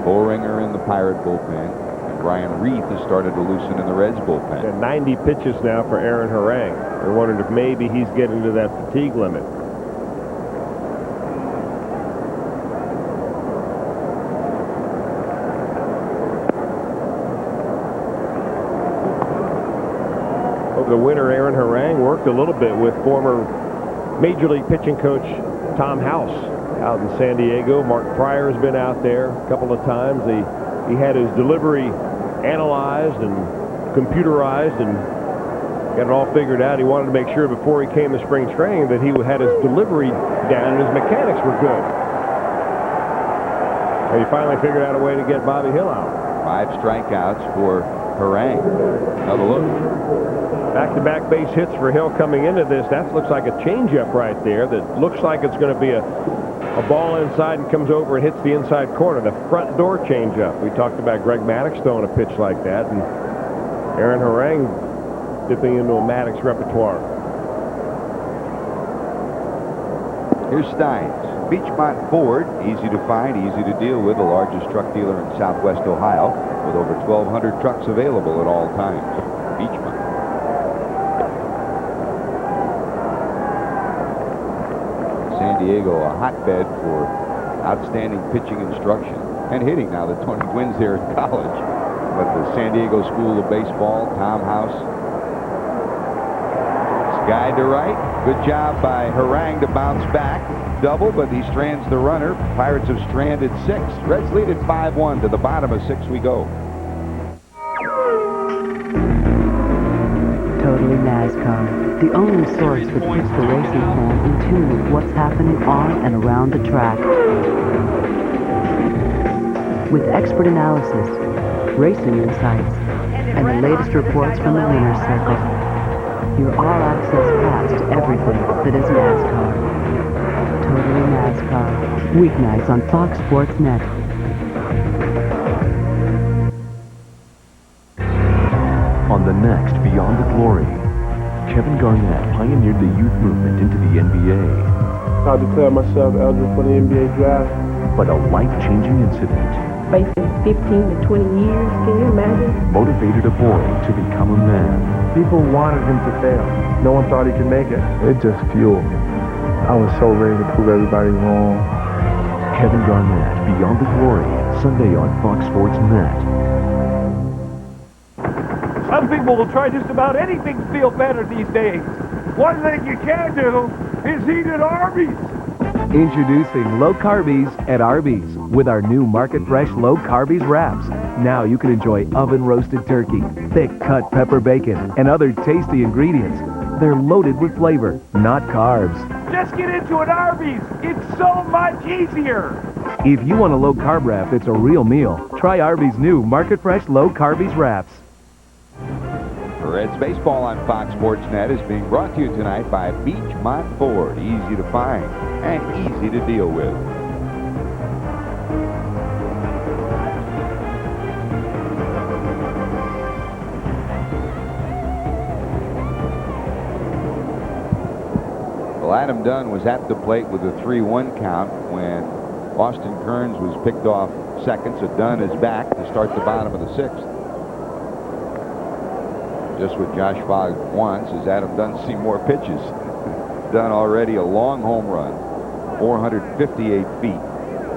Boehringer in the Pirate bullpen. And Brian Reith has started to loosen in the Reds bullpen. And 90 pitches now for Aaron Harang. They're wondering if maybe he's getting to that fatigue limit. Over the winter, Aaron Harang worked a little bit with former Major League pitching coach Tom House out in San Diego. Mark Pryor has been out there a couple of times. He had his delivery analyzed and computerized and got it all figured out. He wanted to make sure before he came to spring training that he had his delivery down and his mechanics were good. And he finally figured out a way to get Bobby Hill out. 5 strikeouts for Harang. Another look. Back-to-back base hits for Hill coming into this. That looks like a changeup right there. That looks like it's going to be a ball inside and comes over and hits the inside corner. The front door changeup. We talked about Greg Maddux throwing a pitch like that, and Aaron Harang dipping into a Maddux repertoire. Here's Steins. Beachmont Ford, easy to find, easy to deal with, the largest truck dealer in Southwest Ohio, with over 1,200 trucks available at all times. Beachmont. San Diego, a hotbed for outstanding pitching instruction and hitting now that Tony Gwynn's there at college. But the San Diego School of Baseball, Tom House, Guide to right. Good job by Harang to bounce back. Double, but he strands the runner. Pirates have stranded 6. Reds lead at 5-1. To the bottom of 6 we go. Totally NASCAR, the only source that keeps the racing fan in tune with what's happening on and around the track. With expert analysis, racing insights, and the latest reports from the winner's circle, your all-access pass to everything that is NASCAR. Totally NASCAR, weeknights on Fox Sports Net. On the next Beyond the Glory, Kevin Garnett pioneered the youth movement into the NBA. I declare myself eligible for the NBA draft. But a life-changing incident Basically 15 to 20 years, can you imagine? motivated a boy to become a man. People wanted him to fail. No one thought he could make it. It just fueled me. I was so ready to prove everybody wrong. Kevin Garnett, Beyond the Glory, Sunday on Fox Sports Net. Some people will try just about anything to feel better these days. One thing you can do is eat at Arby's. Introducing Low Carbies at Arby's with our new Market Fresh Low Carbies wraps. Now you can enjoy oven-roasted turkey, thick-cut pepper bacon, and other tasty ingredients. They're loaded with flavor, not carbs. Just get into an Arby's. It's so much easier. If you want a low-carb wrap that's a real meal, try Arby's new Market Fresh Low Carbies wraps. Reds baseball on Fox Sports Net is being brought to you tonight by Beachmont Ford. Easy to find and easy to deal with. Well, Adam Dunn was at the plate with a 3-1 count when Austin Kearns was picked off second, so Dunn is back to start the bottom of the 6th. Just what Josh Fogg wants is Adam Dunn to see more pitches. Dunn already a long home run, 458 feet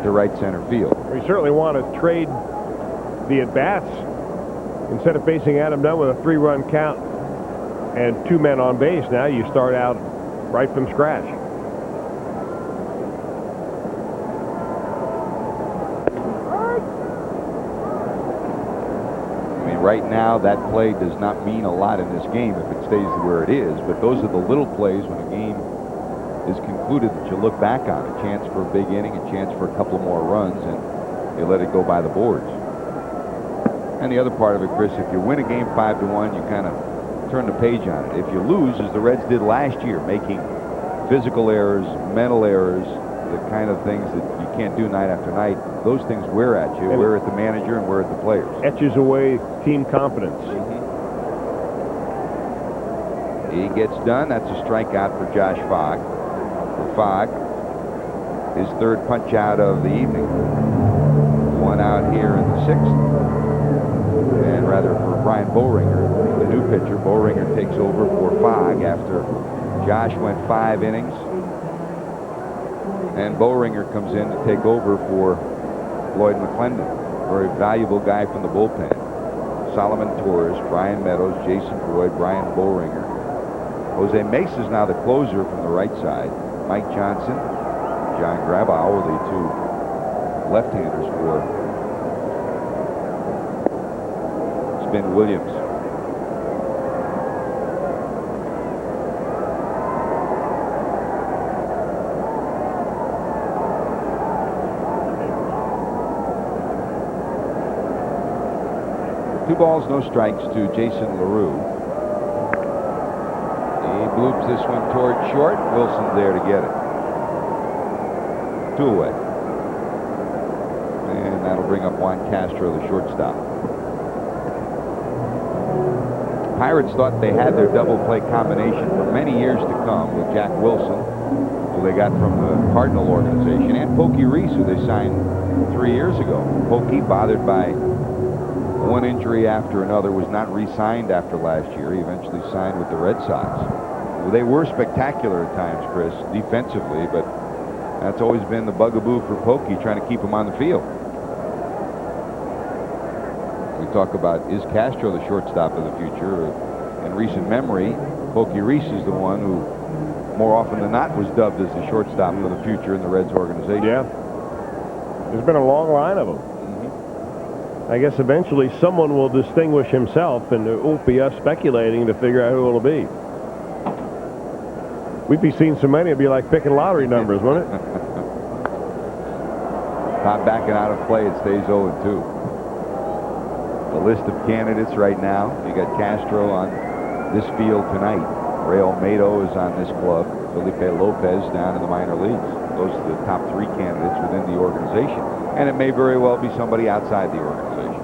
to right center field. We certainly want to trade the at-bats. Instead of facing Adam Dunn with a 3-run count and 2 men on base, now you start out right from scratch. Right now, that play does not mean a lot in this game if it stays where it is, but those are the little plays when a game is concluded that you look back on. A chance for a big inning, a chance for a couple more runs, and you let it go by the boards. And the other part of it, Chris, if you win a game 5-1, you kind of turn the page on it. If you lose, as the Reds did last year, making physical errors, mental errors, the kind of things that you can't do night after night, those things wear at you, wear at the manager, and wear at the players. Etches away team confidence. He gets done. That's a strikeout for Josh Fogg. For Fogg, his 3rd punch out of the evening. 1 out here in the 6th. And rather for Brian Boehringer, the new pitcher. Boehringer takes over for Fogg after Josh went 5 innings. And Boehringer comes in to take over for Lloyd McClendon, very valuable guy from the bullpen. Solomon Torres, Brian Meadows, Jason Freud, Brian Boehringer. Jose Mesa is now the closer from the right side. Mike Johnson, John Grabauer, the 2 left-handers for Spin Williams. Two balls, no strikes to Jason LaRue. He bloops this one toward short. Wilson's there to get it. 2 away. And that'll bring up Juan Castro, the shortstop. Pirates thought they had their double play combination for many years to come with Jack Wilson, who they got from the Cardinal organization, and Pokey Reese, who they signed 3 years ago. Pokey, bothered by one injury after another, was not re-signed after last year. He eventually signed with the Red Sox. Well, they were spectacular at times, Chris, defensively, but that's always been the bugaboo for Pokey, trying to keep him on the field. We talk about, is Castro the shortstop of the future? In recent memory, Pokey Reese is the one who, more often than not, was dubbed as the shortstop for the future in the Reds organization. Yeah. There's been a long line of them. I guess eventually someone will distinguish himself, and it won't be us speculating to figure out who it'll be. We'd be seeing so many, it'd be like picking lottery numbers, wouldn't it? Not backing out of play, it stays 0-2. The list of candidates right now, you got Castro on this field tonight. Ray Olmedo is on this club. Felipe Lopez down in the minor leagues. Those are the top 3 candidates within the organization. And it may very well be somebody outside the organization.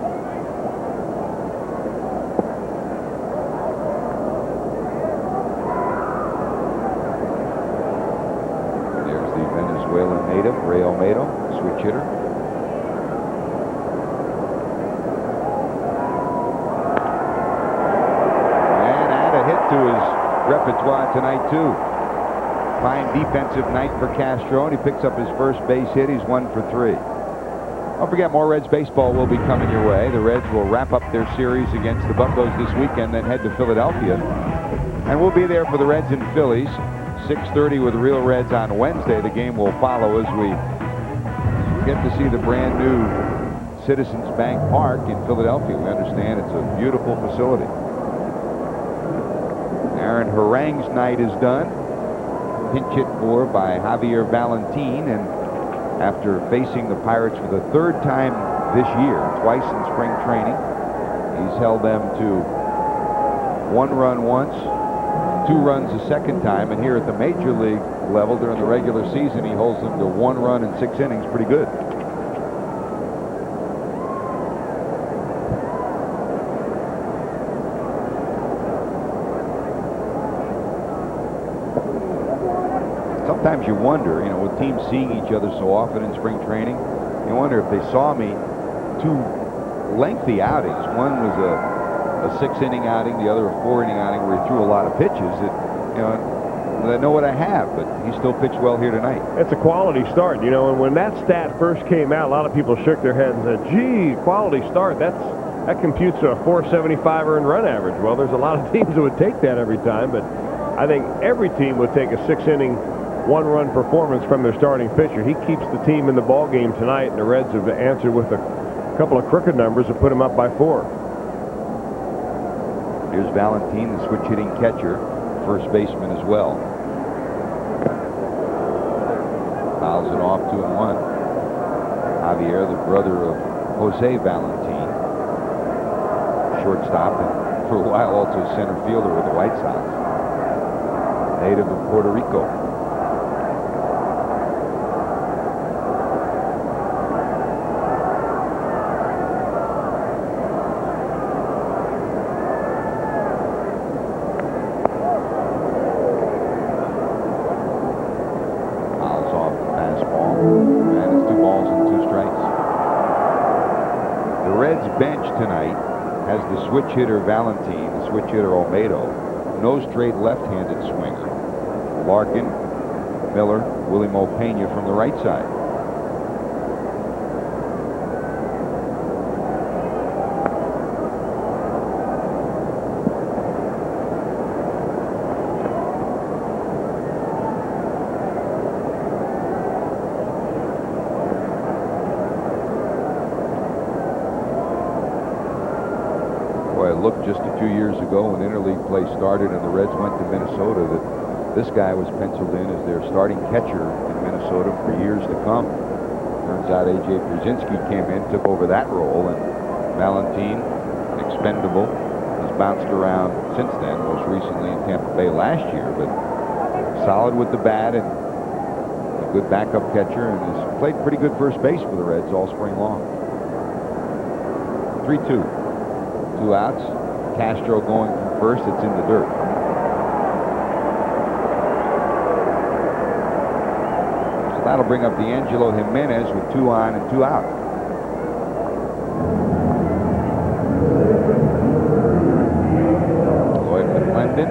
There's the Venezuelan native, Ray Olmedo, switch hitter. And add a hit to his repertoire tonight, too. Fine defensive night for Castro, and he picks up his first base hit. He's 1 for 3. Don't forget, more Reds baseball will be coming your way. The Reds will wrap up their series against the Buccos this weekend, then head to Philadelphia. And we'll be there for the Reds and Phillies. 6:30 with the Real Reds on Wednesday. The game will follow as we get to see the brand new Citizens Bank Park in Philadelphia. We understand it's a beautiful facility. Aaron Harang's night is done. Pinch hit for by Javier Valentin, and after facing the Pirates for the 3rd time this year, twice in spring training, he's held them to 1 run once, 2 runs a second time, and here at the major league level during the regular season, he holds them to 1 run in 6 innings. Pretty good. Sometimes you wonder, you know, with teams seeing each other so often in spring training, you wonder if they saw me 2 lengthy outings. One was a 6-inning outing, the other a 4-inning outing where he threw a lot of pitches. That, you know, I know what I have, but he still pitched well here tonight. It's a quality start, you know, and when that stat first came out, a lot of people shook their heads and said, gee, quality start, that computes to a 475 earned run average. Well, there's a lot of teams that would take that every time, but I think every team would take a 6-inning 1-run performance from their starting pitcher. He keeps the team in the ball game tonight, and the Reds have answered with a couple of crooked numbers that put him up by 4. Here's Valentin, the switch hitting catcher, first baseman as well. Fouls it off, 2-1. Javier, the brother of Jose Valentin, shortstop, and for a while also center fielder with the White Sox, native of Puerto Rico. Tonight has the switch hitter Valentin, the switch hitter Olmedo, no straight left-handed swinger, Larkin, Miller, Willie Mo Pena from the right side. Looked just a few years ago when interleague play started and the Reds went to Minnesota that this guy was penciled in as their starting catcher in Minnesota for years to come. Turns out A.J. Brzezinski came in, took over that role, and Valentin, expendable, has bounced around since then, most recently in Tampa Bay last year, but solid with the bat and a good backup catcher, and has played pretty good first base for the Reds all spring long. 3-2. 2 outs. Castro going from first. It's in the dirt. So that'll bring up D'Angelo Jimenez with 2 on and 2 out. Lloyd McClendon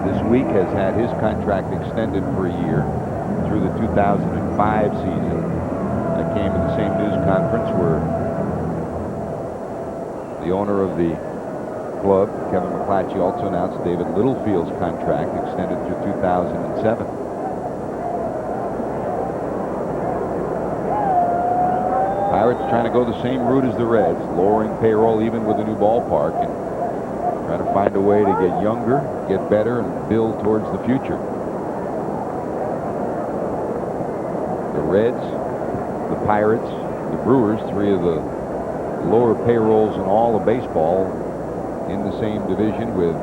this week has had his contract extended for a year through the 2005 season. That came in the same news conference where the owner of the club, Kevin McClatchy, also announced David Littlefield's contract extended through 2007. Pirates trying to go the same route as the Reds, lowering payroll even with a new ballpark, and trying to find a way to get younger, get better, and build towards the future. The Reds, the Pirates, the Brewers, three of the lower payrolls in all of baseball, in the same division with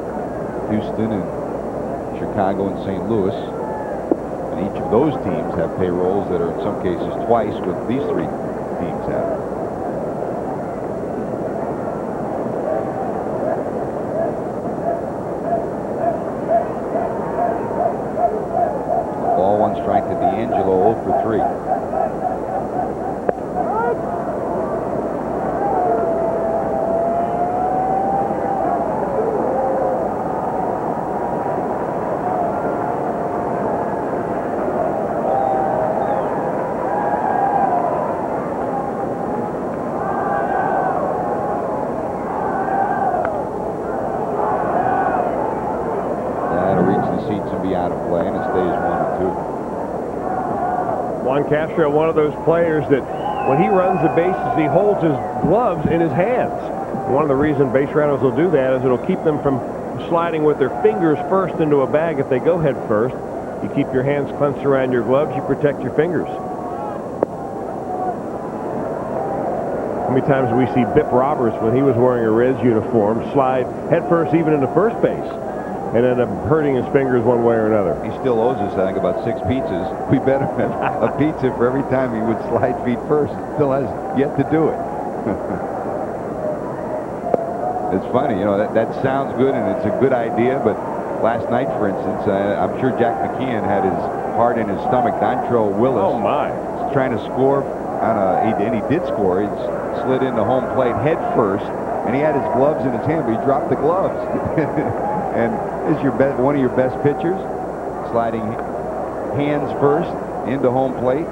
Houston and Chicago and St. Louis. And each of those teams have payrolls that are in some cases twice what these three teams have. Ball one strike to D'Angelo, 0 for 3. Castro, one of those players that when he runs the bases, he holds his gloves in his hands. One of the reasons base runners will do that is it'll keep them from sliding with their fingers first into a bag if they go head first. You keep your hands clenched around your gloves, you protect your fingers. How many times do we see Bip Roberts, when he was wearing a Reds uniform, slide head first even into first base and end up hurting his fingers one way or another? He still owes us, I think, about 6 pizzas. We bet him a pizza for every time he would slide feet first. Still has yet to do it. It's funny, you know, that sounds good and it's a good idea, but last night, for instance, I'm sure Jack McKeon had his heart in his stomach. Dontrell Willis, oh my, trying to score on and he did score. He slid into home plate head first, and he had his gloves in his hand, but he dropped the gloves. And is one of your best pitchers, sliding hands first into home plate.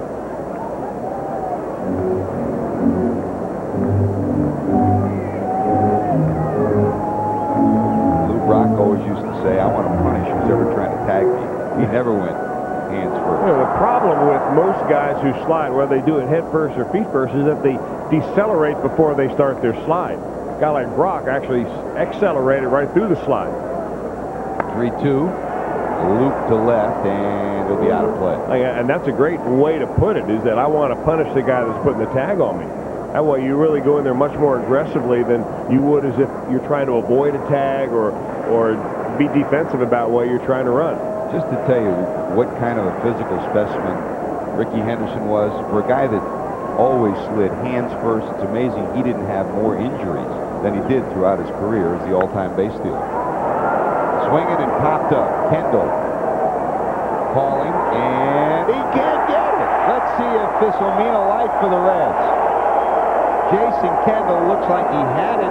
Lou Brock always used to say, "I want to punish who's ever trying to tag me." He never went hands first. You know, the problem with most guys who slide, whether they do it head first or feet first, is that they decelerate before they start their slide. A guy like Brock actually accelerated right through the slide. 3-2, loop to left, and it'll be out of play. And that's a great way to put it, is that I want to punish the guy that's putting the tag on me. That way you really go in there much more aggressively than you would as if you're trying to avoid a tag or be defensive about what you're trying to run. Just to tell you what kind of a physical specimen Rickey Henderson was, for a guy that always slid hands first, it's amazing he didn't have more injuries than he did throughout his career as the all-time base stealer. Swinging and popped up. Kendall calling, and he can't get it. Let's see if this will mean a life for the Reds. Jason Kendall looks like he had it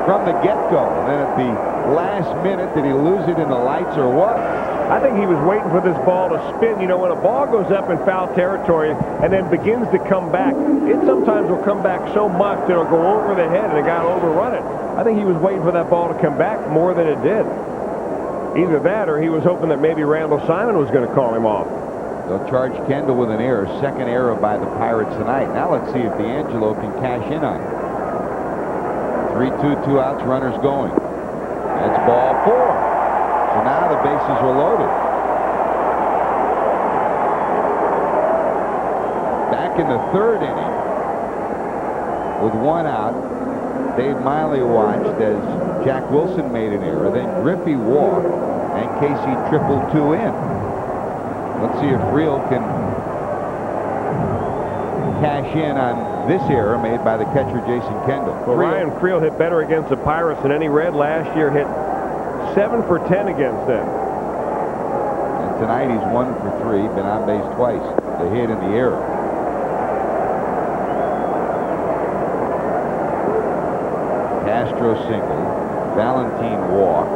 from the get-go. And then at the last minute, did he lose it in the lights or what? I think he was waiting for this ball to spin. You know, when a ball goes up in foul territory and then begins to come back, it sometimes will come back so much that it'll go over the head and the guy will overrun it. I think he was waiting for that ball to come back more than it did. Either that or he was hoping that maybe Randall Simon was going to call him off. They'll charge Kendall with an error. Second error by the Pirates tonight. Now let's see if D'Angelo can cash in on it. 3-2, 2 outs, runners going. That's ball 4. So now the bases are loaded. Back in the third inning, with 1 out, Dave Miley watched as Jack Wilson made an error. Then Griffey walked, and Casey tripled 2 in. Let's see if Real can cash in on this error made by the catcher Jason Kendall. Well, Ryan Creel hit better against the Pirates than any Red last year. Hit 7 for 10 against them. And tonight he's 1 for 3. Been on base twice. The hit and the error. Castro single, Valentin walked,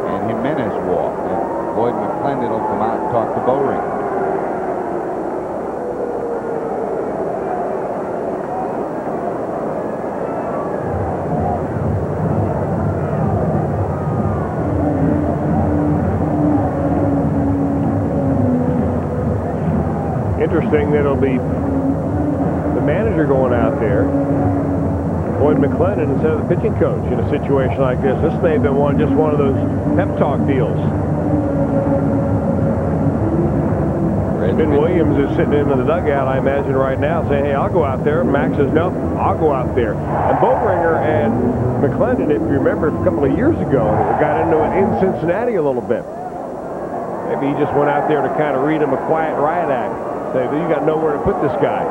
and Jimenez walked. And Lloyd McClendon will come out and talk to Bowring. Interesting that it'll be the manager going out there, Lloyd McClendon, instead of the pitching coach in a situation like this. This may have been just one of those pep talk deals. Ben Williams is sitting in the dugout, I imagine, right now, saying, hey, I'll go out there. Max says, no, I'll go out there. And Boehringer and McClendon, if you remember, a couple of years ago, got into it in Cincinnati a little bit. Maybe he just went out there to kind of read him a quiet riot act. Say, you got nowhere to put this guy.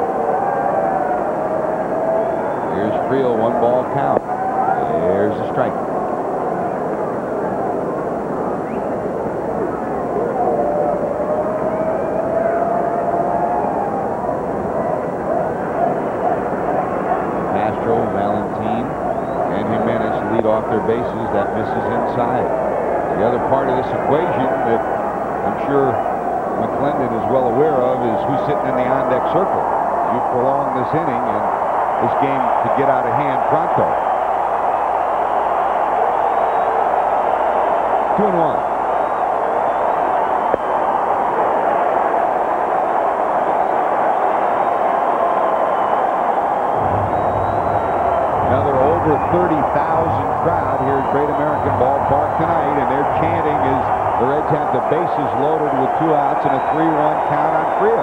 Here's Friel, 1 ball count. There's a strike. Castro, Valentin, and Jimenez lead off their bases. That misses inside. The other part of this equation that I'm sure McClendon is well aware of is who's sitting in the on-deck circle. You prolong this inning, and this game could get out of hand pronto. 2-1. Another over 30,000 crowd here at Great American Ballpark tonight, and their chanting as the Reds have the bases loaded with 2 outs and a 3-1 count on Friel.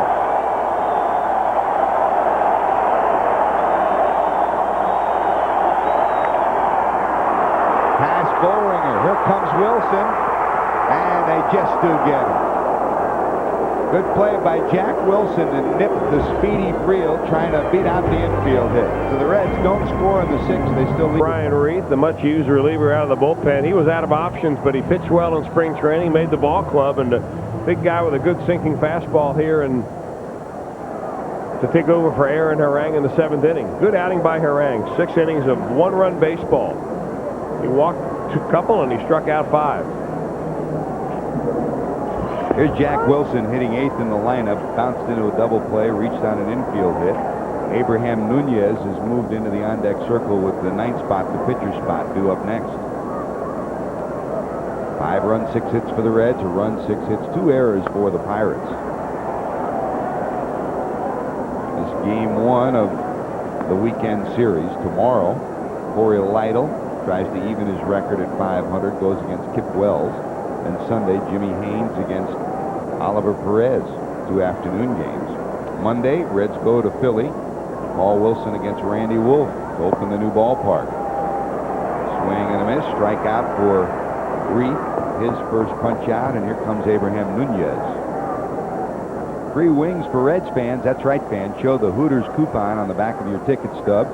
Pass Boehringer. Here comes Wilson, and they just do get him. Good play by Jack Wilson to nip the speedy Friel, trying to beat out the infield hit. So the Reds don't score in the 6th. They still lead. Brian Reith, the much-used reliever out of the bullpen. He was out of options, but he pitched well in spring training, made the ball club, and a big guy with a good sinking fastball here and to take over for Aaron Harang in the 7th inning. Good outing by Harang. 6 innings of 1-run baseball. He walked a couple and he struck out 5. Here's Jack Wilson hitting 8th in the lineup. Bounced into a double play, reached on an infield hit. Abraham Nunez has moved into the on-deck circle with the 9th spot, the pitcher spot, due up next. 5 runs, 6 hits for the Reds. A run, 6 hits, 2 errors for the Pirates. This game 1 of the weekend series. Tomorrow, Corey Lytle tries to even his record at 500, goes against Kip Wells. And Sunday, Jimmy Haynes against Oliver Perez, 2 afternoon games. Monday, Reds go to Philly. Paul Wilson against Randy Wolf to open the new ballpark. Swing and a miss, strikeout for Reith, his first punch out, and here comes Abraham Nunez. Free wings for Reds fans. That's right, fans. Show the Hooters coupon on the back of your ticket stub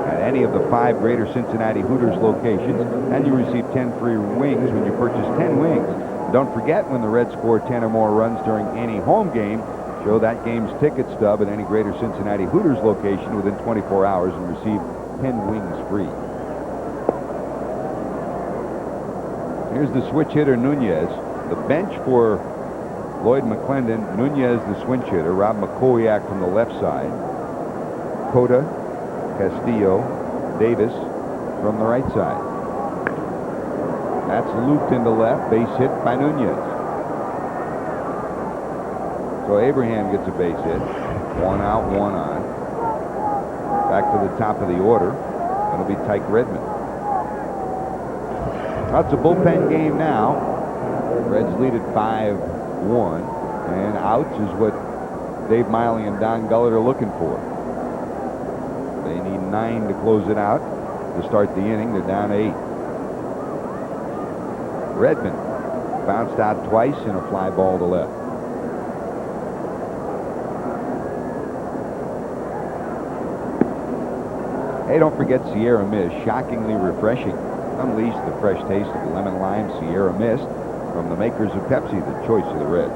at any of the 5 greater Cincinnati Hooters locations, and you receive 10 free wings when you purchase 10 wings. Don't forget, when the Reds score 10 or more runs during any home game, show that game's ticket stub at any greater Cincinnati Hooters location within 24 hours and receive 10 wings free. Here's the switch hitter, Nunez. The bench for Lloyd McClendon, Nunez the switch hitter, Rob McCoyak from the left side, Cota, Castillo, Davis from the right side. That's looped into left, base hit by Nunez. So Abraham gets a base hit. 1 out, 1 on. Back to the top of the order. That'll be Tyke Redmond. That's a bullpen game now. Reds lead at 5-1, and outs is what Dave Miley and Don Gullett are looking for. They need 9 to close it out to start the inning. They're down 8. Redmond bounced out twice in a fly ball to left. Hey, don't forget Sierra Mist, shockingly refreshing. Unleash the fresh taste of lemon lime Sierra Mist from the makers of Pepsi, the choice of the Reds.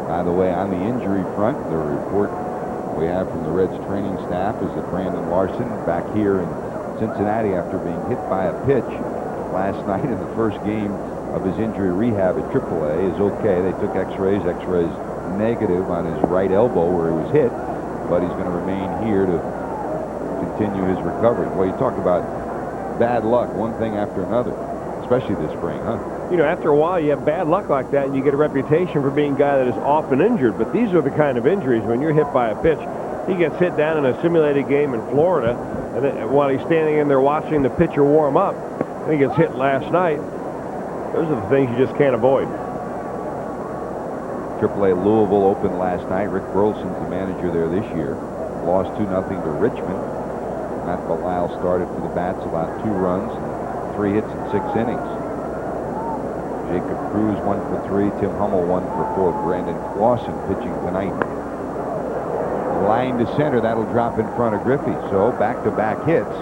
By the way, on the injury front, the report we have from the Reds training staff is that Brandon Larson, back here in Cincinnati after being hit by a pitch last night in the first game of his injury rehab at AAA, is okay. They took x-rays negative on his right elbow where he was hit, but he's going to remain here to continue his recovery. Well, you talk about bad luck, one thing after another, especially this spring, huh? You know, after a while, you have bad luck like that, and you get a reputation for being a guy that is often injured. But these are the kind of injuries when you're hit by a pitch. He gets hit down in a simulated game in Florida, and then, while he's standing in there watching the pitcher warm up, and he gets hit last night. Those are the things you just can't avoid. AAA Louisville opened last night. Rick Burleson's the manager there this year. Lost 2-0 to Richmond. Matt Belisle started for the Bats, allowed 2 runs, 3 hits in 6 innings. Jacob Cruz 1 for 3. Tim Hummel 1 for 4. Brandon Clausen pitching tonight. Line to center. That'll drop in front of Griffey. So back-to-back hits.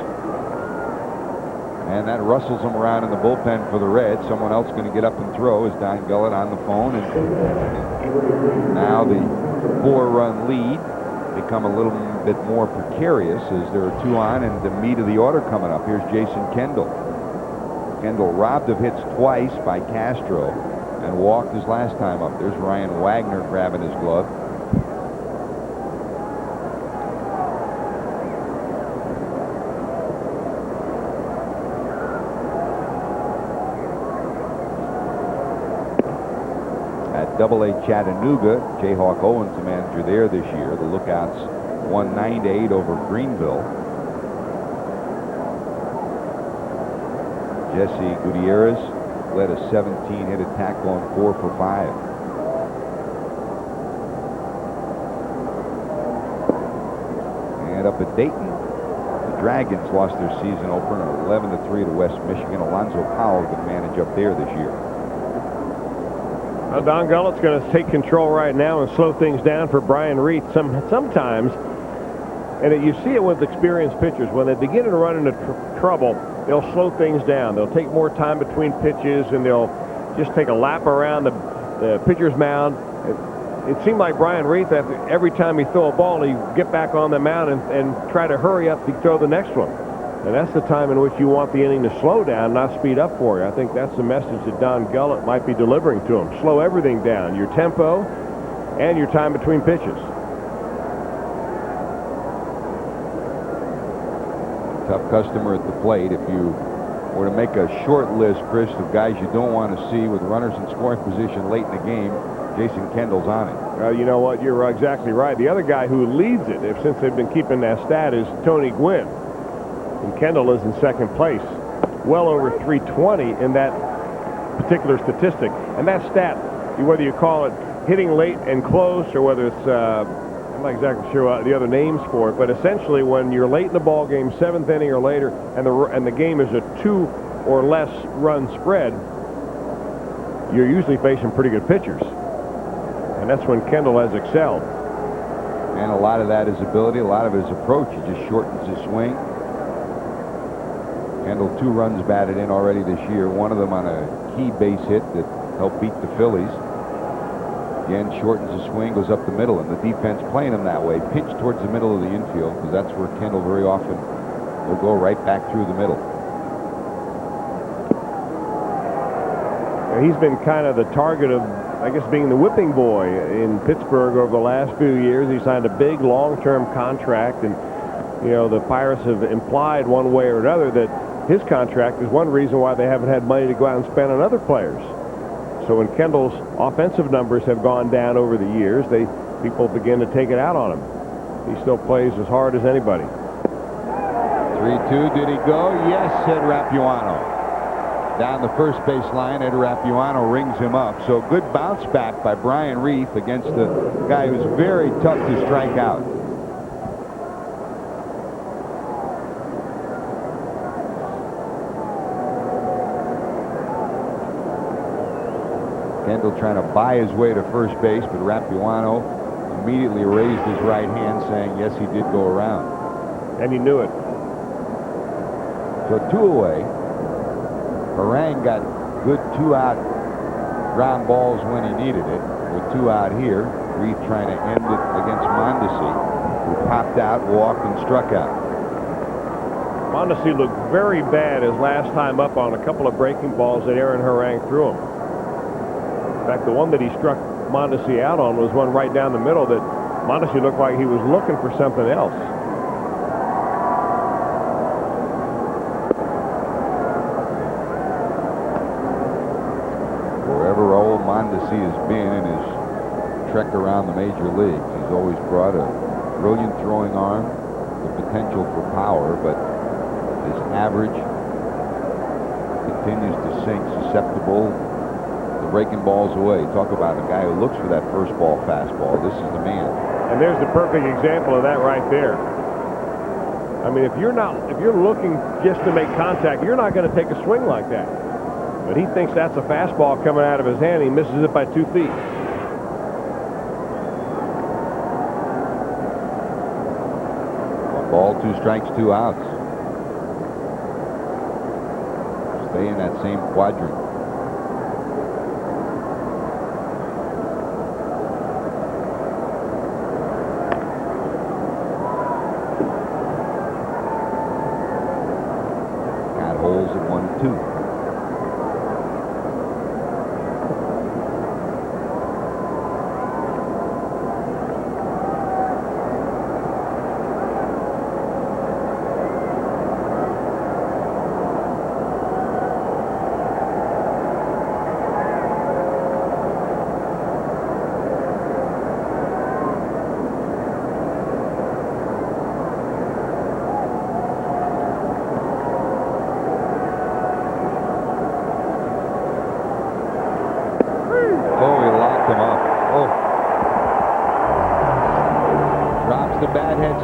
And that rustles them around in the bullpen for the Reds. Someone else going to get up and throw is Don Gullett on the phone. And now the 4-run lead become a little bit more precarious as there are 2 on and the meat of the order coming up. Here's Jason Kendall. Kendall robbed of hits twice by Castro and walked his last time up. There's Ryan Wagner grabbing his glove. Double-A Chattanooga, Jayhawk Owens, the manager there this year. The Lookouts won 9-8 over Greenville. Jesse Gutierrez led a 17-hit attack, going 4 for 5. And up at Dayton, the Dragons lost their season opener 11-3 to West Michigan. Alonzo Powell would manage up there this year. Don Gullett's going to take control right now and slow things down for Brian Reith. Sometimes, and you see it with experienced pitchers, when they begin to run into trouble, they'll slow things down. They'll take more time between pitches, and they'll just take a lap around the pitcher's mound. It seemed like Brian Reith, every time he threw a ball, he'd get back on the mound and try to hurry up to throw the next one. And that's the time in which you want the inning to slow down, not speed up for you. I think that's the message that Don Gullett might be delivering to him. Slow everything down, your tempo and your time between pitches. Tough customer at the plate. If you were to make a short list, Chris, of guys you don't want to see with runners in scoring position late in the game, Jason Kendall's on it. You know what? You're exactly right. The other guy who leads it, since they've been keeping that stat, is Tony Gwynn. And Kendall is in second place, well over 320 in that particular statistic. And that stat, whether you call it hitting late and close, or whether it's I'm not exactly sure what the other names for it, but essentially when you're late in the ball game, 7th inning or later, and the game is a 2 or less run spread, you're usually facing pretty good pitchers, and that's when Kendall has excelled. And a lot of that is ability, a lot of his approach. He just shortens his swing. Kendall 2 runs batted in already this year, one of them on a key base hit that helped beat the Phillies. Again, shortens his swing, goes up the middle, and the defense playing him that way. Pitch towards the middle of the infield, because that's where Kendall very often will go, right back through the middle. He's been kind of the target of, I guess, being the whipping boy in Pittsburgh over the last few years. He signed a big long-term contract, and you know, the Pirates have implied one way or another that his contract is one reason why they haven't had money to go out and spend on other players. So when Kendall's offensive numbers have gone down over the years, people begin to take it out on him. He still plays as hard as anybody. 3-2, did he go? Yes, said Rapuano. Down the first base line, Ed Rapuano rings him up. So good bounce back by Brian Reith against the guy who's very tough to strike out. Kendall trying to buy his way to first base, but Rapuano immediately raised his right hand, saying, yes, he did go around. And he knew it. So 2 away. Harang got good 2-out ground balls when he needed it. With 2 out here, Reith trying to end it against Mondesi, who popped out, walked, and struck out. Mondesi looked very bad his last time up on a couple of breaking balls that Aaron Harang threw him. In fact, the one that he struck Mondesi out on was one right down the middle that Mondesi looked like he was looking for something else. Wherever old Mondesi has been in his trek around the major leagues, he's always brought a brilliant throwing arm, the potential for power, but his average continues to sink, susceptible to breaking balls away. Talk about a guy who looks for that first ball fastball. This is the man. And there's the perfect example of that right there. I mean, if you're looking just to make contact, you're not going to take a swing like that. But he thinks that's a fastball coming out of his hand. He misses it by 2 feet. 1 ball, 2 strikes, 2 outs. Stay in that same quadrant. Got holes at 1-2.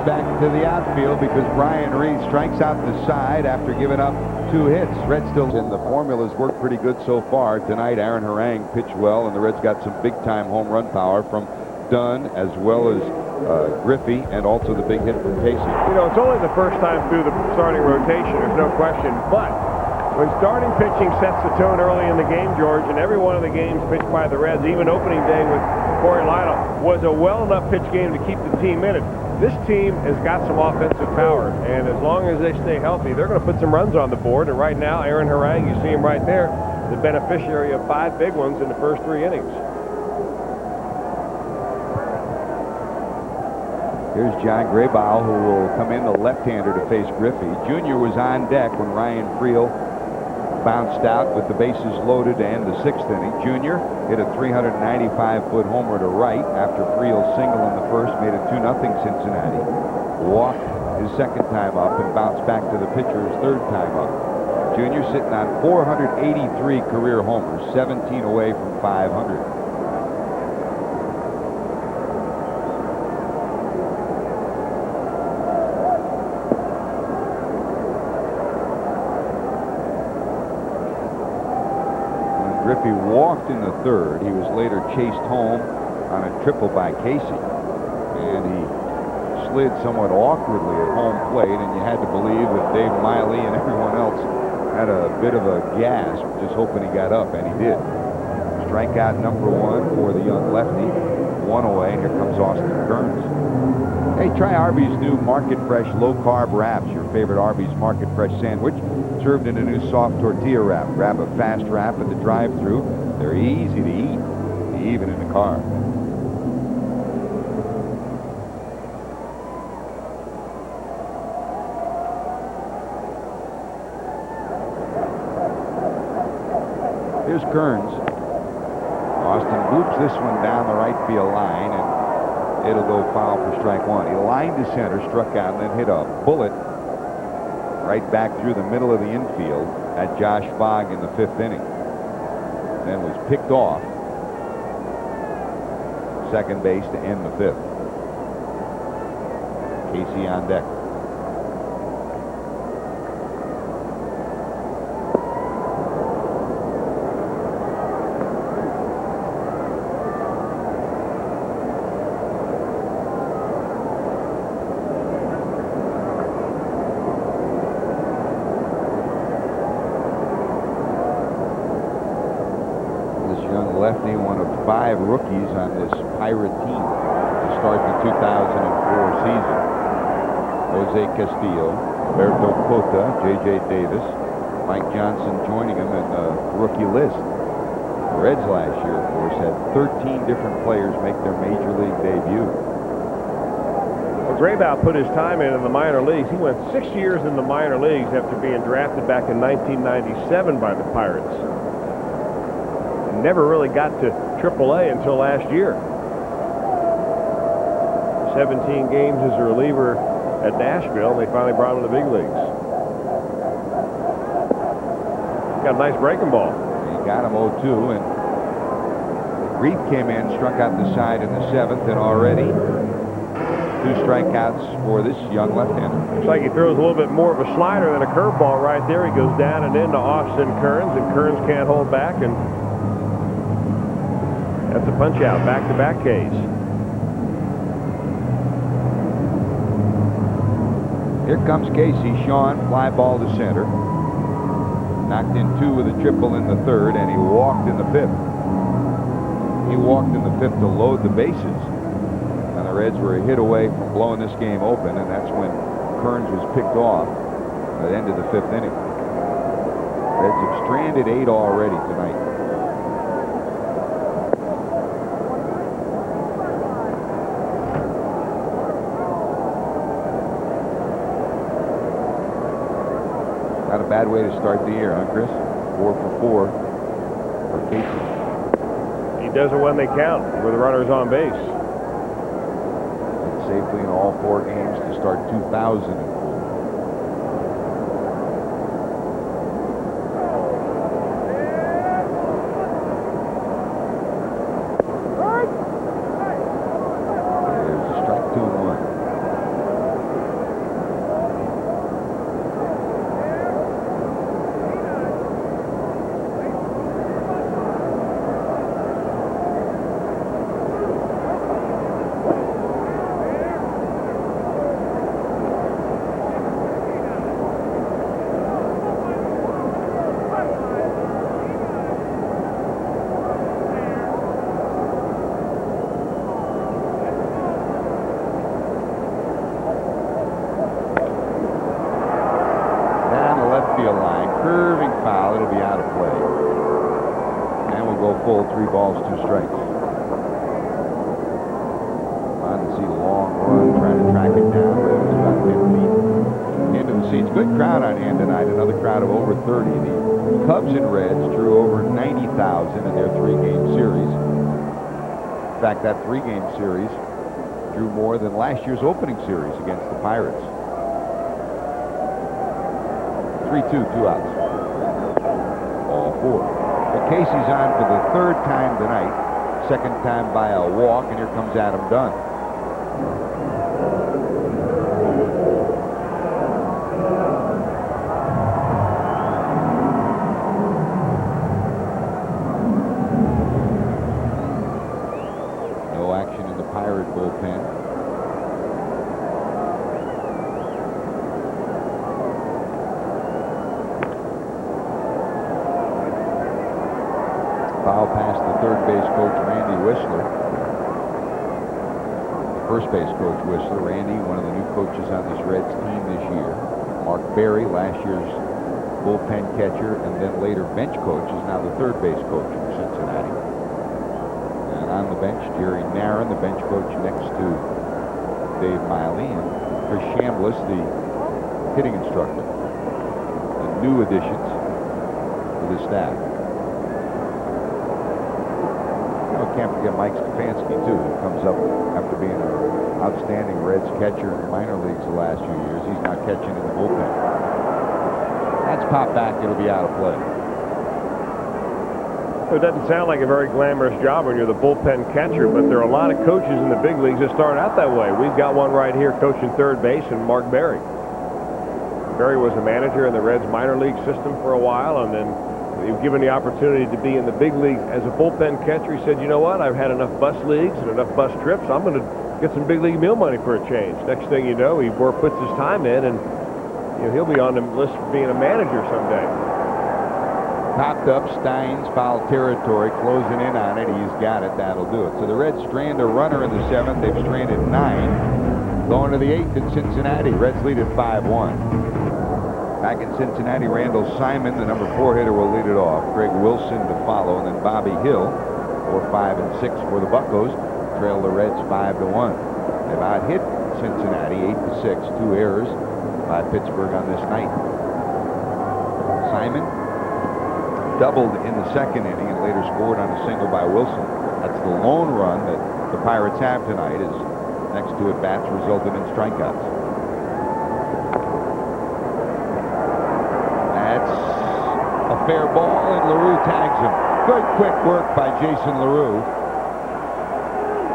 Back to the outfield because Brian Reed strikes out the side after giving up 2 hits. Reds still, and the formula's worked pretty good so far. Tonight, Aaron Harang pitched well, and the Reds got some big-time home run power from Dunn as well as Griffey, and also the big hit from Casey. You know, it's only the first time through the starting rotation, there's no question, but when starting pitching sets the tone early in the game, George, and every one of the games pitched by the Reds, even opening day with Corey Lytle, was a well-enough pitch game to keep the team in it. This team has got some offensive power, and as long as they stay healthy, they're going to put some runs on the board. And right now, Aaron Harang, you see him right there, the beneficiary of 5 big ones in the first 3 innings. Here's John Graybow, who will come in the left-hander to face Griffey. Jr. was on deck when Ryan Friel bounced out with the bases loaded to end the 6th inning. Jr. hit a 395-foot homer to right after Friel's single in the first made it 2-0 Cincinnati. Walked his 2nd time up and bounced back to the pitcher's 3rd time up. Jr. sitting on 483 career homers, 17 away from 500. Griffey walked in the 3rd. He was later chased home on a triple by Casey, and he slid somewhat awkwardly at home plate, and you had to believe that Dave Miley and everyone else had a bit of a gasp, just hoping he got up, and he did. Strikeout number 1 for the young lefty. 1 away, and here comes Austin Kearns. Hey, try Arby's new Market Fresh low-carb wraps, your favorite Arby's Market Fresh sandwich, served in a new soft tortilla wrap. Grab a fast wrap at the drive-thru. They're easy to eat, even in the car. Here's Kearns. Austin boops this one down the right field line, and it'll go foul for strike 1. He lined to center, struck out, and then hit a bullet right back through the middle of the infield at Josh Fogg in the 5th inning. Then was picked off second base to end the 5th. Casey on deck. Lefty, one of 5 rookies on this Pirate team to start the 2004 season. Jose Castillo, Alberto Cota, J.J. Davis, Mike Johnson joining him in the rookie list. The Reds last year, of course, had 13 different players make their major league debut. Well, Graybow put his time in the minor leagues. He went 6 years in the minor leagues after being drafted back in 1997 by the Pirates. And never really got to AAA until last year. 17 games as a reliever at Nashville, and they finally brought him to the big leagues. Got a nice breaking ball. He got him 0-2, and Reed came in, struck out the side in the 7th, and already 2 strikeouts for this young left-hander. Looks like he throws a little bit more of a slider than a curveball right there. He goes down and into Austin Kearns, and Kearns can't hold back, and that's a punch out. Back-to-back Ks. Here comes Casey. Sean, fly ball to center. Knocked in 2 with a triple in the 3rd, and he walked in the 5th. He walked in the 5th to load the bases. And the Reds were a hit away from blowing this game open, and that's when Kearns was picked off at the end of the 5th inning. Reds have stranded 8 already tonight. Not a bad way to start the year, huh, Chris? 4 for 4 for Casey. He does it when they count, with the runners on base. And safely in all 4 games to start 2004. There's a strike 2 and 1. Full, 3 balls, 2 strikes. On to see the long run, trying to track it down, but it was about 10 feet into the seats. Good crowd on hand tonight. Another crowd of over 30. The Cubs and Reds drew over 90,000 in their 3-game series. In fact, that 3-game series drew more than last year's opening series against the Pirates. 3-2, 2 outs. All 4. But Casey's on for the 3rd time tonight, 2nd time by a walk, and here comes Adam Dunn. No action in the Pirate bullpen. Foul past the 3rd base coach, Randy Whistler. The 1st base coach, Whistler. Randy, one of the new coaches on this Reds team this year. Mark Berry, last year's bullpen catcher and then later bench coach, is now the 3rd base coach for Cincinnati. And on the bench, Jerry Narron, the bench coach next to Dave Miley, and Chris Chambliss, the hitting instructor. The new additions to the staff. Can't forget Mike Stefanski, too, who comes up after being an outstanding Reds catcher in the minor leagues the last few years. He's now catching in the bullpen. That's popped back. It'll be out of play. It doesn't sound like a very glamorous job when you're the bullpen catcher, but there are a lot of coaches in the big leagues that start out that way. We've got one right here coaching 3rd base, and Mark Berry. Berry was a manager in the Reds minor league system for a while, and then he was given the opportunity to be in the big leagues as a bullpen catcher. He said, you know what, I've had enough bus leagues and enough bus trips. I'm going to get some big league meal money for a change. Next thing you know, he puts his time in, and he'll be on the list for being a manager someday. Popped up, Steins, foul territory, closing in on it. He's got it. That'll do it. So the Reds strand a runner in the 7th. They've stranded 9. Going to the 8th in Cincinnati. Reds lead at 5-1. Back in Cincinnati, Randall Simon, the number 4 hitter, will lead it off. Greg Wilson to follow, and then Bobby Hill, 4, 5, and 6 for the Buccos, trail the Reds 5-1. They've out-hit Cincinnati 8-6, 2 errors by Pittsburgh on this night. Simon doubled in the second inning and later scored on a single by Wilson. That's the lone run that the Pirates have tonight, as next 2 at-bats resulted in strikeouts. That's a fair ball, and LaRue tags him. Good quick work by Jason LaRue.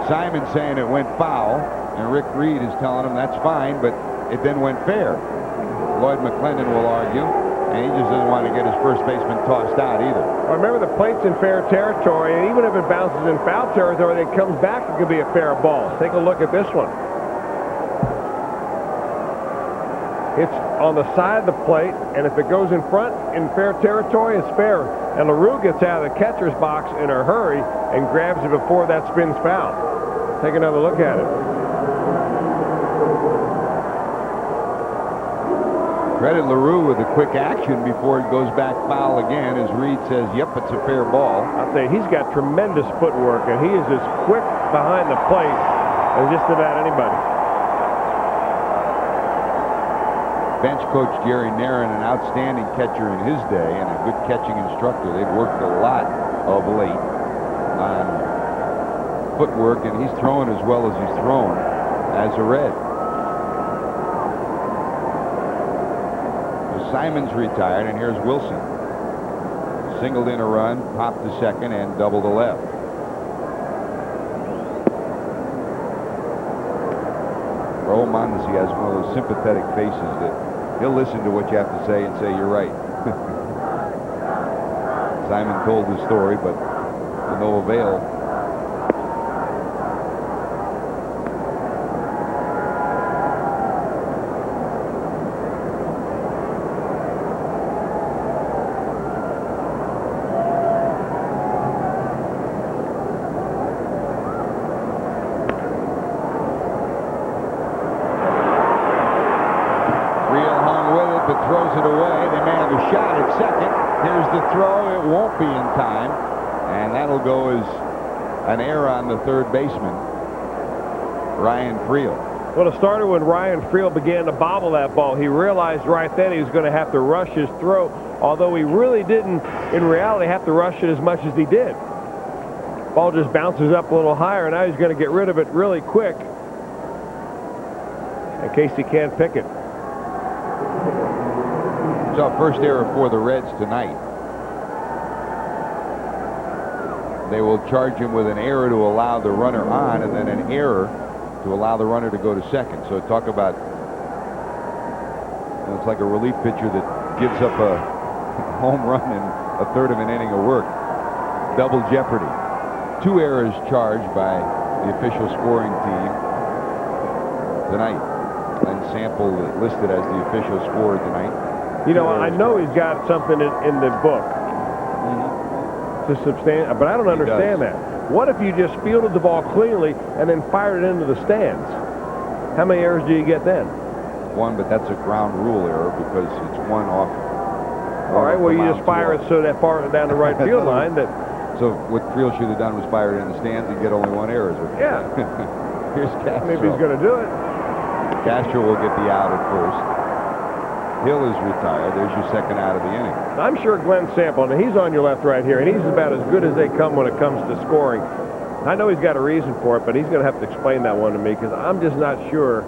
Simon saying it went foul, and Rick Reed is telling him that's fine, but it then went fair. Lloyd McClendon will argue, and he just doesn't want to get his first baseman tossed out either. Well, remember, the plate's in fair territory, and even if it bounces in foul territory and it comes back, it could be a fair ball. Take a look at this one. It's on the side of the plate, and if it goes in front in fair territory, it's fair. And LaRue gets out of the catcher's box in a hurry and grabs it before that spins foul. Take another look at it. Credit LaRue with the quick action before it goes back foul again, as Reed says, yep, it's a fair ball. I'll say he's got tremendous footwork, and he is as quick behind the plate as just about anybody. Bench coach Gary Nairn, an outstanding catcher in his day and a good catching instructor. They've worked a lot of late on footwork, and he's throwing as well as he's thrown as a Red. So Simon's retired, and here's Wilson. Singled in a run, popped to second, and doubled to left. Raul Mondesi has one of those sympathetic faces that he'll listen to what you have to say and say you're right. Simon told the story, but to no avail. Throws it away. They may have a shot at second. Here's the throw. It won't be in time, and that'll go as an error on the third baseman, Ryan Friel. Well, it started when Ryan Friel began to bobble that ball. He realized right then he was going to have to rush his throw, although he really didn't, in reality, have to rush it as much as he did. Ball just bounces up a little higher, and now he's going to get rid of it really quick in case he can't pick it. So first error for the Reds tonight. They will charge him with an error to allow the runner on, and then an error to allow the runner to go to second. So talk about, it's like a relief pitcher that gives up a home run in a third of an inning of work. Double jeopardy. 2 errors charged by the official scoring team tonight. And Sample listed as the official scorer tonight. You know, I know he's got something in the book to substantiate, but I don't understand that. What if you just fielded the ball cleanly and then fired it into the stands? How many errors do you get then? 1, but that's a ground rule error because it's 1 off. All right, well, you just fire it so that far down the right field line that. So what Friel should have done was fire it in the stands and get only 1 error. Yeah. Here's Castro. Maybe he's going to do it. Castro will get the out at first. Hill is retired. There's your second out of the inning. I'm sure Glenn Sample, and he's on your left right here, and he's about as good as they come when it comes to scoring. I know he's got a reason for it, but he's going to have to explain that one to me because I'm just not sure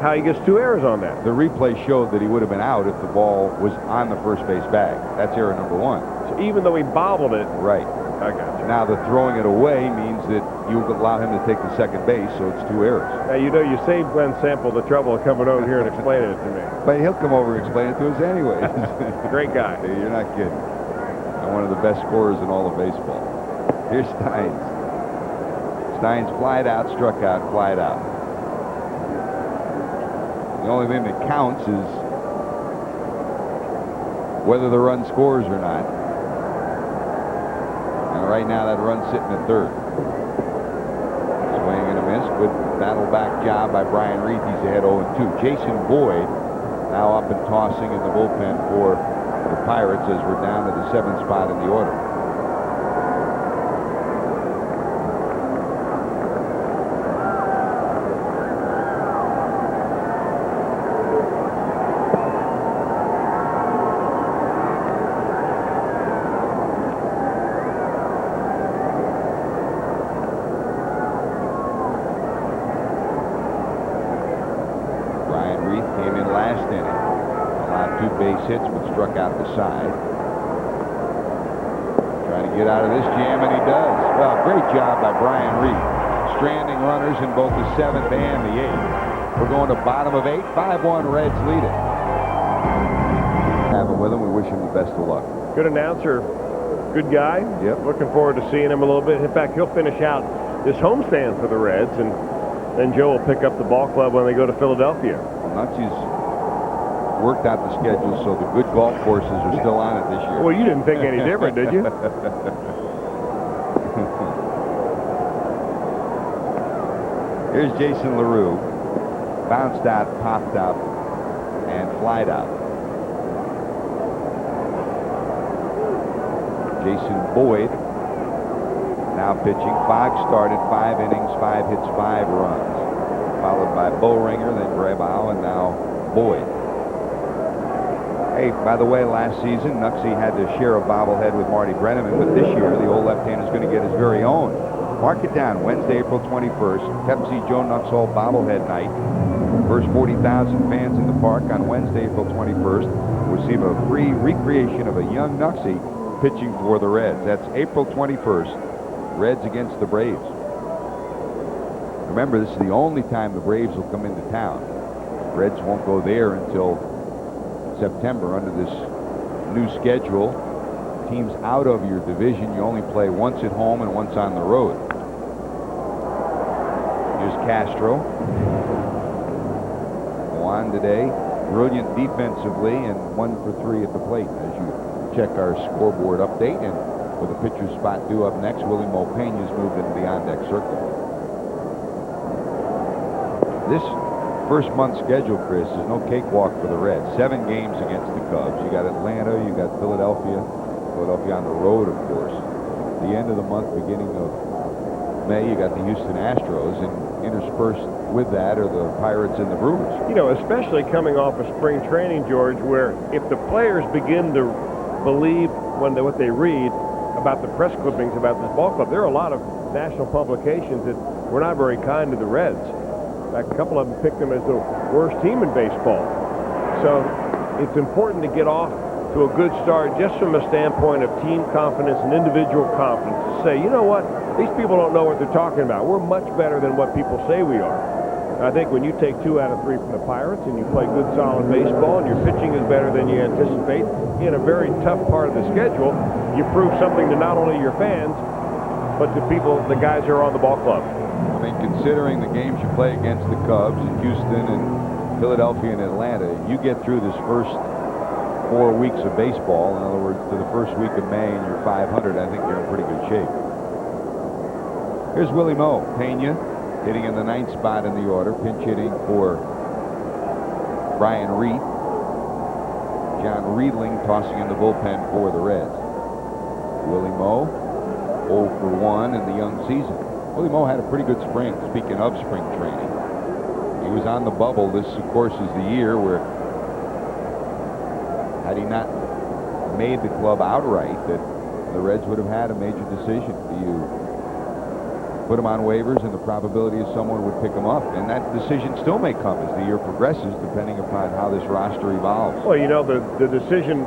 how he gets 2 errors on that. The replay showed that he would have been out if the ball was on the first base bag. That's error number 1. So even though he bobbled it. Right. I got you. Now the throwing it away means that you allow him to take the second base, so it's 2 errors. Now, you know, you saved Glenn Sample the trouble of coming over here and explaining it to me. But he'll come over and explain it to us anyway. Great guy. You're not kidding. And one of the best scorers in all of baseball. Here's Steins. Steins flied out, struck out, flied out. The only thing that counts is whether the run scores or not. And right now that run's sitting at third. Swing and a miss. Good battle back job by Brian Reed. He's ahead 0-2. Jason Boyd now up and tossing in the bullpen for the Pirates as we're down to the 7th spot in the order. Hits, but struck out the side. Trying to get out of this jam, and he does. Well, great job by Brian Reed. Stranding runners in both the 7th and the 8th. We're going to bottom of 8. 5-1 Reds lead it. Have him with him. We wish him the best of luck. Good announcer. Good guy. Yep. Looking forward to seeing him a little bit. In fact, he'll finish out this homestand for the Reds, and then Joe will pick up the ball club when they go to Philadelphia. Well, Nucci's worked out the schedule so the good golf courses are still on it this year. Well, you didn't think any different, did you? Here's Jason LaRue. Bounced out, popped up, and flied out. Jason Boyd now pitching. Fogg started 5 innings, 5 hits, 5 runs. Followed by Boehringer, then Grabau, and now Boyd. Hey, by the way, last season, Nucci had to share a bobblehead with Marty Brenneman, but this year, the old left-hander is going to get his very own. Mark it down, Wednesday, April 21st, Pepsi Joe Nuxhall bobblehead night. First 40,000 fans in the park on Wednesday, April 21st will receive a free recreation of a young Nucci pitching for the Reds. That's April 21st, Reds against the Braves. Remember, this is the only time the Braves will come into town. Reds won't go there until September under this new schedule. Teams out of your division, you only play once at home and once on the road. Here's Castro. Juan today, brilliant defensively and 1 for 3 at the plate. As you check our scoreboard update, and with the pitcher's spot due up next, Willie Mopena's moved into the on-deck circle. This first month schedule, Chris, is no cakewalk for the Reds. 7 games against the Cubs. You got Atlanta, you got Philadelphia on the road, of course. The end of the month, beginning of May, you got the Houston Astros, and interspersed with that are the Pirates and the Brewers. You know, especially coming off of spring training, George, where if the players begin to believe what they read about the press clippings about this ball club, there are a lot of national publications that were not very kind to the Reds. In fact, a couple of them picked them as the worst team in baseball. So it's important to get off to a good start just from a standpoint of team confidence and individual confidence. To say, you know what, these people don't know what they're talking about. We're much better than what people say we are. I think when you take 2 out of 3 from the Pirates and you play good solid baseball and your pitching is better than you anticipate in a very tough part of the schedule, you prove something to not only your fans but to people, the guys who are on the ball club. I mean, considering the games you play against the Cubs in Houston and Philadelphia and Atlanta, you get through this first 4 weeks of baseball, in other words, to the first week of May, and you're 500, I think you're in pretty good shape. Here's Willie Mopeña hitting in the 9th spot in the order, pinch hitting for Brian Reed. John Riedling tossing in the bullpen for the Reds. Willie Moe, 0 for 1 in the young season. Willie Moe had a pretty good spring. Speaking of spring training, he was on the bubble. This, of course, is the year where, had he not made the club outright, that the Reds would have had a major decision. Do you put him on waivers, and the probability is someone would pick him up? And that decision still may come as the year progresses, depending upon how this roster evolves. Well, you know, the decision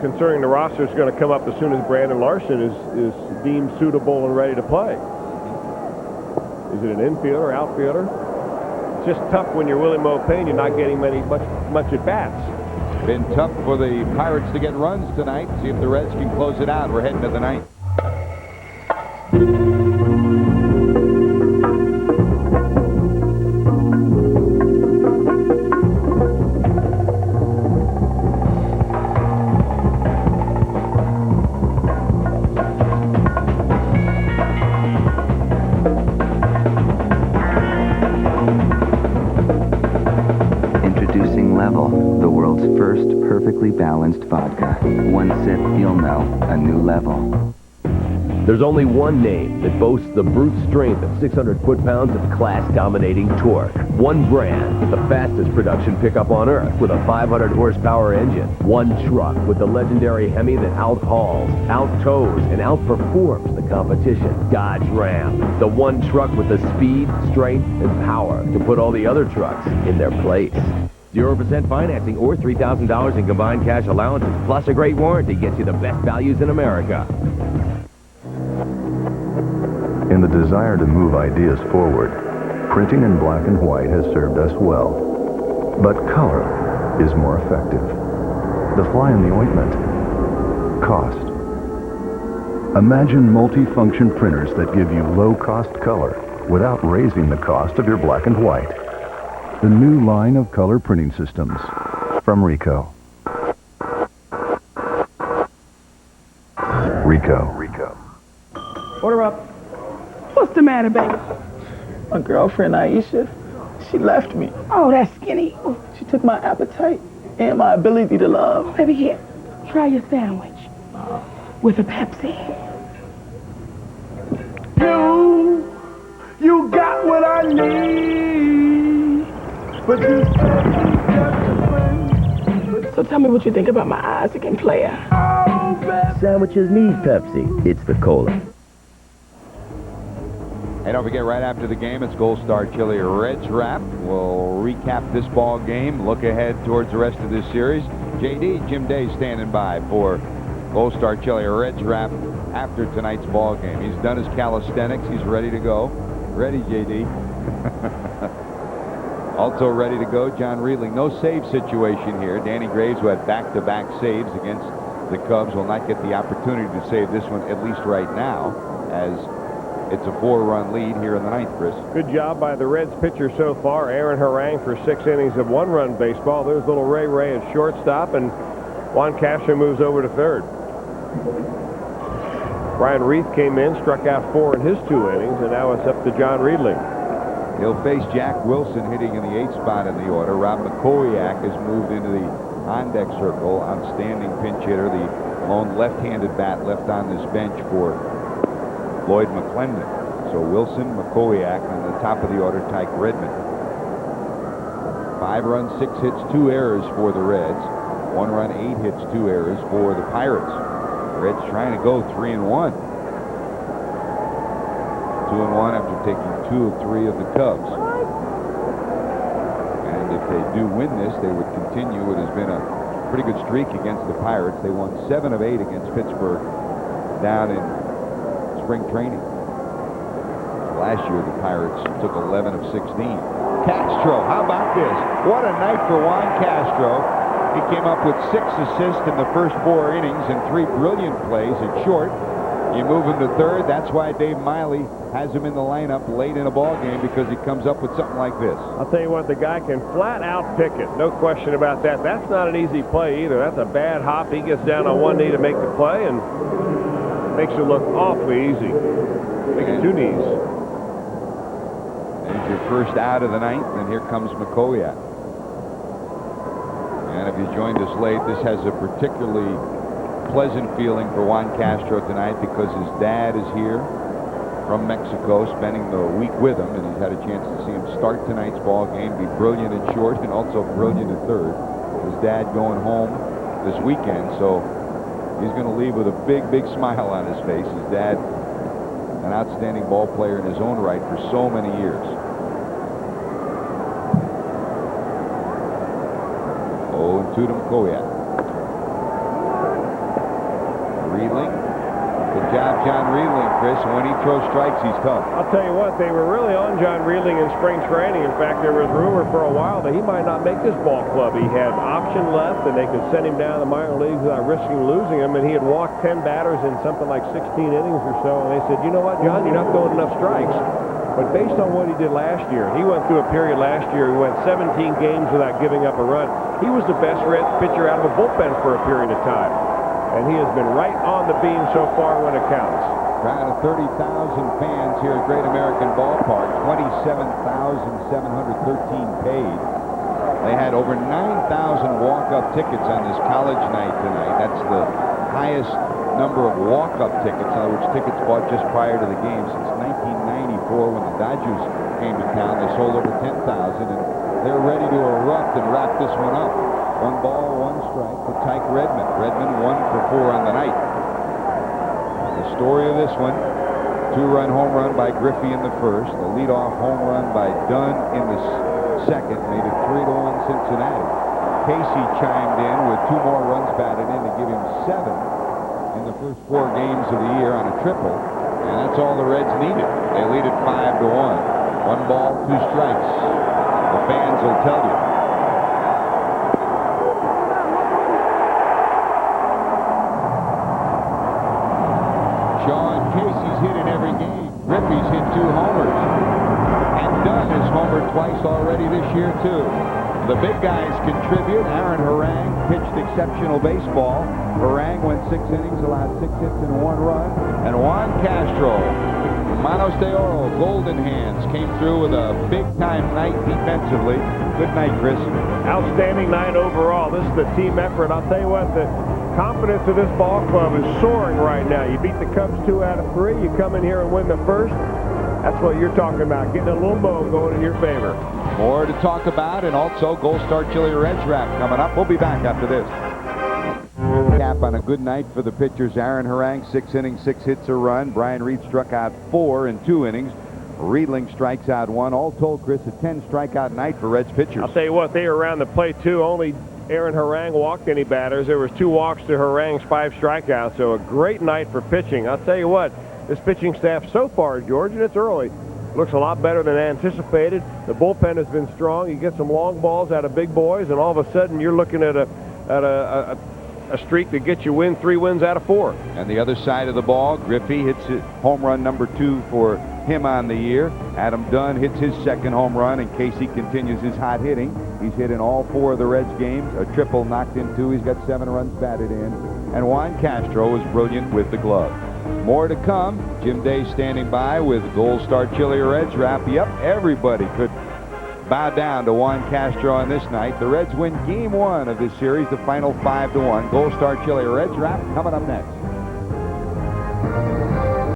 concerning the roster is going to come up as soon as Brandon Larson is deemed suitable and ready to play. Is it an infielder, outfielder? It's just tough when you're Willie Mopeña not getting much at bats. Been tough for the Pirates to get runs tonight. See if the Reds can close it out. We're heading to the 9th. Introducing perfectly balanced vodka. One sip, you'll know, a new level. There's only one name that boasts the brute strength of 600 foot-pounds of class-dominating torque. One brand with the fastest production pickup on Earth with a 500 horsepower engine. One truck with the legendary Hemi that outhauls, outtows, and outperforms the competition. Dodge Ram. The one truck with the speed, strength, and power to put all the other trucks in their place. 0% financing or $3,000 in combined cash allowances plus a great warranty gets you the best values in America. In the desire to move ideas forward, printing in black and white has served us well. But color is more effective. The fly in the ointment. Cost. Imagine multi-function printers that give you low-cost color without raising the cost of your black and white. The new line of color printing systems from Ricoh. Ricoh. Order up. What's the matter, baby? My girlfriend, Aisha, she left me. Oh, that's skinny. She took my appetite and my ability to love. Baby, here, try your sandwich with a Pepsi. You got what I need, but you So tell me what you think about my Isaac and player. Sandwiches need Pepsi. It's the cola. And don't forget, right after the game, it's Gold Star Chili Reds Wrap. We'll recap this ball game, look ahead towards the rest of this series. JD, Jim Day standing by for Gold Star Chili Reds Wrap after tonight's ball game. He's done his calisthenics. He's ready to go. Ready, JD. Also ready to go, John Reedling. No save situation here. Danny Graves, who had back-to-back saves against the Cubs, will not get the opportunity to save this one, at least right now, as it's a 4-run lead here in the ninth, Chris. Good job by the Reds pitcher so far. Aaron Harang for 6 innings of 1-run baseball. There's little Ray Ray at shortstop, and Juan Castro moves over to third. Brian Reith came in, struck out 4 in his 2 innings, and now it's up to John Reedling. He'll face Jack Wilson hitting in the 8th spot in the order. Rob McCoyak has moved into the on-deck circle. Outstanding pinch hitter, the lone left-handed bat left on this bench for Lloyd McClendon. So Wilson, McCoyak, and the top of the order, Tyke Redmond. 5 runs, 6 hits, 2 errors for the Reds. 1 run, 8 hits, 2 errors for the Pirates. Reds trying to go 3-1. 2-1 after taking 2 of 3 of the Cubs. And if they do win this, they would continue. It has been a pretty good streak against the Pirates. They won 7 of 8 against Pittsburgh down in spring training. Last year, the Pirates took 11 of 16. Castro, how about this? What a night for Juan Castro. He came up with 6 assists in the first 4 innings and 3 brilliant plays at short. You move him to third. That's why Dave Miley has him in the lineup late in a ball game, because he comes up with something like this. I'll tell you what, the guy can flat out pick it. No question about that. That's not an easy play either. That's a bad hop. He gets down on 1 knee to make the play and makes it look awfully easy. Makes it 2 knees. There's your first out of the ninth, and here comes McCoyak. And if you joined us late, this has a particularly pleasant feeling for Juan Castro tonight, because his dad is here from Mexico, spending the week with him, and he's had a chance to see him start tonight's ball game, be brilliant at short and also brilliant at third. His dad going home this weekend, so he's going to leave with a big, big smile on his face. His dad, an outstanding ball player in his own right for so many years. 0-2 to McCoyak. Reedling. Good job, John Reedling, Chris. When he throws strikes, he's tough. I'll tell you what, they were really on John Reedling in spring training. In fact, there was rumor for a while that he might not make this ball club. He had option left, and they could send him down to the minor leagues without risking losing him, and he had walked 10 batters in something like 16 innings or so, and they said, you know what, John, you're not throwing enough strikes. But based on what he did last year, he went through a period last year, he went 17 games without giving up a run. He was the best Reds pitcher out of a bullpen for a period of time. And he has been right on the beam so far when it counts. Crowd of 30,000 fans here at Great American Ballpark. 27,713 paid. They had over 9,000 walk-up tickets on this college night tonight. That's the highest number of walk-up tickets, in other words, tickets bought just prior to the game since 1994 when the Dodgers came to town. They sold over 10,000, and they're ready to erupt and wrap this one up. 1 ball, 1 strike to Tyke Redmond. Redmond 1 for 4 on the night. The story of this one, 2-run home run by Griffey in the first. The leadoff home run by Dunn in the second made it 3-1 Cincinnati. Casey chimed in with 2 more runs batted in to give him 7 in the first 4 games of the year on a triple, and that's all the Reds needed. They lead it 5-1. 1 ball, 2 strikes. The fans will tell you. Sean Casey's hit in every game. Griffey's hit 2 homers. And Dunn has homered twice already this year, too. The big guys contribute. Aaron Harang pitched exceptional baseball. Harang went 6 innings, allowed 6 hits and 1 run. And Juan Castro, Manos de Oro, Golden Hands, came through with a big-time night defensively. Good night, Chris. Outstanding night overall. This is the team effort. I'll tell you what, the confidence of this ball club is soaring right now. You beat the Cubs 2 out of 3. You come in here and win the first. That's what you're talking about, getting a little bow going in your favor. More to talk about, and also Gold Star Chili Reds wrap coming up. We'll be back after this. Cap on a good night for the pitchers. Aaron Harang, 6 innings, 6 hits, a run. Brian Reed struck out 4 in 2 innings. Riedling strikes out 1. All told, Chris, a 10 strikeout night for Reds pitchers. I'll tell you what, they were around the plate, too. Only Aaron Harang walked any batters. There was 2 walks to Harang's 5 strikeouts, so a great night for pitching. I'll tell you what, this pitching staff so far, George, and it's early, looks a lot better than anticipated. The bullpen has been strong. You get some long balls out of big boys, and all of a sudden you're looking at a streak that gets you 3 wins out of 4. And the other side of the ball, Griffey hits home run number 2 for him on the year. Adam Dunn hits his 2nd home run, and Casey continues his hot hitting. He's hit in all 4 of the Reds games. A triple knocked in 2. He's got 7 runs batted in. And Juan Castro is brilliant with the glove. More to come. Jim Day standing by with Gold Star Chili Reds wrap. Yep, everybody could bow down to Juan Castro on this night. The Reds win Game 1 of this series, the final 5-1. Gold Star Chili Reds wrap coming up next.